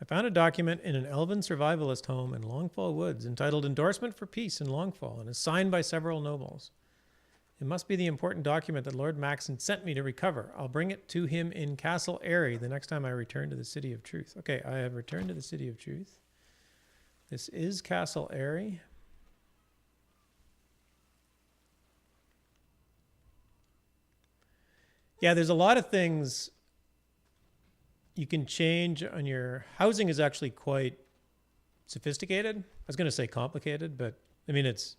Speaker 1: I found a document in an elven survivalist home in Longfall Woods entitled Endorsement for Peace in Longfall and is signed by several nobles. It must be the important document that Lord Maxon sent me to recover. I'll bring it to him in Castle Airy the next time I return to the City of Truth. Okay, I have returned to the City of Truth. This is Castle Airy. Yeah, there's a lot of things you can change on your... Housing is actually quite sophisticated. I was going to say complicated, but I mean, it's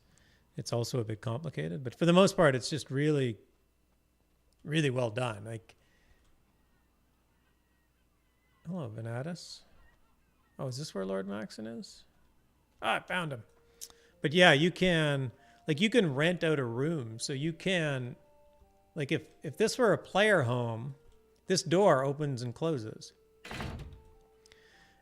Speaker 1: also a bit complicated. But for the most part, it's just really, really well done. Like, hello, Venatus. Oh, is this where Lord Maxon is? Ah, I found him. But yeah, you can rent out a room. So you can... Like if this were a player home, this door opens and closes.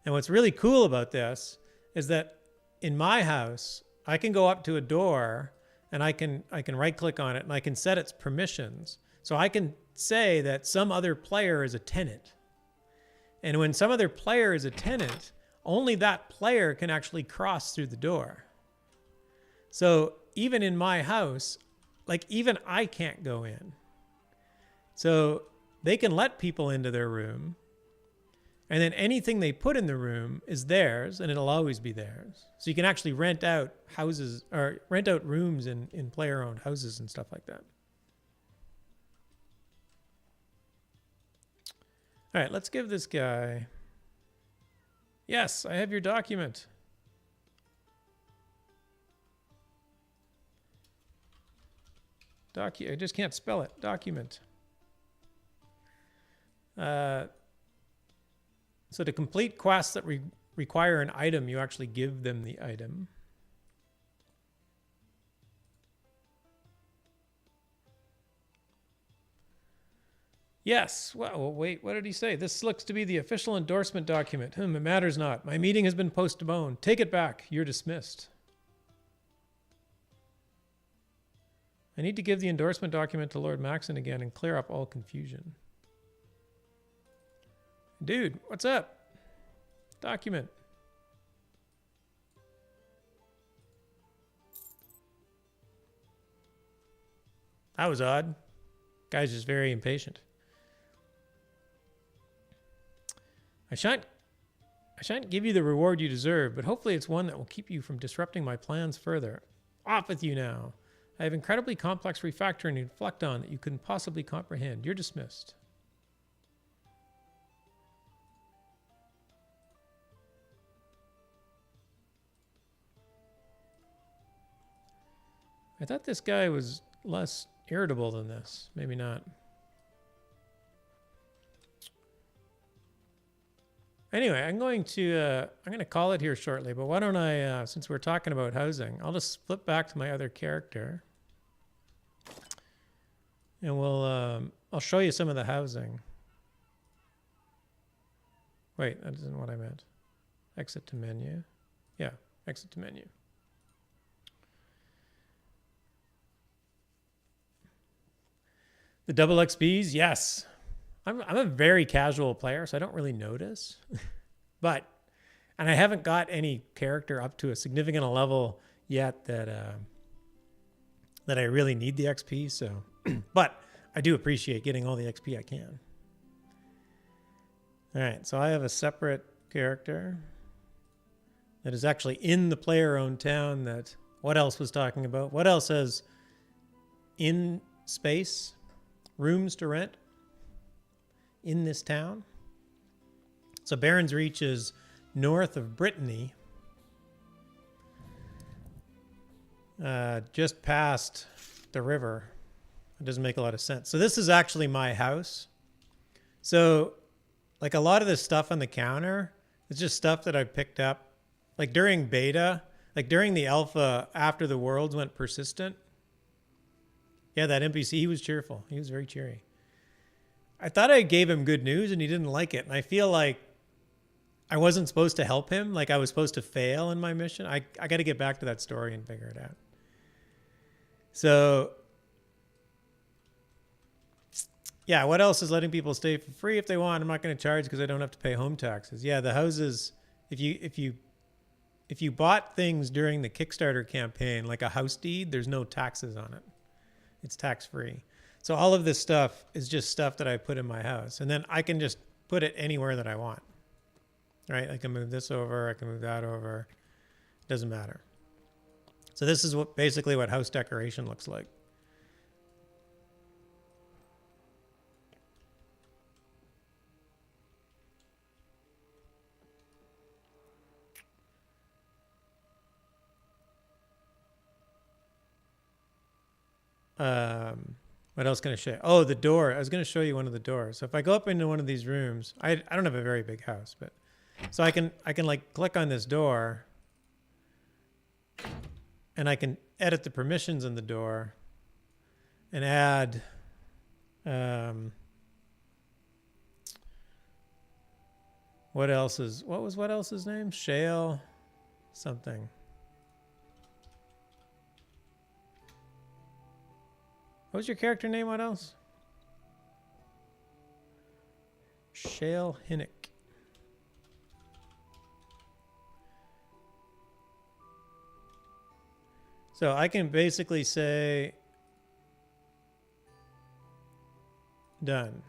Speaker 1: And what's really cool about this is that in my house, I can go up to a door and I can right click on it and I can set its permissions. So I can say that some other player is a tenant. And when some other player is a tenant, only that player can actually cross through the door. So even in my house, like even I can't go in. So they can let people into their room, and then anything they put in the room is theirs, and it'll always be theirs. So you can actually rent out houses or rent out rooms in player-owned houses and stuff like that. All right, let's give this guy... Yes, I have your document. I just can't spell it. Document. So to complete quests that require an item, you actually give them the item. Yes. Well, wait, what did he say? This looks to be the official endorsement document. It matters not. My meeting has been postponed. Take it back. You're dismissed. I need to give the endorsement document to Lord Maxon again and clear up all confusion. Dude, what's up? Document. That was odd. Guy's just very impatient. I shan't give you the reward you deserve, but hopefully it's one that will keep you from disrupting my plans further. Off with you now. I have incredibly complex refactoring to reflect on that you couldn't possibly comprehend. You're dismissed. I thought this guy was less irritable than this. Maybe not. Anyway, I'm going to call it here shortly, but why don't I, since we're talking about housing, I'll just flip back to my other character. And I'll show you some of the housing. Wait, that isn't what I meant. Exit to menu. Yeah, exit to menu. The double XPs, yes. I'm a very casual player, so I don't really notice. But, and I haven't got any character up to a significant level yet that I really need the XP. So, but I do appreciate getting all the XP I can. All right, so I have a separate character that is actually in the player-owned town that What Else was talking about. What Else has in space, rooms to rent in this town. So Barons Reach is north of Brittany, just past the river. It doesn't make a lot of sense. So this is actually my house. So like a lot of this stuff on the counter is just stuff that I picked up like during beta, like during the alpha after the worlds went persistent. Yeah, that NPC, he was cheerful. He was very cheery. I thought I gave him good news and he didn't like it. And I feel like I wasn't supposed to help him. Like I was supposed to fail in my mission. I got to get back to that story and figure it out. So yeah, What Else is letting people stay for free if they want. I'm not going to charge because I don't have to pay home taxes. Yeah, the houses, if you bought things during the Kickstarter campaign, like a house deed, there's no taxes on it. It's tax-free. So all of this stuff is just stuff that I put in my house. And then I can just put it anywhere that I want. Right? I can move this over. I can move that over. It doesn't matter. So this is basically what house decoration looks like. What else can I show you? Oh, the door. I was going to show you one of the doors. So if I go up into one of these rooms, I don't have a very big house, but so I can like click on this door and I can edit the permissions in the door and add what was What Else's name? Shale something. What was your character name? What else? Shale Hinnick. So I can basically say done.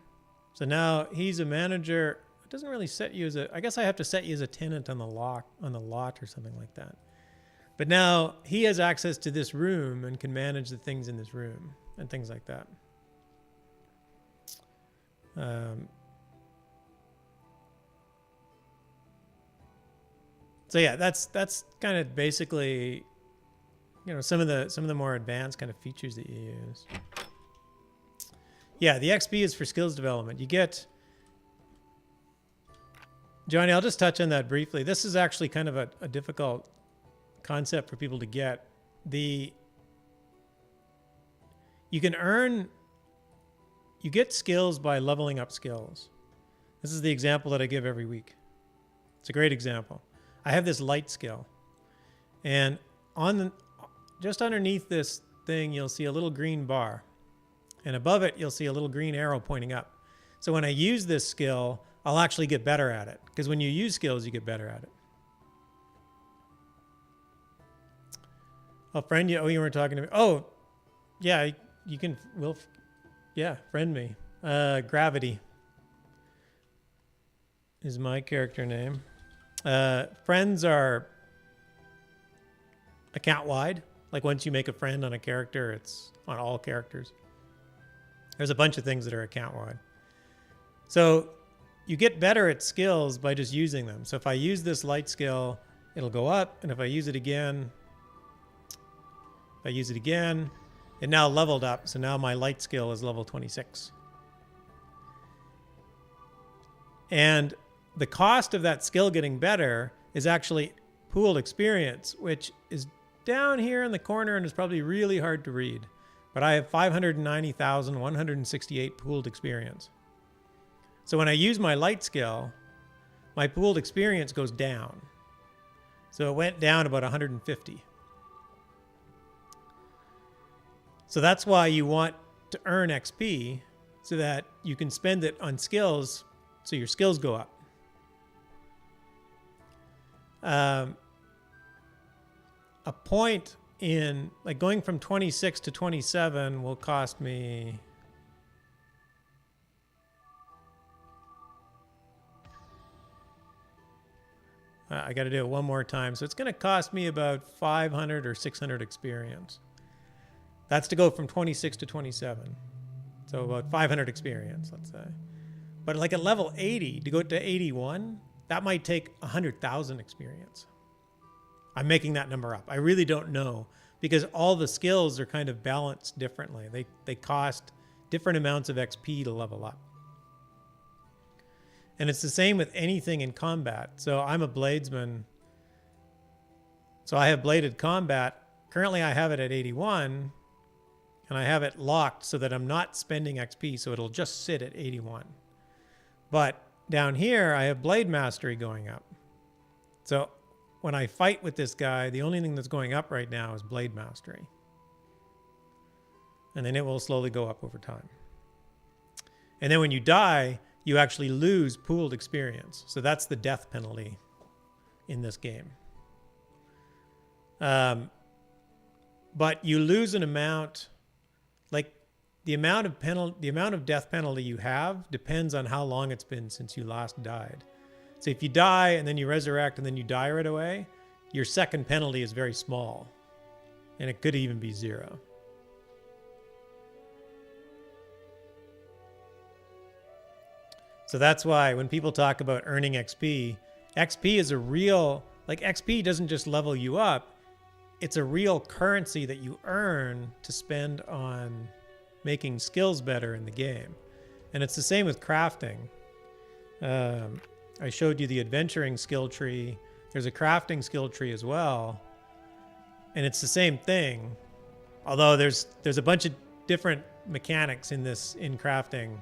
Speaker 1: So now he's a manager. It doesn't really set you as I guess I have to set you as a tenant on the lot or something like that. But now he has access to this room and can manage the things in this room and things like that. So yeah, that's kind of basically, you know, some of the more advanced kind of features that you use. Yeah, the XP is for skills development. You get, Johnny, I'll just touch on that briefly. This is actually kind of a difficult concept for people to get. You get skills by leveling up skills. This is the example that I give every week. It's a great example. I have this light skill, and just underneath this thing, you'll see a little green bar, and above it, you'll see a little green arrow pointing up. So when I use this skill, I'll actually get better at it, because when you use skills, you get better at it. I'll friend you. Oh, you weren't talking to me. Oh, yeah, you can. Friend me. Gravity is my character name. Friends are account wide. Like once you make a friend on a character, it's on all characters. There's a bunch of things that are account wide. So you get better at skills by just using them. So if I use this light skill, it'll go up. And if I use it again, it now leveled up. So now my light skill is level 26. And the cost of that skill getting better is actually pooled experience, which is down here in the corner and is probably really hard to read. But I have 590,168 pooled experience. So when I use my light skill, my pooled experience goes down. So it went down about 150. So that's why you want to earn XP so that you can spend it on skills so your skills go up. A point in, like, going from 26 to 27 will cost me... I got to do it one more time. So it's going to cost me about 500 or 600 experience. That's to go from 26 to 27. So about 500 experience, let's say. But like at level 80, to go to 81, that might take 100,000 experience. I'm making that number up. I really don't know, because all the skills are kind of balanced differently. They cost different amounts of XP to level up. And it's the same with anything in combat. So I'm a bladesman. So I have bladed combat. Currently I have it at 81, and I have it locked so that I'm not spending XP, so it'll just sit at 81. But down here, I have blade mastery going up. So when I fight with this guy, the only thing that's going up right now is blade mastery. And then it will slowly go up over time. And then when you die, you actually lose pooled experience. So that's the death penalty in this game. But you lose an amount, like the amount of death penalty you have depends on how long it's been since you last died. So if you die and then you resurrect and then you die right away, your second penalty is very small, and it could even be 0. So that's why when people talk about earning XP, XP is a real, like XP doesn't just level you up. It's a real currency that you earn to spend on making skills better in the game. And it's the same with crafting. I showed you the adventuring skill tree. There's a crafting skill tree as well. And it's the same thing. Although there's a bunch of different mechanics in crafting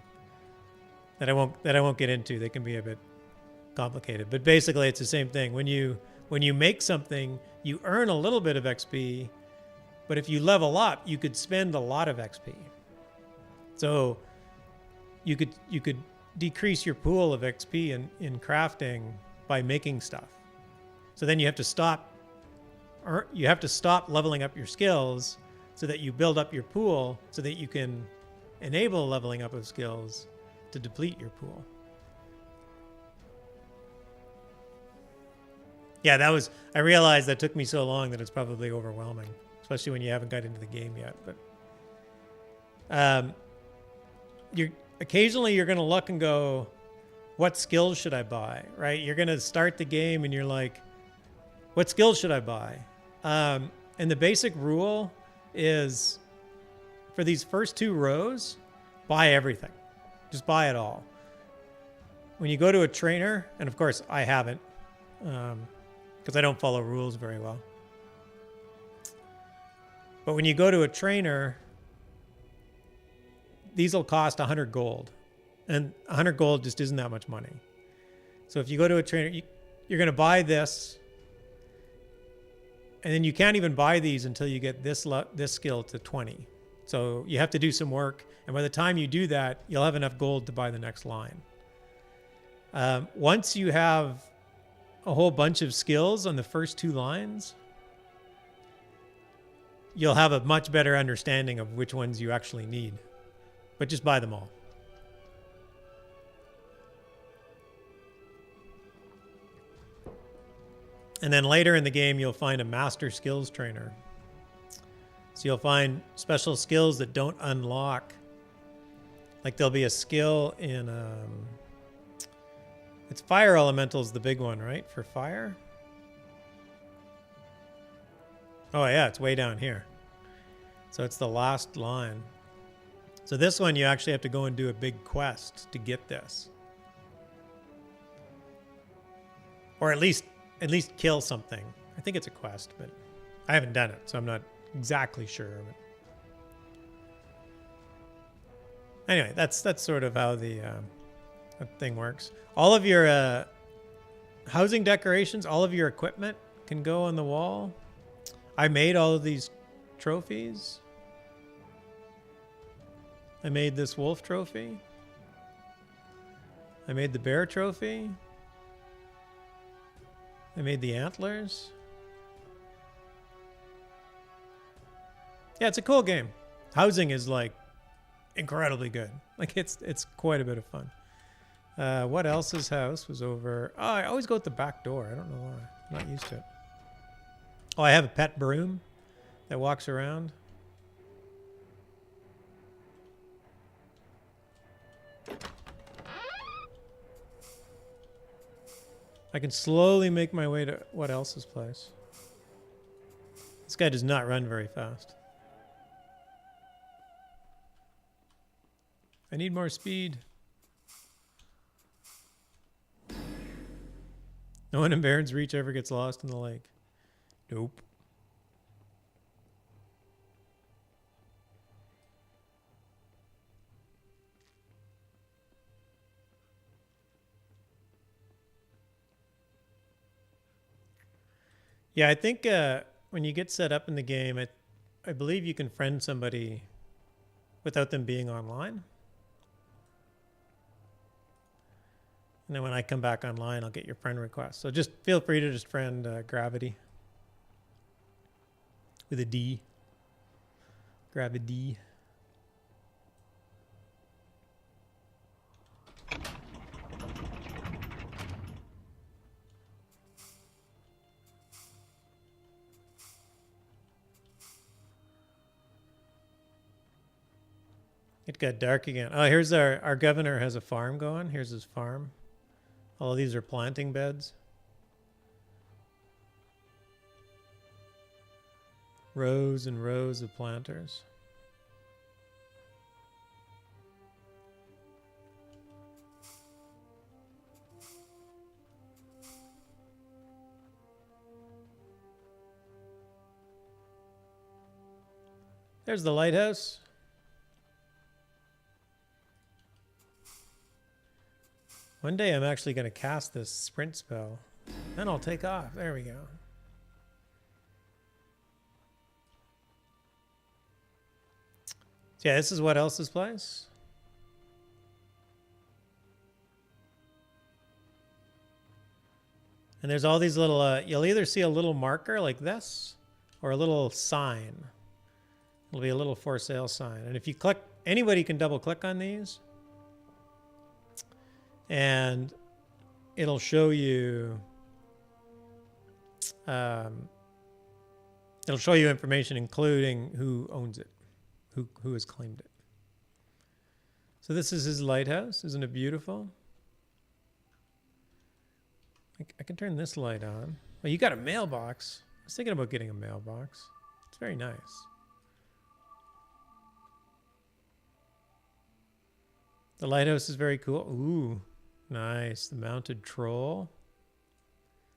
Speaker 1: that I won't get into. They can be a bit complicated, but basically it's the same thing. When you make something, you earn a little bit of XP, but if you level up, you could spend a lot of XP. So you could decrease your pool of XP in crafting by making stuff. So then you have to stop leveling up your skills so that you build up your pool so that you can enable leveling up of skills to deplete your pool. Yeah, I realized that took me so long that it's probably overwhelming, especially when you haven't got into the game yet. But occasionally you're going to look and go, what skills should I buy, right? You're going to start the game and you're like, what skills should I buy? And the basic rule is, for these first 2 rows, buy everything. Just buy it all. When you go to a trainer, and of course I haven't, because I don't follow rules very well. But when you go to a trainer, these will cost 100 gold. And 100 gold just isn't that much money. So if you go to a trainer, you're going to buy this, and then you can't even buy these until you get this skill to 20. So you have to do some work, and by the time you do that, you'll have enough gold to buy the next line. Once you have a whole bunch of skills on the first 2 lines, you'll have a much better understanding of which ones you actually need. But just buy them all. And then later in the game, you'll find a master skills trainer. So you'll find special skills that don't unlock. Like there'll be a skill in, it's fire elemental's the big one, right? For fire? Oh yeah, it's way down here. So it's the last line. So this one, you actually have to go and do a big quest to get this. Or at least kill something. I think it's a quest, but I haven't done it, so I'm not exactly sure of it. Anyway, that's sort of how the thing works. All of your housing decorations, all of your equipment can go on the wall. I made all of these trophies. I made this wolf trophy. I made the bear trophy. I made the antlers. Yeah, it's a cool game. Housing is like incredibly good. Like it's quite a bit of fun. What else's house was over? Oh, I always go at the back door. I don't know why. I'm not used to it. Oh, I have a pet broom that walks around. I can slowly make my way to what else's place. This guy does not run very fast. I need more speed. No one in Baron's Reach ever gets lost in the lake. Nope. Yeah, I think when you get set up in the game, I believe you can friend somebody without them being online. And then when I come back online, I'll get your friend request. So just feel free to just friend Gravity with a D. Gravity. It got dark again. Oh, here's our governor has a farm going. Here's his farm. All of these are planting beds. Rows and rows of planters. There's the lighthouse. One day I'm actually going to cast this sprint spell. Then I'll take off. There we go. So yeah, this is what else's place. And there's all these little, you'll either see a little marker like this or a little sign. It'll be a little for sale sign. And if you click, anybody can double click on these. And it'll show you information including who owns it, who has claimed it. So this is his lighthouse. Isn't it beautiful? I can turn this light on. Oh, you got a mailbox. I was thinking about getting a mailbox. It's very nice. The lighthouse is very cool. Ooh. Nice. The mounted troll.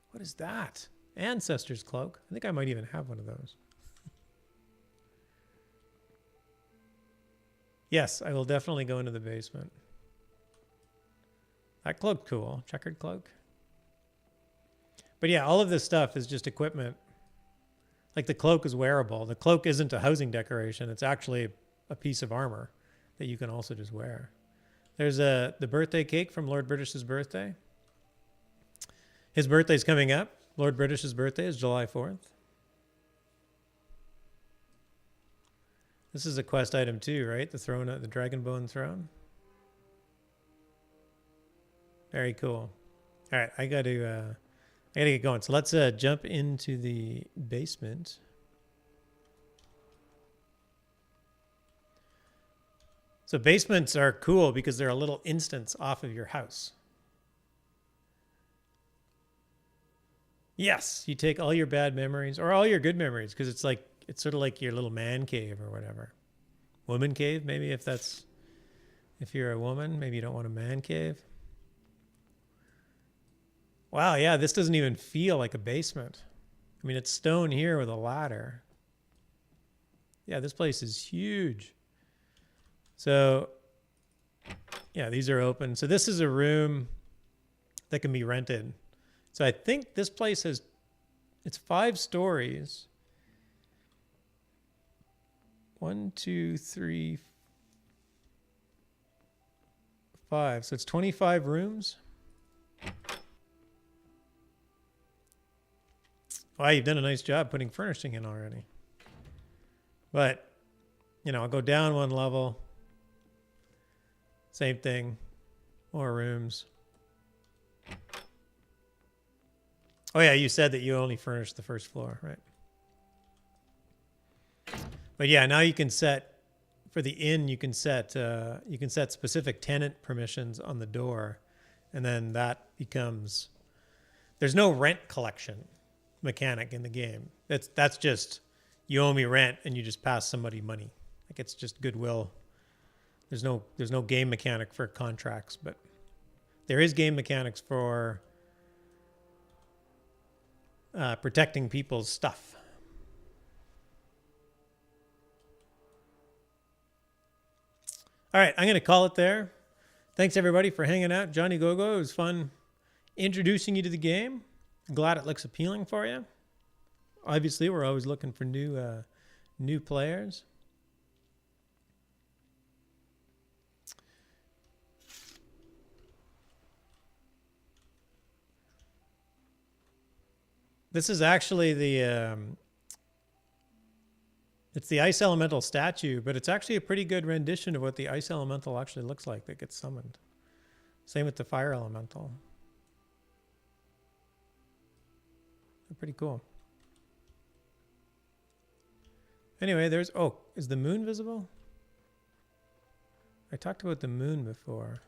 Speaker 1: What is that? Ancestor's cloak. I think I might even have one of those. Yes, I will definitely go into the basement. That cloak cool. Checkered cloak. But yeah, all of this stuff is just equipment. Like the cloak is wearable. The cloak isn't a housing decoration. It's actually a piece of armor that you can also just wear. There's the birthday cake from Lord British's birthday. His birthday's coming up. Lord British's birthday is July 4th. This is a quest item too, right? The throne, the Dragonbone throne. Very cool. All right, I got to get going. So let's jump into the basement. So basements are cool because they're a little instance off of your house. Yes, you take all your bad memories or all your good memories because it's sort of like your little man cave or whatever. Woman cave, maybe if you're a woman, maybe you don't want a man cave. Wow, yeah, this doesn't even feel like a basement. I mean, it's stone here with a ladder. Yeah, this place is huge. So, yeah, these are open. So this is a room that can be rented. So I think this place it's 5 stories. 1, 2, 3, 5. So it's 25 rooms. Wow, you've done a nice job putting furnishing in already. But, you know, I'll go down one level. Same thing. More rooms. Oh, yeah, you said that you only furnished the first floor, right? But yeah, now you can set, for the inn, you can set specific tenant permissions on the door. And then that becomes, there's no rent collection mechanic in the game. That's just, you owe me rent and you just pass somebody money. Like, it's just goodwill. There's no game mechanic for contracts, but there is game mechanics for protecting people's stuff. All right, I'm going to call it there. Thanks, everybody, for hanging out. Johnny Gogo, it was fun introducing you to the game. Glad it looks appealing for you. Obviously, we're always looking for new players. This is actually the it's the ice elemental statue, but it's actually a pretty good rendition of what the ice elemental actually looks like that gets summoned. Same with the fire elemental. They're pretty cool. Anyway, there's, oh, is the moon visible? I talked about the moon before.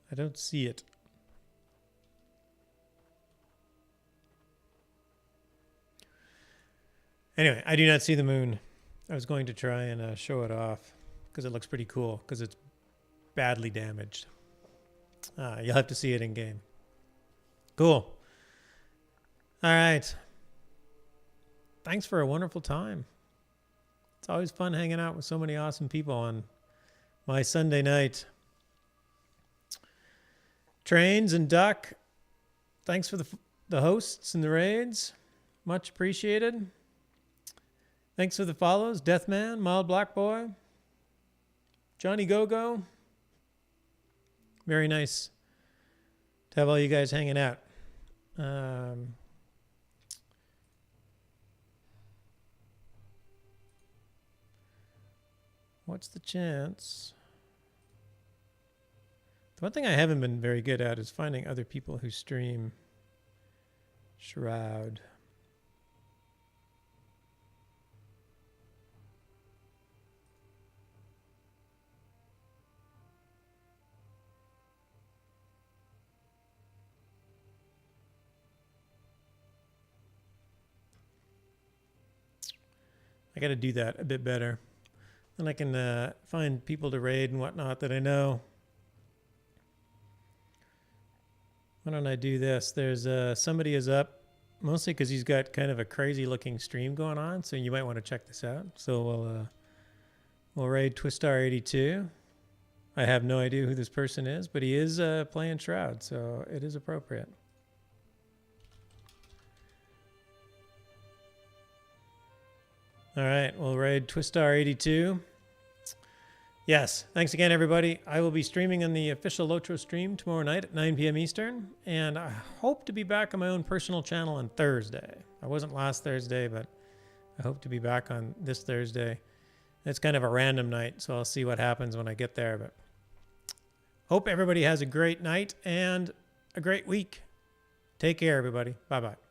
Speaker 1: I don't see it. Anyway, I do not see the moon. I was going to try and show it off because it looks pretty cool because it's badly damaged. You'll have to see it in game. Cool. All right. Thanks for a wonderful time. It's always fun hanging out with so many awesome people on my Sunday night. Trains and Duck, thanks for the hosts and the raids. Much appreciated. Thanks for the follows. Deathman, Mild Black Boy, Johnny Gogo. Very nice to have all you guys hanging out. What's the chance? The one thing I haven't been very good at is finding other people who stream Shroud. I got to do that a bit better. Then I can find people to raid and whatnot that I know. Why don't I do this? There's somebody is up, mostly because he's got kind of a crazy looking stream going on, so you might want to check this out. So we'll raid Twistar82. I have no idea who this person is, but he is playing Shroud, so it is appropriate. All right, we'll raid Twistar82. Yes, thanks again, everybody. I will be streaming on the official Lotro stream tomorrow night at 9 p.m. Eastern, and I hope to be back on my own personal channel on Thursday. I wasn't last Thursday, but I hope to be back on this Thursday. It's kind of a random night, so I'll see what happens when I get there. But hope everybody has a great night and a great week. Take care, everybody. Bye-bye.